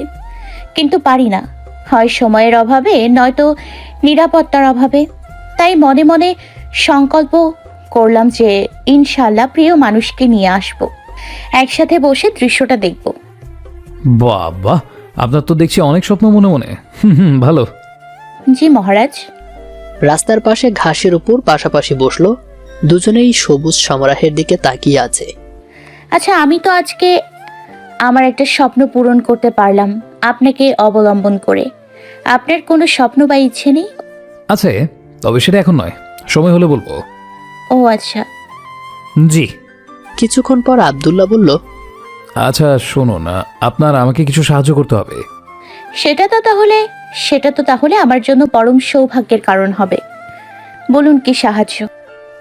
কিন্তু পারি না, হয় সময়ের অভাবে নয়তো নিরাপত্তার অভাবে। তাই মনে মনে সংকল্প করলাম যে ইনশাল্লাহ প্রিয় মানুষকে নিয়ে আসব, একসাথে বসে দৃশ্যটা দেখব। বাবা, আপনার তো দেখছি অনেক স্বপ্ন মনে মনে। ভালো। জি মহারাজ। রাস্তার পাশে ঘাসের উপর পাশাপাশি বসলো। দুজনেই সবুজ সমারোহের দিকে তাকিয়ে আছে। আচ্ছা, আমি তো আজকে আমার একটা স্বপ্ন পূরণ করতে পারলাম আপনাকে অবলম্বন করে। আপনার কোনো স্বপ্ন বা ইচ্ছে নেই? আছে, তবে সেটা এখন নয়, সময় হলে বলবো। ও আচ্ছা। জি। কিছুক্ষণ পর আব্দুল্লাহ বলল, আচ্ছা শুনুন, আপনার আমাকে কিছু সাহায্য করতে হবে। সেটা তো তাহলে আমার জন্য পরম সৌভাগ্যের কারণ হবে। বলুন কি সাহায্য।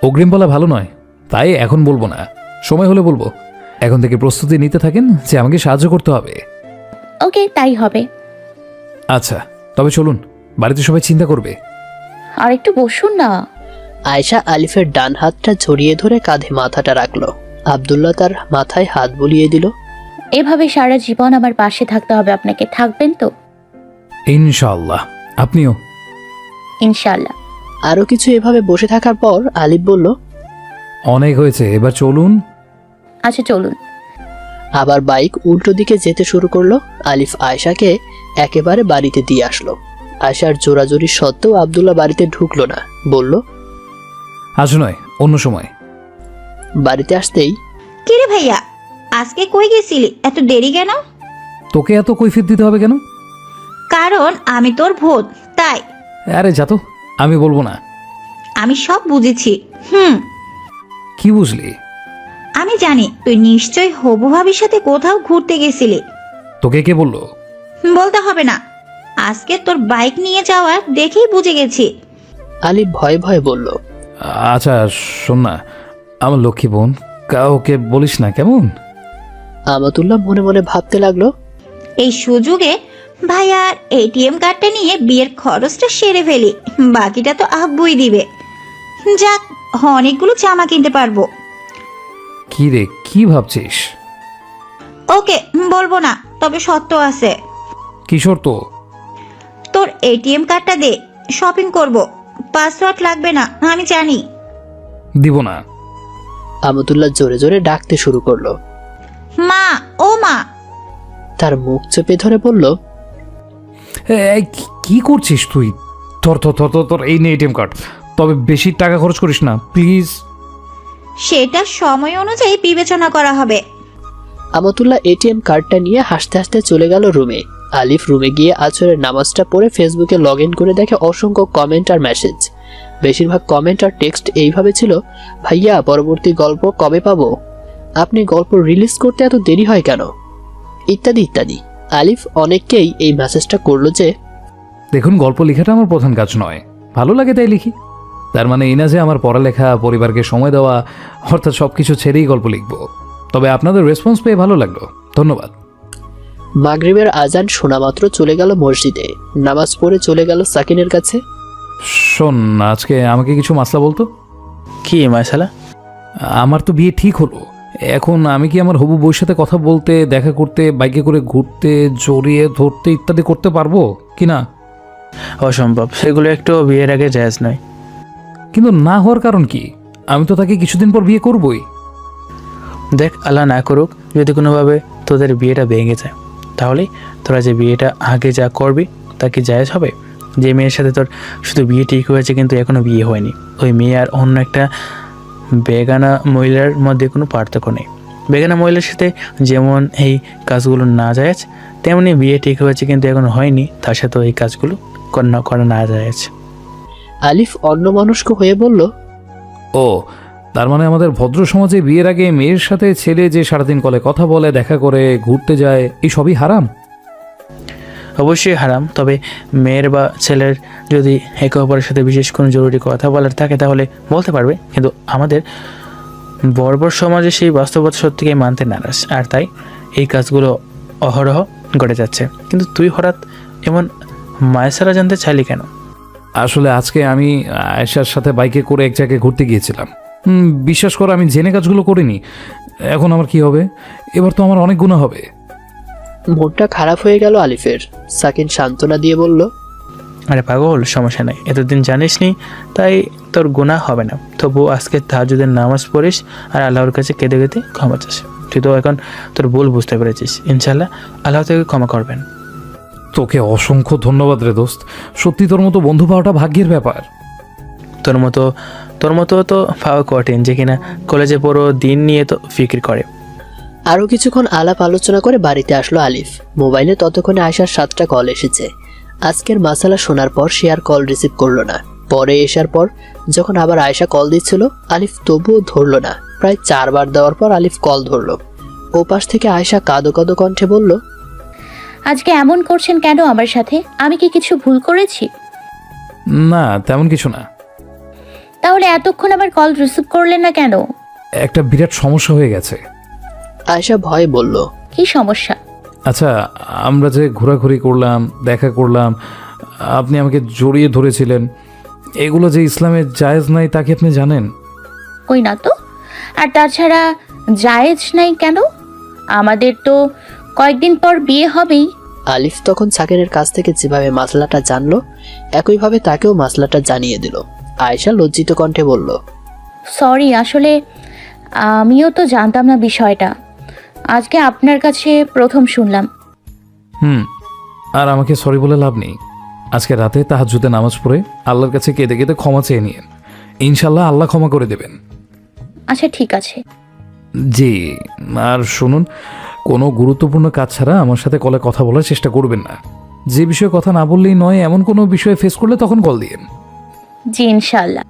অগ্রিম বলা ভালো নয়, তাই এখন বলবো না, সময় হলে বলবো। এখন থেকে প্রস্তুতি নিতে থাকেন যে আমাকে সাহায্য করতে হবে। ওকে, তাই হবে। আচ্ছা, তবে চলুন, বাড়িতে সবাই চিন্তা করবে। আর একটু বসুন না। আয়েশা আলিফের ডান হাতটা জড়িয়ে ধরে কাঁধে মাথাটা রাখলো। আব্দুল্লাহ তার মাথায় হাত বুলিয়ে দিল। এভাবে সারা জীবন আমার পাশে থাকতে হবে আপনাকে, থাকবেন তো? ইনশাআল্লাহ, আপনিও। ইনশাআল্লাহ। আরো কিছু এভাবে বসে থাকার পর আলিফ বলল, অনেক হয়েছে, এবার চলুন। আচ্ছা চলুন। আবার বাইক উল্টো দিকে যেতে শুরু করলো। আলিফ আয়েশাকে একেবারে বাড়িতে দিয়ে আসলো। আয়েশার জোরাজোরি সত্ত্বেও আব্দুল্লাহ বাড়িতে ঢুকলো না, বলল, আজ নয়, অন্য সময়। বাড়িতে আসতেই, কিরে ভাইয়া, আজকে কই গেছিলি? এত দেরি কেন? তোকে এত কৈফিয়ত দিতে হবে কেন? কারণ আমি তোর ভূত, তাই। আরে যা তো, আমি বলবো না। আমি সব বুঝেছি। কি বুঝলি? আমি জানি তুই নিশ্চয়ই হবু ভাবির সাথে কোথাও ঘুরতে গেছিলি। তোকে কে বললো? বলতে হবে না, আজকে তোর বাইক নিয়ে যাওয়া দেখেই বুঝে গেছি। আলিফ ভয়ে ভয়ে বলল, আচ্ছা শোন না, আমার লক্ষ্মী বোন, কাউকে বলিস না কেমন? আমাতুল্লাহ মনে মনে ভাবতে লাগলো, এই সুযোগে ভাইয়ার এটিএম কার্ডটা নিয়ে বিয়ের খরচটা সেরে ফেলি, বাকিটা তো আব্বুই দিবে। যাক, অনেকগুলো জামা কিনতে পারবো। কি রে, কি ভাবছিস? ওকে, বলবো না, তবে সত্য আছে। কিশোর তো, তোর এটিএম কার্ডটা দে, শপিং করব। পাসওয়ার্ড লাগবে না, আমি জানি। দিব না। আমাতুল্লাহ জোরে জোরে ডাকতে শুরু করলো। মা, ও মা। তার মুখ চেপে ধরে বলল, এই কি করছিস তুই? তোর এই নে এটিএম কার্ড, তবে বেশি টাকা খরচ করিস না প্লিজ। সেটা সময় অনুযায়ী বিবেচনা করা হবে। আমাতুল্লাহ এটিএম কার্ডটা নিয়ে হাসতে হাসতে চলে গেল রুমে। আলিফ রুমে গিয়ে আছরের নামাজটা পড়ে ফেসবুকে লগ ইন করে দেখে অসংখ্য কমেন্ট আর মেসেজ। বেশিরভাগ কমেন্ট আর টেক্সট এইভাবে ছিল, ভাইয়া পরবর্তী গল্প কবে পাবো? আপনি গল্প রিলিজ করতে এত দেরি হয় কেন? ইত্যাদি ইত্যাদি। আলিফ অনেককেই এই মেসেজটা করলো যে, দেখুন, গল্প লেখাটা আমার প্রধান কাজ নয়, ভালো লাগে তাই লিখি। তার মানে এই না যে আমার পড়ালেখা, পরিবারকে সময় দেওয়া, অর্থাৎ সবকিছু ছেড়েই গল্প লিখব। তবে আপনাদের রেসপন্স পেয়ে ভালো লাগলো, ধন্যবাদ। মাগরিবের আজান শোনা মাত্র চলে গেল মসজিদে। নামাজ পড়ে চলে গেল সাকিনের কাছে। শোন, আজকে আমাকে কিছু মাসলা বলতো। কি মাসালা? আমার তো বিয়ে ঠিক হলো, এখন আমি কি আমার হবু বউর সাথে কথা বলতে, দেখা করতে, বাইকে করে ঘুরতে, জড়িয়ে ধরতে ইত্যাদি করতে পারবো কি না? অসম্ভব, সেগুলো একটু বিয়ের আগে জায়েজ নয়। কিন্তু না হওয়ার কারণ কি? আমি তো তাকে কিছুদিন পর বিয়ে করবই। দেখ, আল্লাহ না করুক যদি কোনোভাবে তোদের বিয়েটা ভেঙে যায়, তাহলে তোরা যে বিয়েটা আগে যা করবি তা কি জায়েজ হবে? যে মেয়ের সাথে তোর শুধু বিয়ে ঠিক হয়েছে কিন্তু এখনও বিয়ে হয়নি, ওই মেয়ে আর অন্য একটা বেগানা মহিলার মধ্যে কোনো পার্থক্য নেই। বেগানা মহিলার সাথে যেমন এই কাজগুলো না জায়েজ, তেমনি বিয়ে ঠিক হয়েছে কিন্তু এখনো হয়নি, তার সাথেও এই কাজগুলো করা না জায়েজ। আলিফ অন্যমনস্ক হয়ে বলল, ও, তার মানে আমাদের ভদ্র সমাজে বিয়ের আগে মেয়ের সাথে ছেলে যে সারাদিন কলে কথা বলে, দেখা করে, ঘুরতে যায়, এই সবই হারাম? অবশ্যই হারাম, তবে মেয়ের বা ছেলের যদি একে অপরের সাথে বিশেষ কোনো জরুরি কথা বলার থাকে তাহলে বলতে পারবে, কিন্তু আমাদের বর্বর সমাজে সেই বাস্তবতা সত্যিকে মানতে নারাজ, আর তাই এই কাজগুলো অহরহ ঘটে যাচ্ছে। কিন্তু তুই হঠাৎ এমন মায়াসারা জানতে চাইলি কেন? আসলে আজকে আমি আয়েশার সাথে বাইকে করে এক জায়গায় ঘুরতে গিয়েছিলাম। বিশ্বাস করো, আমি জেনে কাজগুলো করিনি। এখন আমার কি হবে? এবার তো আমার অনেক গুনাহ হবে। মনটা খারাপ হয়ে গেল আলিফের। সাকিন সান্ত্বনা দিয়ে বলল, আরে পাগল, সমস্যা নাই, এতদিন জানিসনি তাই তোর গুনাহ হবে না। তবু আজকে তাহাজ্জুদের নামাজ পড়িস আর আল্লাহর কাছে কেঁদে কেঁদে ক্ষমা চাস। তুই তো এখন তোর ভুল বুঝতে পেরেছিস, ইনশাল্লাহ আল্লাহ তোকে ক্ষমা করবেন। তোকে অসংখ্য ধন্যবাদ রে দোস্ত, সত্যি তোর মতো বন্ধু পাওয়াটা ভাগ্যের ব্যাপার। তোর মতো তো পাওয়া কঠিন, যে কিনা কলেজে পুরো দিন নিয়ে তো ফিকির করে। আরও কিছুক্ষণ আলাপ আলোচনা করে বাড়িতে আসলো আলিফ। মোবাইলে ততক্ষণে আয়শার 7টা কল এসেছে। আজকের মাসালা শোনার পর সে আর কল রিসিভ করলো না। পরে এসার পর যখন আবার আয়শা কল দিচ্ছিল, আলিফ তবুও ধরলো না। প্রায় 4 বার দেওয়ার পর আলিফ কল ধরলো। ওপাশ থেকে আয়শা কাঁদো কাঁদো কণ্ঠে বলল, আজকে এমন করছেন কেন আমার সাথে? আমি কি কিছু ভুল করেছি? না, তেমন কিছু না। তাহলে এতক্ষণ আবার কল রিসিভ করলেন না কেন? একটা বিরাট সমস্যা হয়ে গেছে। আয়শা ভয়ে বলল, কি সমস্যা? আচ্ছা, আমরা যে ঘোরাঘুরি করলাম, দেখা করলাম, আপনি আমাকে জড়িয়ে ধরেছিলেন, এগুলো যে ইসলামে জায়েজ নাই তা কি আপনি জানেন? কই না তো। আর তাছাড়া জায়েজ নাই কেন? আমাদের তো কয়েকদিন পর বিয়ে হবেই। আলিফ তখন সাকিরের কাছ থেকে যেভাবে মাসলাটা জানলো, একইভাবে তাকেও মাসলাটা জানিয়ে দিল। আয়শা লজ্জিত কণ্ঠে বলল, সরি, আসলে আমিও তো জানতাম না বিষয়টা। আজকে আপনার কাছে প্রথম শুনলাম। আর আমাকে সরি বলে লাভ নেই। আজকে রাতে তাহাজ্জুদে নামাজ পড়ে আল্লাহর কাছে কেঁদে কেঁদে ক্ষমা চেয়ে নিয়েন। ইনশাল্লাহ আল্লাহ ক্ষমা করে দেবেন। আচ্ছা ঠিক আছে। জি, আর শুনুন, কোনো গুরুত্বপূর্ণ কাজ ছাড়া আমার সাথে কলে কথা বলার চেষ্টা করবেন না। যে বিষয়ে কথা না বললেই নয়, এমন কোনো বিষয়ে ফেস করলে তখন কল দিয়েন। জি ইনশাল্লাহ।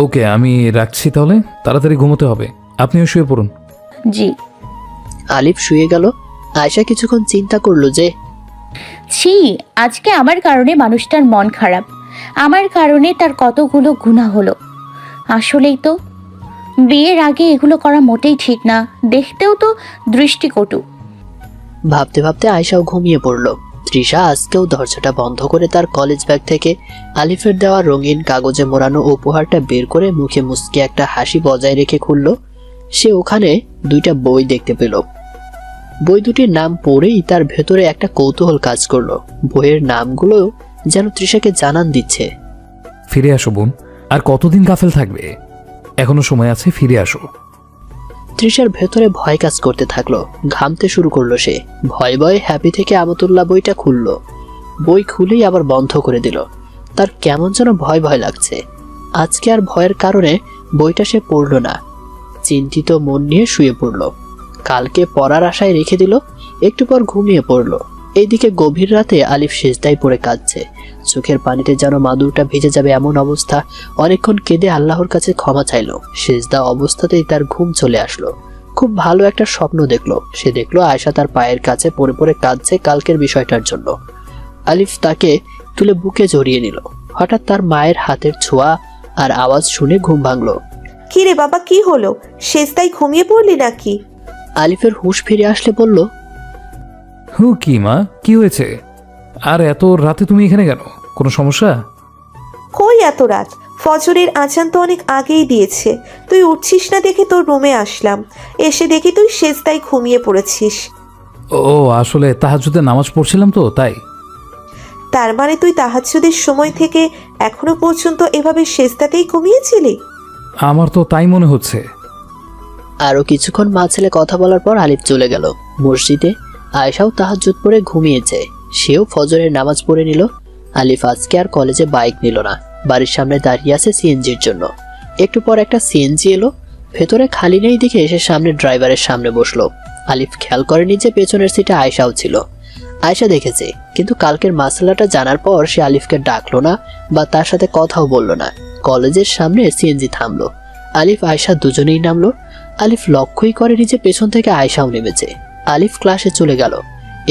ওকে, আমি রাখছি তাহলে। তাড়াতাড়ি ঘুমোতে হবে, আপনিও শুয়ে পড়ুন। জি। আলিফ শুয়ে গেল। আয়শা কিছুক্ষণ চিন্তা করলো যে ছি, আজকে আমার কারণে মানুষটার মন খারাপ, আমার কারণে তার কতগুলো গুনাহ হলো। আসলেই তো বিয়ের আগে এগুলো করা মোটেই ঠিক না, দেখতেও তো দৃষ্টিকটু। ভাবতে ভাবতে আয়শাও ঘুমিয়ে পড়ল। তৃষা আজকেও দরজাটা বন্ধ করে তার কলেজ ব্যাগ থেকে আলিফের দেওয়া রঙিন কাগজে মোড়ানো উপহারটা বের করে মুখে মুচকে একটা হাসি বজায় রেখে খুলল। সে ওখানে 2টা বই দেখতে পেল। বই দুটির নাম পড়েই তার ভেতরে একটা কৌতূহল কাজ করলো। বইয়ের নামগুলো যেন তৃষাকে জানান দিচ্ছে, ফিরে আসো বোন, আর কতদিন গাফেল থাকবে? এখনো সময় আছে, ফিরে আসো। তৃষার ভেতরে ভয় কাজ করতে থাকলো। ঘামতে শুরু করলো সে। ভয়ে ভয়ে হ্যাপি থেকে আমতুল্লাহ বইটা খুললো। বই খুলেই আবার বন্ধ করে দিল। তার কেমন যেন ভয় ভয় লাগছে। আজকে আর ভয়ের কারণে বইটা সে পড়লো না। চিন্তিত মন নিয়ে শুয়ে পড়ল। কালকে পড়ার আশায় রেখে দিল। একটু পর ঘুমিয়ে পড়ল। এইদিকে গভীর রাতে আলিফ সেজদায় পড়ে কাঁদছে। চোখের পানিতে যেন মাদুরটা ভিজে যাবে এমন অবস্থা। অনেকক্ষণ কেঁদে আল্লাহর কাছে ক্ষমা চাইল। সেজদা অবস্থাতেই তার ঘুম চলে আসলো। খুব ভালো একটা স্বপ্ন দেখলো। সে দেখলো আয়শা তার পায়ের কাছে পড়ে পড়ে কাঁদছে কালকের বিষয়টার জন্য। আলিফ তাকে তুলে বুকে জড়িয়ে নিল। হঠাৎ তার মায়ের হাতের ছোঁয়া আর আওয়াজ শুনে ঘুম ভাঙলো। কি রে বাবা, কি হলো? সেজদায় ঘুমিয়ে পড়লি নাকি? আলিফের হুঁশ ফিরে আসলে বলল, কি মা, কি হয়েছে? আর এত রাতে তুমি এখানে কেন? কোনো সমস্যা? কই এত রাত? ফজরের আজান তো অনেক আগেই দিয়েছে। তুই উঠছিস না দেখে তোর রুমে আসলাম। এসে দেখি তুই সেজদায় ঘুমিয়ে পড়েছিস। ও, আসলে তাহাজ্জুদে নামাজ পড়ছিলাম তো, তাই। তার মানে তুই তাহাজ্জুদের সময় থেকে এখনো পর্যন্ত এভাবে সেজদাতেই ঘুমিয়েছিলি? আমার তো তাই মনে হচ্ছে। আরো কিছুক্ষণ মা ছেলে কথা বলার পর আলিফ চলে গেল মসজিদে। আয়েশাও তাহাজ্জুদ পড়ে ঘুমিয়েছে। সেও ফজরের নামাজ পড়ে নিল। আলিফ আজকে আর কলেজে বাইক নিল না। বাড়ির সামনে দাঁড়িয়ে আছে সিএনজির জন্য। একটু পর একটা সিএনজি এলো। ভেতরে খালি নেই দেখে এসে সামনে ড্রাইভারের সামনে বসলো। আলিফ খেয়াল করেনি যে পেছনের সিটে আয়েশাও ছিল। আয়েশা দেখেছে, কিন্তু কালকের মাসলাটা জানার পর সে আলিফকে ডাকলো না বা তার সাথে কথাও বলল না। কলেজের সামনে সিএনজি থামলো। আলিফ আয়েশা দুজনেই নামলো। আলিফ লক্ষ্যই করেনি যে পেছন থেকে আয়েশাও নেমেছে। আলিফ ক্লাসে চলে গেল।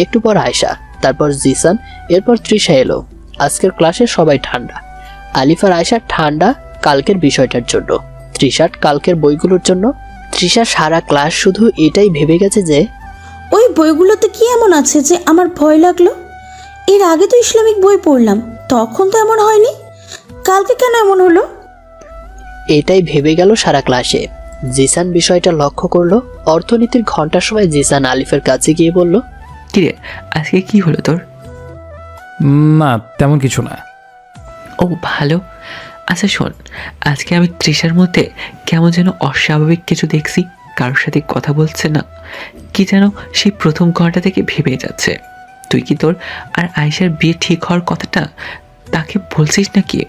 একটু পর আয়েশা, তারপর জিসান, এরপর তৃষা এলো। আজকের ক্লাসে সবাই ঠান্ডা। আলিফ আর আয়েশা ঠান্ডা কালকের বিষয়টার জন্য, তৃষার কালকের বইগুলোর জন্য। তৃষা সারা ক্লাস শুধু এটাই ভেবে গেছে যে ওই বইগুলোতে কি এমন আছে যে আমার ভয় লাগলো? এর আগে তো ইসলামিক বই পড়লাম, তখন তো এমন হয়নি, কালকে কেন এমন হলো? এটাই ভেবে গেল সারা ক্লাসে। জিসান বিষয়টা লক্ষ্য করলো। অর্থনীতির ঘন্টার সময় জিসান আলিফের কাছে গিয়ে বলল, কিরে, আজকে কি হলো তোর? না, তেমন কিছু না। ও ভালো। আচ্ছা শোন, আজকে আমি তৃষার মধ্যে কেমন যেন অস্বাভাবিক কিছু দেখছি। কারোর সাথে কথা বলছে না, কি যেন সেই প্রথম ঘন্টা থেকে ভেবে যাচ্ছে। তুই কি তোর আর আয়েশার বিয়ে ঠিক হওয়ার কথাটা তাকে বলছিস নাকি?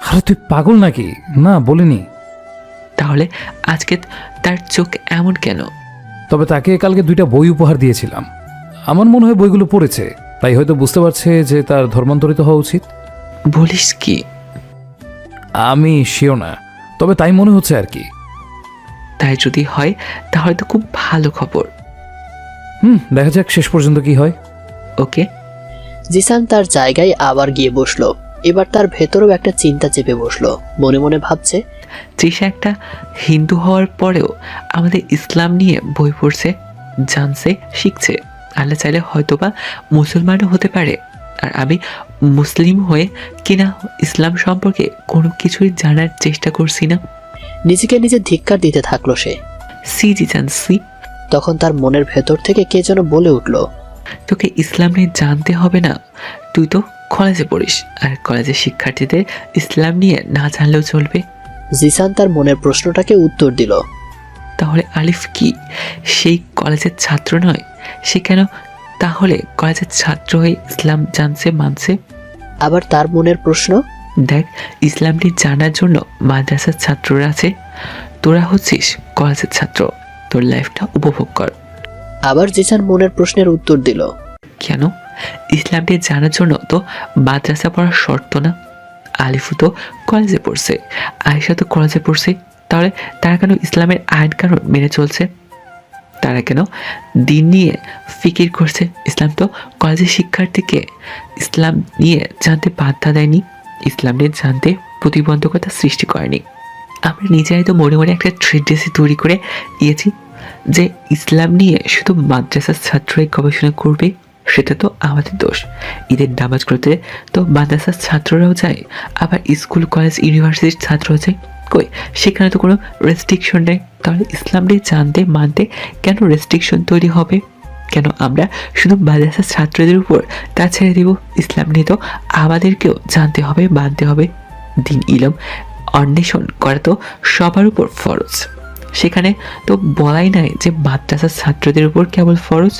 আরে তুই পাগল নাকি? না, বলিনি। তাহলে আজকে তার চোখ এমন কেন? তবে তাকে কালকে 2টা বই উপহার দিয়েছিলাম। আমার মনে হয় বইগুলো পড়েছে, তাই হয়তো বুঝতে পারছে যে তার ধর্মান্তরিত হওয়া উচিত। বলিস কি? আমি শিওর না, তবে তাই মনে হচ্ছে আর কি। তাই যদি হয় তাহলে তো খুব ভালো খবর। দেখা যাক শেষ পর্যন্ত কি হয়। ওকে। জিসান তার জায়গায় আবার গিয়ে বসলো। এবার তার ভেতরেও একটা চিন্তা চেপে বসলো। মনে মনে ভাবছে, তৃষা একটা হিন্দু হওয়ার পরেও আমাদের ইসলাম নিয়ে বই পড়ছে, জানছে, শিখছে। আল্লাহ চাইলে হয়তোবা মুসলমানও হতে পারে, আর আমি মুসলিম হয়ে কিনা ইসলাম সম্পর্কে কোনো কিছুই জানার চেষ্টা করছি না। নিজেকে নিজে ধিক্কার দিতে থাকলো সে। C Jisan C. তখন তার মনের ভেতর থেকে কে যেন বলে উঠল, তোকে ইসলাম নিয়ে জানতে হবে না, তুই তো কলেজে পড়িস, আর কলেজের শিক্ষার্থীদের ইসলাম নিয়ে না জানলেও চলবে। জিসান তার মনের প্রশ্নটাকে উত্তর দিল, তাহলে আলিফ কি সেই কলেজের ছাত্র নয়? সে কেন তাহলে কলেজের ছাত্র হয়ে ইসলাম জানছে, মানছে? আবার তার মনের প্রশ্ন, দেখ, ইসলামটি জানার জন্য মাদ্রাসার ছাত্ররা আছে, তোরা হচ্ছিস কলেজের ছাত্র, তোর লাইফটা উপভোগ কর। আবার জিসান মনের প্রশ্নের উত্তর দিল, কেন? ইসলামটি জানার জন্য তো মাদ্রাসা পড়ার শর্ত না। আলিফও তো কলেজে পড়ছে, আয়েশা তো কলেজে পড়ছে, তাহলে তারা কেন ইসলামের আইন কানুন মেনে চলছে? তারা কেন দিন নিয়ে ফিকির করছে? ইসলাম তো কলেজের শিক্ষার্থীকে ইসলাম নিয়ে জানতে বাধা দেয়নি, ইসলাম নিয়ে জানতে প্রতিবন্ধকতা সৃষ্টি করেনি। আমরা নিজেরাই তো মনে মনে একটা ট্রেডিসি তৈরি করে দিয়েছি যে ইসলাম নিয়ে শুধু মাদ্রাসার ছাত্রই গবেষণা করবে। সেটা তো আমাদের দোষ। ঈদের নামাজ করতে তো মাদ্রাসার ছাত্ররাও যায়, আবার স্কুল, কলেজ, ইউনিভার্সিটির ছাত্রও যায়। কই, সেখানে তো কোনো রেস্ট্রিকশন নেই। তাহলে ইসলাম নিয়ে জানতে মানতে কেন রেস্ট্রিকশন তৈরি হবে? কেন আমরা শুধু মাদ্রাসার ছাত্রদের উপর তা ছেড়ে দিব? ইসলাম নিয়ে তো আমাদেরকেও জানতে হবে, মানতে হবে। দিন ইলম অন্বেষণ করা তো সবার উপর ফরজ। সেখানে তো বলাই নাই যে মাদ্রাসার ছাত্রদের উপর কেবল ফরজ।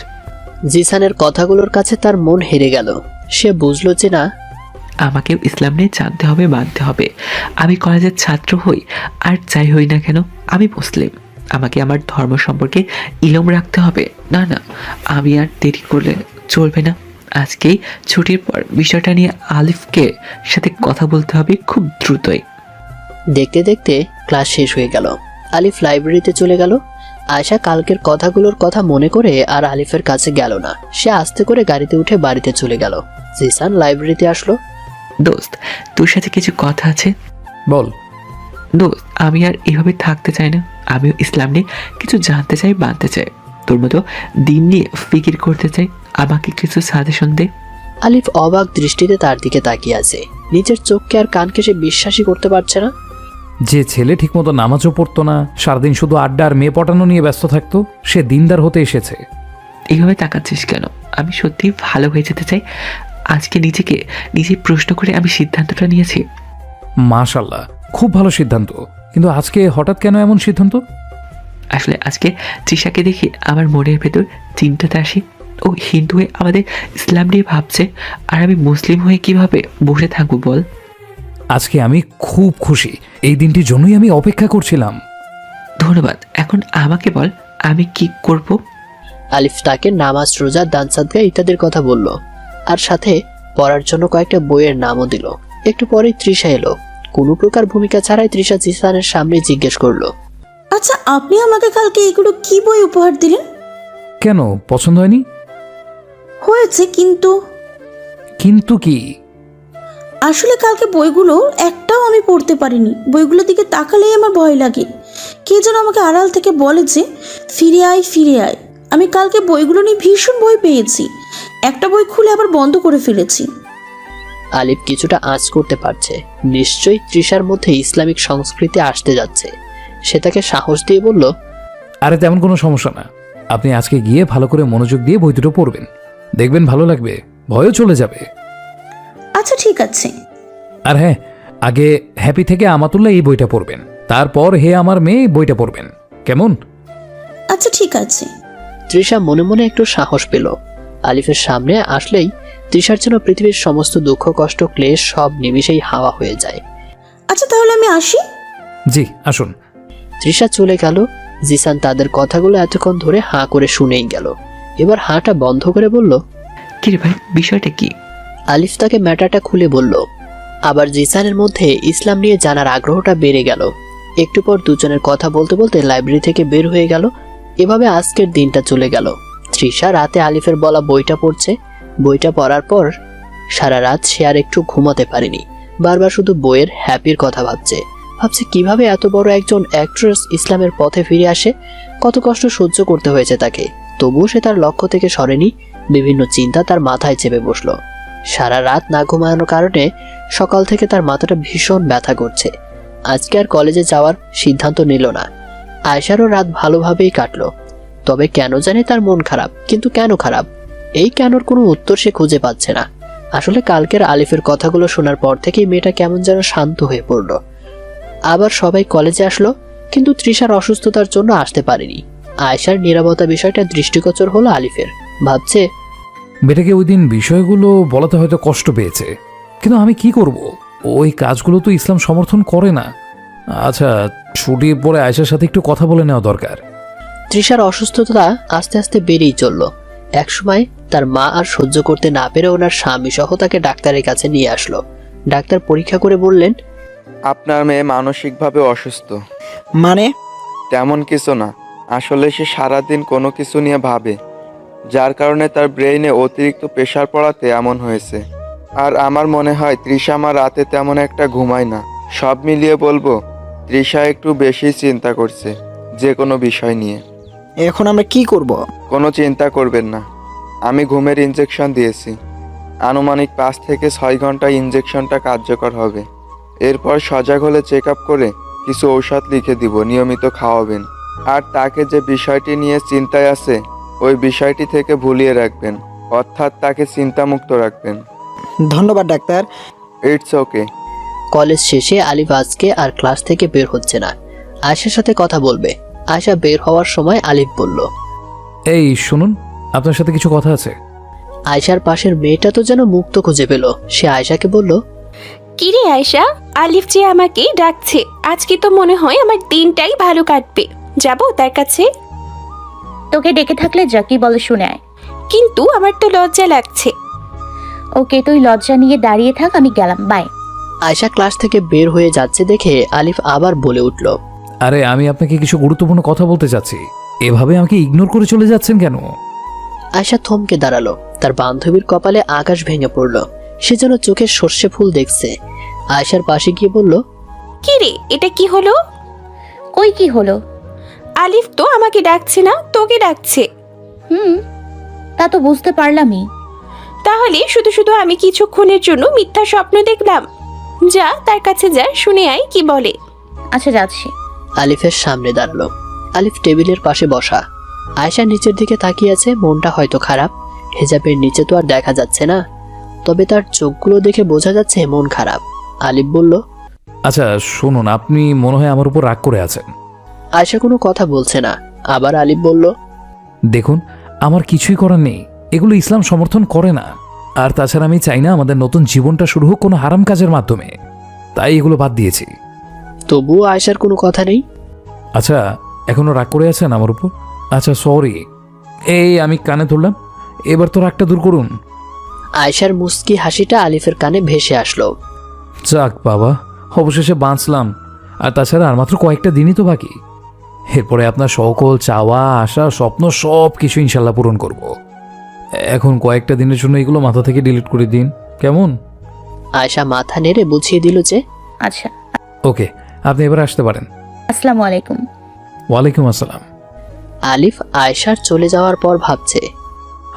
জিসানের কথাগুলোর কাছে তার মন হেরে গেল। সে বুঝলো যে না, আমাকেও ইসলাম নিয়ে জানতে হবে, মানতে হবে। আমি কলেজের ছাত্র হই আর যাই হই না কেন, আমি মুসলিম, আমাকে আমার ধর্ম সম্পর্কে ইলম রাখতে হবে। না না, আমি আর দেরি করলে চলবে না। আজকেই ছুটির পর বিষয়টা নিয়ে আলিফকে সাথে কথা বলতে হবে খুব দ্রুতই। দেখতে দেখতে ক্লাস শেষ হয়ে গেল। আলিফ লাইব্রেরিতে চলে গেল। আয়শা কালকের কথাগুলোর কথা মনে করে আর আলিফের কাছে গেল না। সে আস্তে করে গাড়িতে উঠে বাড়িতে চলে গেল। জিসান লাইব্রেরিতে আসলো। দোস্ত, তোর সাথে কিছু কথা আছে। বল। দোস্ত, আমি আর এভাবে থাকতে চাই না। আমিও ইসলাম নিয়ে কিছু জানতে চাই, মানতে চাই। তোর মতো দিন নিয়ে ফিকির করতে চাই। আমাকে কিছু সাজেশন দে। আলিফ অবাক দৃষ্টিতে তার দিকে তাকিয়ে আছে। নিজের চোখকে আর কানকে সে বিশ্বাসই করতে পারছে না। যে ছেলে ঠিকমতো নামাজও পড়তো না, সারাদিন শুধু আড্ডা আর মেয়ে পটানো নিয়ে ব্যস্ত থাকতো, সে দিনদার হতে এসেছে। এইভাবে তাকাচ্ছিস কেন? আমি সত্যি ভালো হয়ে যেতে চাই। আজকে নিজেকে নিজে প্রশ্ন করে আমি সিদ্ধান্তটা নিয়েছি। মাশাল্লাহ, খুব ভালো সিদ্ধান্ত। কিন্তু আজকে হঠাৎ কেন এমন সিদ্ধান্ত? আসলে আজকে তৃষাকে দেখে আমার মনের ভেতর চিন্তাতে আসি। ও হিন্দু হয়ে আমাদের ইসলাম নিয়ে ভাবছে, আর আমি মুসলিম হয়ে কিভাবে বসে থাকবো বল? আজকে আমি খুব খুশি। এই দিনটির জন্যই আমি অপেক্ষা করছিলাম। ধন্যবাদ। এখন আমাকে বল, আমি কি করব? আলিফ তাকে নামাজ, রোজা, দান সাদকা ইত্যাদির কথা বলল, আর সাথে পড়ার জন্য কয়েকটা বইয়ের নামও দিল। একটু পরেই তৃষা এলো। কোনো প্রকার ভূমিকা ছাড়াই তৃষা জিসানের সামনে জিজ্ঞেস করলো, আচ্ছা, আপনি আমাকে কালকে এগুলো কি বই উপহার দিলেন? কেন, পছন্দ হয়নি? হয়েছে, কিন্তু কিন্তু কি? আসলে কালকে বইগুলো একটাও আমি পড়তে পারিনি। বইগুলোর দিকে তাকালেই আমার ভয় লাগে। কে যেন আমাকে আড়াল থেকে বলে যে ফিরে আয়, ফিরে আয়। আমি কালকে বইগুলো নিয়ে ভীষণ ভয় পেয়েছি। একটা বই খুলে আবার বন্ধ করে ফেলেছি। আলিফ কিছুটা আঁচ করতে পারছে। নিশ্চয়ই তৃষার মধ্যে ইসলামিক সংস্কৃতি আসতে যাচ্ছে। সে তাকে সাহস দিয়ে বলল, আরে তেমন কোনো সমস্যা না। আপনি আজকে গিয়ে ভালো করে মনোযোগ দিয়ে বই দুটো পড়বেন, দেখবেন ভালো লাগবে, ভয়ও চলে যাবে। আচ্ছা, ঠিক আছে। আর হ্যাঁ, আগে হ্যাপি থেকে আমাতুল্লাহ এই বইটা পড়বেন, তারপর হে আমার মেয়ে বইটা পড়বেন, কেমন? আচ্ছা, ঠিক আছে। তৃষা মনে মনে একটু সাহস পেল। আলিফের সামনে আসলেই তৃষার জন্য পৃথিবীর সমস্ত দুঃখ, কষ্ট, ক্লেশ সব নিমিষেই হাওয়া হয়ে যায়। আচ্ছা, তাহলে আমি আসি। জি, আসুন। তৃষা চলে গেল। জিসান তাদের কথাগুলো এতক্ষণ ধরে হাঁ করে শুনেই গেল। এবার হাঁটা বন্ধ করে বলল, কি রে ভাই, বিষয়টা কি? আলিফ তাকে ম্যাটারটা খুলে বলল। আবার জিসানের মধ্যে ইসলাম নিয়ে জানার আগ্রহটা বেড়ে গেল। একটু পর দুজনের কথা বলতে বলতে লাইব্রেরি থেকে বের হয়ে গেল। এভাবে আজকের দিনটা চলে গেল। তৃষা রাতে আলিফের বলা বইটা পড়ছে। বইটা পড়ার পর সারা রাত সে আর একটু ঘুমাতে পারেনি। বারবার শুধু বইয়ের হ্যাপির কথা ভাবছে কিভাবে এত বড় একজন অ্যাক্ট্রেস ইসলামের পথে ফিরে আসে। কত কষ্ট সহ্য করতে হয়েছে তাকে, তবুও সে তার লক্ষ্য থেকে সরেনি। বিভিন্ন চিন্তা তার মাথায় চেপে বসলো। সারা রাত না ঘুমানোর কারণে সকাল থেকে তার মাথাটা ভীষণ ব্যথা করছে। আজকে আর কলেজে যাওয়ার সিদ্ধান্ত নিল না। আয়েশারও রাত ভালোভাবেই কাটলো। তবে কেন জানে তার মন খারাপ। কিন্তু কেন খারাপ, এই কেনর কোনো উত্তর সে খুঁজে পাচ্ছে না। আসলে কালকের আলিফের কথাগুলো শোনার পর থেকেই মেয়েটা কেমন যেন শান্ত হয়ে পড়ল। আবার সবাই কলেজে আসলো, কিন্তু তৃষার অসুস্থতার জন্য আসতে পারেনি। আয়েশার নীরবতা বিষয়টা দৃষ্টিগোচর হলো আলিফের। ভাবছে, মেয়েটাকে ওই দিন বিষয়গুলো বলাতে হয়তো কষ্ট পেয়েছে, কিন্তু আমি কি করব? ওই কাজগুলো তো ইসলাম সমর্থন করে না। আচ্ছা, ছুটির পরে আয়েশার সাথে একটু কথা বলে নেওয়া দরকার। তৃষার অসুস্থতা আস্তে আস্তে বেড়েই চলল। একসময় তার মা আর সহ্য করতে না পেরে ওনার স্বামী সহ তাকে ডাক্তারের কাছে নিয়ে আসলো। ডাক্তার পরীক্ষা করে বললেন, আপনার মেয়ে মানসিকভাবে অসুস্থ। মানে? তেমন কিছু না, আসলে সে সারাদিন কোনো কিছু নিয়ে ভাবে, যার কারণে তার ব্রেইনে অতিরিক্ত প্রেশার পড়াতে এমন হয়েছে। আর আমার মনে হয় তৃষা মা রাতে তেমন একটা ঘুমায় না। সব মিলিয়ে বলবো তৃষা একটু বেশি চিন্তা করছে যে কোনো বিষয় নিয়ে। এখন আমরা কি করব? কোনো চিন্তা করবেন না, আমি ঘুমের ইনজেকশন দিয়েছি। আনুমানিক 5 থেকে 6 ঘন্টা ইনজেকশনটা কার্যকর হবে। এরপর সজাগ হলে চেক আপ করে কিছু ঔষধ লিখে দিব, নিয়মিত খাওয়াবেন। আর তাকে যে বিষয়টি নিয়ে চিন্তায় আছে ওই বিষয়টি থেকে ভুলিয়ে রাখবেন, অর্থাৎ তাকে চিন্তামুক্ত রাখবেন। ধন্যবাদ ডাক্তার। It's okay. কলেজ শেষে আলিফ আজকে আর ক্লাস থেকে বের হচ্ছে না। আয়েশার সাথে কথা বলবে। আয়েশা বের হওয়ার সময় আলিফ বলল, এই শুনুন, আপনার সাথে কিছু কথা আছে। আয়েশার পাশের মেয়েটা তো যেন মুক্ত খুঁজে পেল। সে আয়েশাকে বলল, কিরে আয়েশা, আলিফ যে আমাকে ডাকছে। আজকে তো মনে হয় আমার দিনটাই ভালো কাটবে। যাব তার কাছে? তোকে ডেকে থাকলে যা, কি বলে শুনে আয়। কিন্তু আমার তো লজ্জা লাগছে। ওকে, তুই লজ্জা নিয়ে দাঁড়িয়ে থাক, আমি গেলাম, বাই। আয়েশা ক্লাস থেকে বের হয়ে যাচ্ছে দেখে আলিফ আবার বলে উঠল, আরে আমি আপনাকে কিছু গুরুত্বপূর্ণ কথা বলতে চাচ্ছি, এভাবে আমাকে ইগনোর করে চলে যাচ্ছেন কেন? আয়েশা থমকে দাঁড়ালো। তার বান্ধবীর কপালে আকাশ ভেঙে পড়ল। সে যেন চোখে সর্ষে ফুল দেখছে। আয়েশার পাশে গিয়ে বলল, কি রে, এটা কি হলো? কই কি হলো? আলিফ তো আমাকে ডাকছে না, তোকে ডাকছে। তা তো বুঝতে পারলামই। তাহলে শুধু শুধু আমি কিছুক্ষণের জন্য মিথ্যা স্বপ্ন দেখলাম? যা তার কাছে যা, শুনে আয় কি বলে। আচ্ছা, যাচ্ছি। আলিফের সামনে দাঁড়ালো। আলিফ টেবিলের পাশে বসা। আয়েশা নিচের দিকে তাকিয়ে আছে। মনটা হয়তো খারাপ। হেজাবের নিচে তো আর দেখা যাচ্ছে না, তবে তার চোখগুলো দেখে বোঝা যাচ্ছে মন খারাপ। আলিফ বলল, আচ্ছা শুনুন, আপনি মনে হয় আমার উপর রাগ করে আছেন। আয়েশা কোনো কথা বলছে না। আবার আলিফ বলল, দেখুন, আমার কিছুই করার নেই, এগুলো ইসলাম সমর্থন করে না। আর তাছাড়া আমি চাই না আমাদের নতুন জীবনটা শুরু হোক কোনো হারাম কাজের মাধ্যমে, তাই এগুলো বাদ দিয়েছি। তবুও আয়েশার কোনো কথা নেই। আচ্ছা, এখনো রাগ করে আছেন আমার উপর? আচ্ছা সরি, এই আমি কানে ধরলাম, এবার তো রাগটা দূর করুন। আয়েশার মুস্কি হাসিটা আলিফের কানে ভেসে আসলো। যাক বাবা, অবশেষে বাঁচলাম। আর তাছাড়া আর মাত্র কয়েকটা দিনই তো বাকি। এরপরে আপনার সকল চাওয়া, আশা, স্বপ্ন সব কিছু ইনশাল্লাহ পূরণ করব। এখন কয়েকটা দিনের জন্য এগুলো মাথা থেকে ডিলিট করে দিন, কেমন? আয়েশা মাথা নেড়ে বুঝিয়ে দিল যে আচ্ছা, ওকে, আপনি এবার আসতে পারেন। আসসালামু আলাইকুম। ওয়ালাইকুম আসসালাম। আলিফ আয়েশার চলে যাওয়ার পর ভাবছে,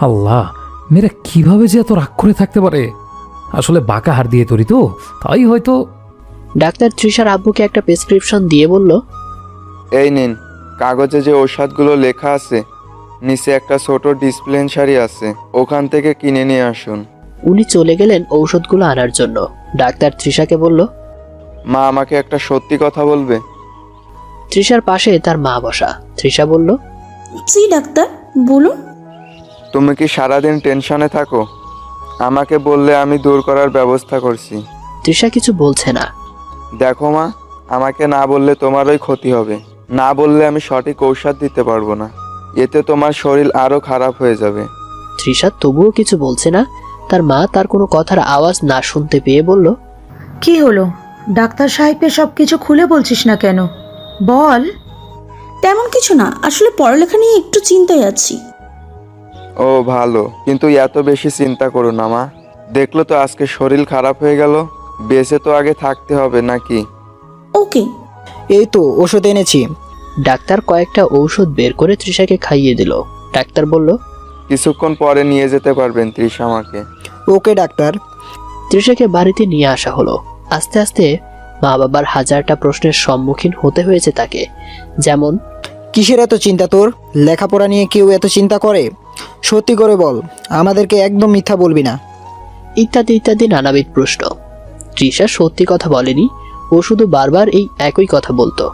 আল্লাহ, মেয়েরা কিভাবে যে এত রাগ করে থাকতে পারে। আসলে বাঁকা হাড় দিয়ে তৈরি তো, তাই হয়তো। ডাক্তার তৃষার আব্বুকে একটা প্রেসক্রিপশন দিয়ে বলল, এই নিন, কাগজে যে ঔষধগুলো লেখা আছে নিচে একটা ছোট ডিসপেন্সারি আছে, ওখান থেকে কিনে নিয়ে আসুন। উনি চলে গেলেন ঔষধগুলো আনার জন্য। ডাক্তার তৃষাকে বলল, মা আমাকে একটা সত্যি কথা বলবে? তৃষার পাশে তার মা বসা। তৃষা বলল, জি ডাক্তার, বলুন। তুমি কি সারাদিন টেনশনে থাকো? আমাকে বললে আমি দূর করার ব্যবস্থা করছি। তৃষা কিছু বলছে না। দেখো মা, আমাকে না বললে তোমারই ক্ষতি হবে। না বললে আমি সঠিক ঔষধ দিতে পারবো না, এতে তোমার শরীর আরও খারাপ হয়ে যাবে। তৃষা তবুও কিছু বলছে না। তার মা তার কোনো কথার আওয়াজ না শুনতে পেয়ে বলল, কি হলো? ডাক্তার সাহেবকে সব কিছু খুলে বলছিস না কেন? বল। তেমন কিছু না, আসলে পড়ালেখা নিয়ে একটু চিন্তায় আছি। ও ভালো, কিন্তু এত বেশি চিন্তা করো না মা। দেখলো তো আজকে শরীর খারাপ হয়ে গেল, বেঁচে তো আগে থাকতে হবে নাকি? ওকে। এই তো ওষুধ এনেছি। ডাক্তার কয়েকটা ঔষধ বের করে তৃষাকে খাইয়ে দিল। ডাক্তার বলল, কিছুক্ষণ পরে নিয়ে যেতে পারবেন তৃষা আমাকে? ওকে ডাক্তার। তৃষাকে বাড়িতে নিয়ে আসা হলো। আস্তে আস্তে মা বাবার হাজারটা প্রশ্নের সম্মুখীন হতে হয়েছে তাকে। যেমন, কিসের এত চিন্তা তোর? লেখাপড়া নিয়ে কেউ এত চিন্তা করে? সত্যি করে বল, আমাদেরকে একদম মিথ্যা বলবি না। ইত্যাদি ইত্যাদি নানাবিধ প্রশ্ন। তৃষা সত্যি কথা বলেনি, ও শুধু বারবার এই একই কথা বলতো।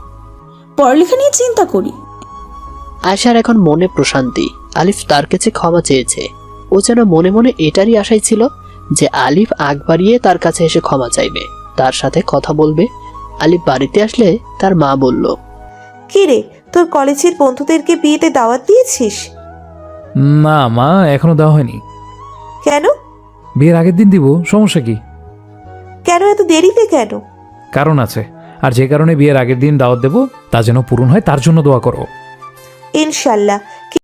পড়ালেখা নিয়ে চিন্তা করি। আয়শার এখন মনে প্রশান্তি। আলিফ তার কাছে ক্ষমা চেয়েছে। ও যেন মনে মনে এটারই আশায় ছিল যে আলিফ আগ বাড়িয়ে তার কাছে এসে ক্ষমা চাইবে, তার সাথে কথা বলবে। আলিফ বাড়িতে আসলে তার মা বলল, কি রে, তোর কলেজের বন্ধুদেরকে বিয়েতে দাওয়াত দিয়েছিস? না মা, এখনো দেওয়া হয়নি। কেন? বিয়ের আগের দিন দিব, সমস্যা কি? কেন এত দেরিতে কেন? কারণ আছে, আর যে কারণে বিয়ের আগের দিন দাওয়াত দেব তা যেন পূরণ হয় তার জন্য দোয়া করো। ইনশাল্লাহ।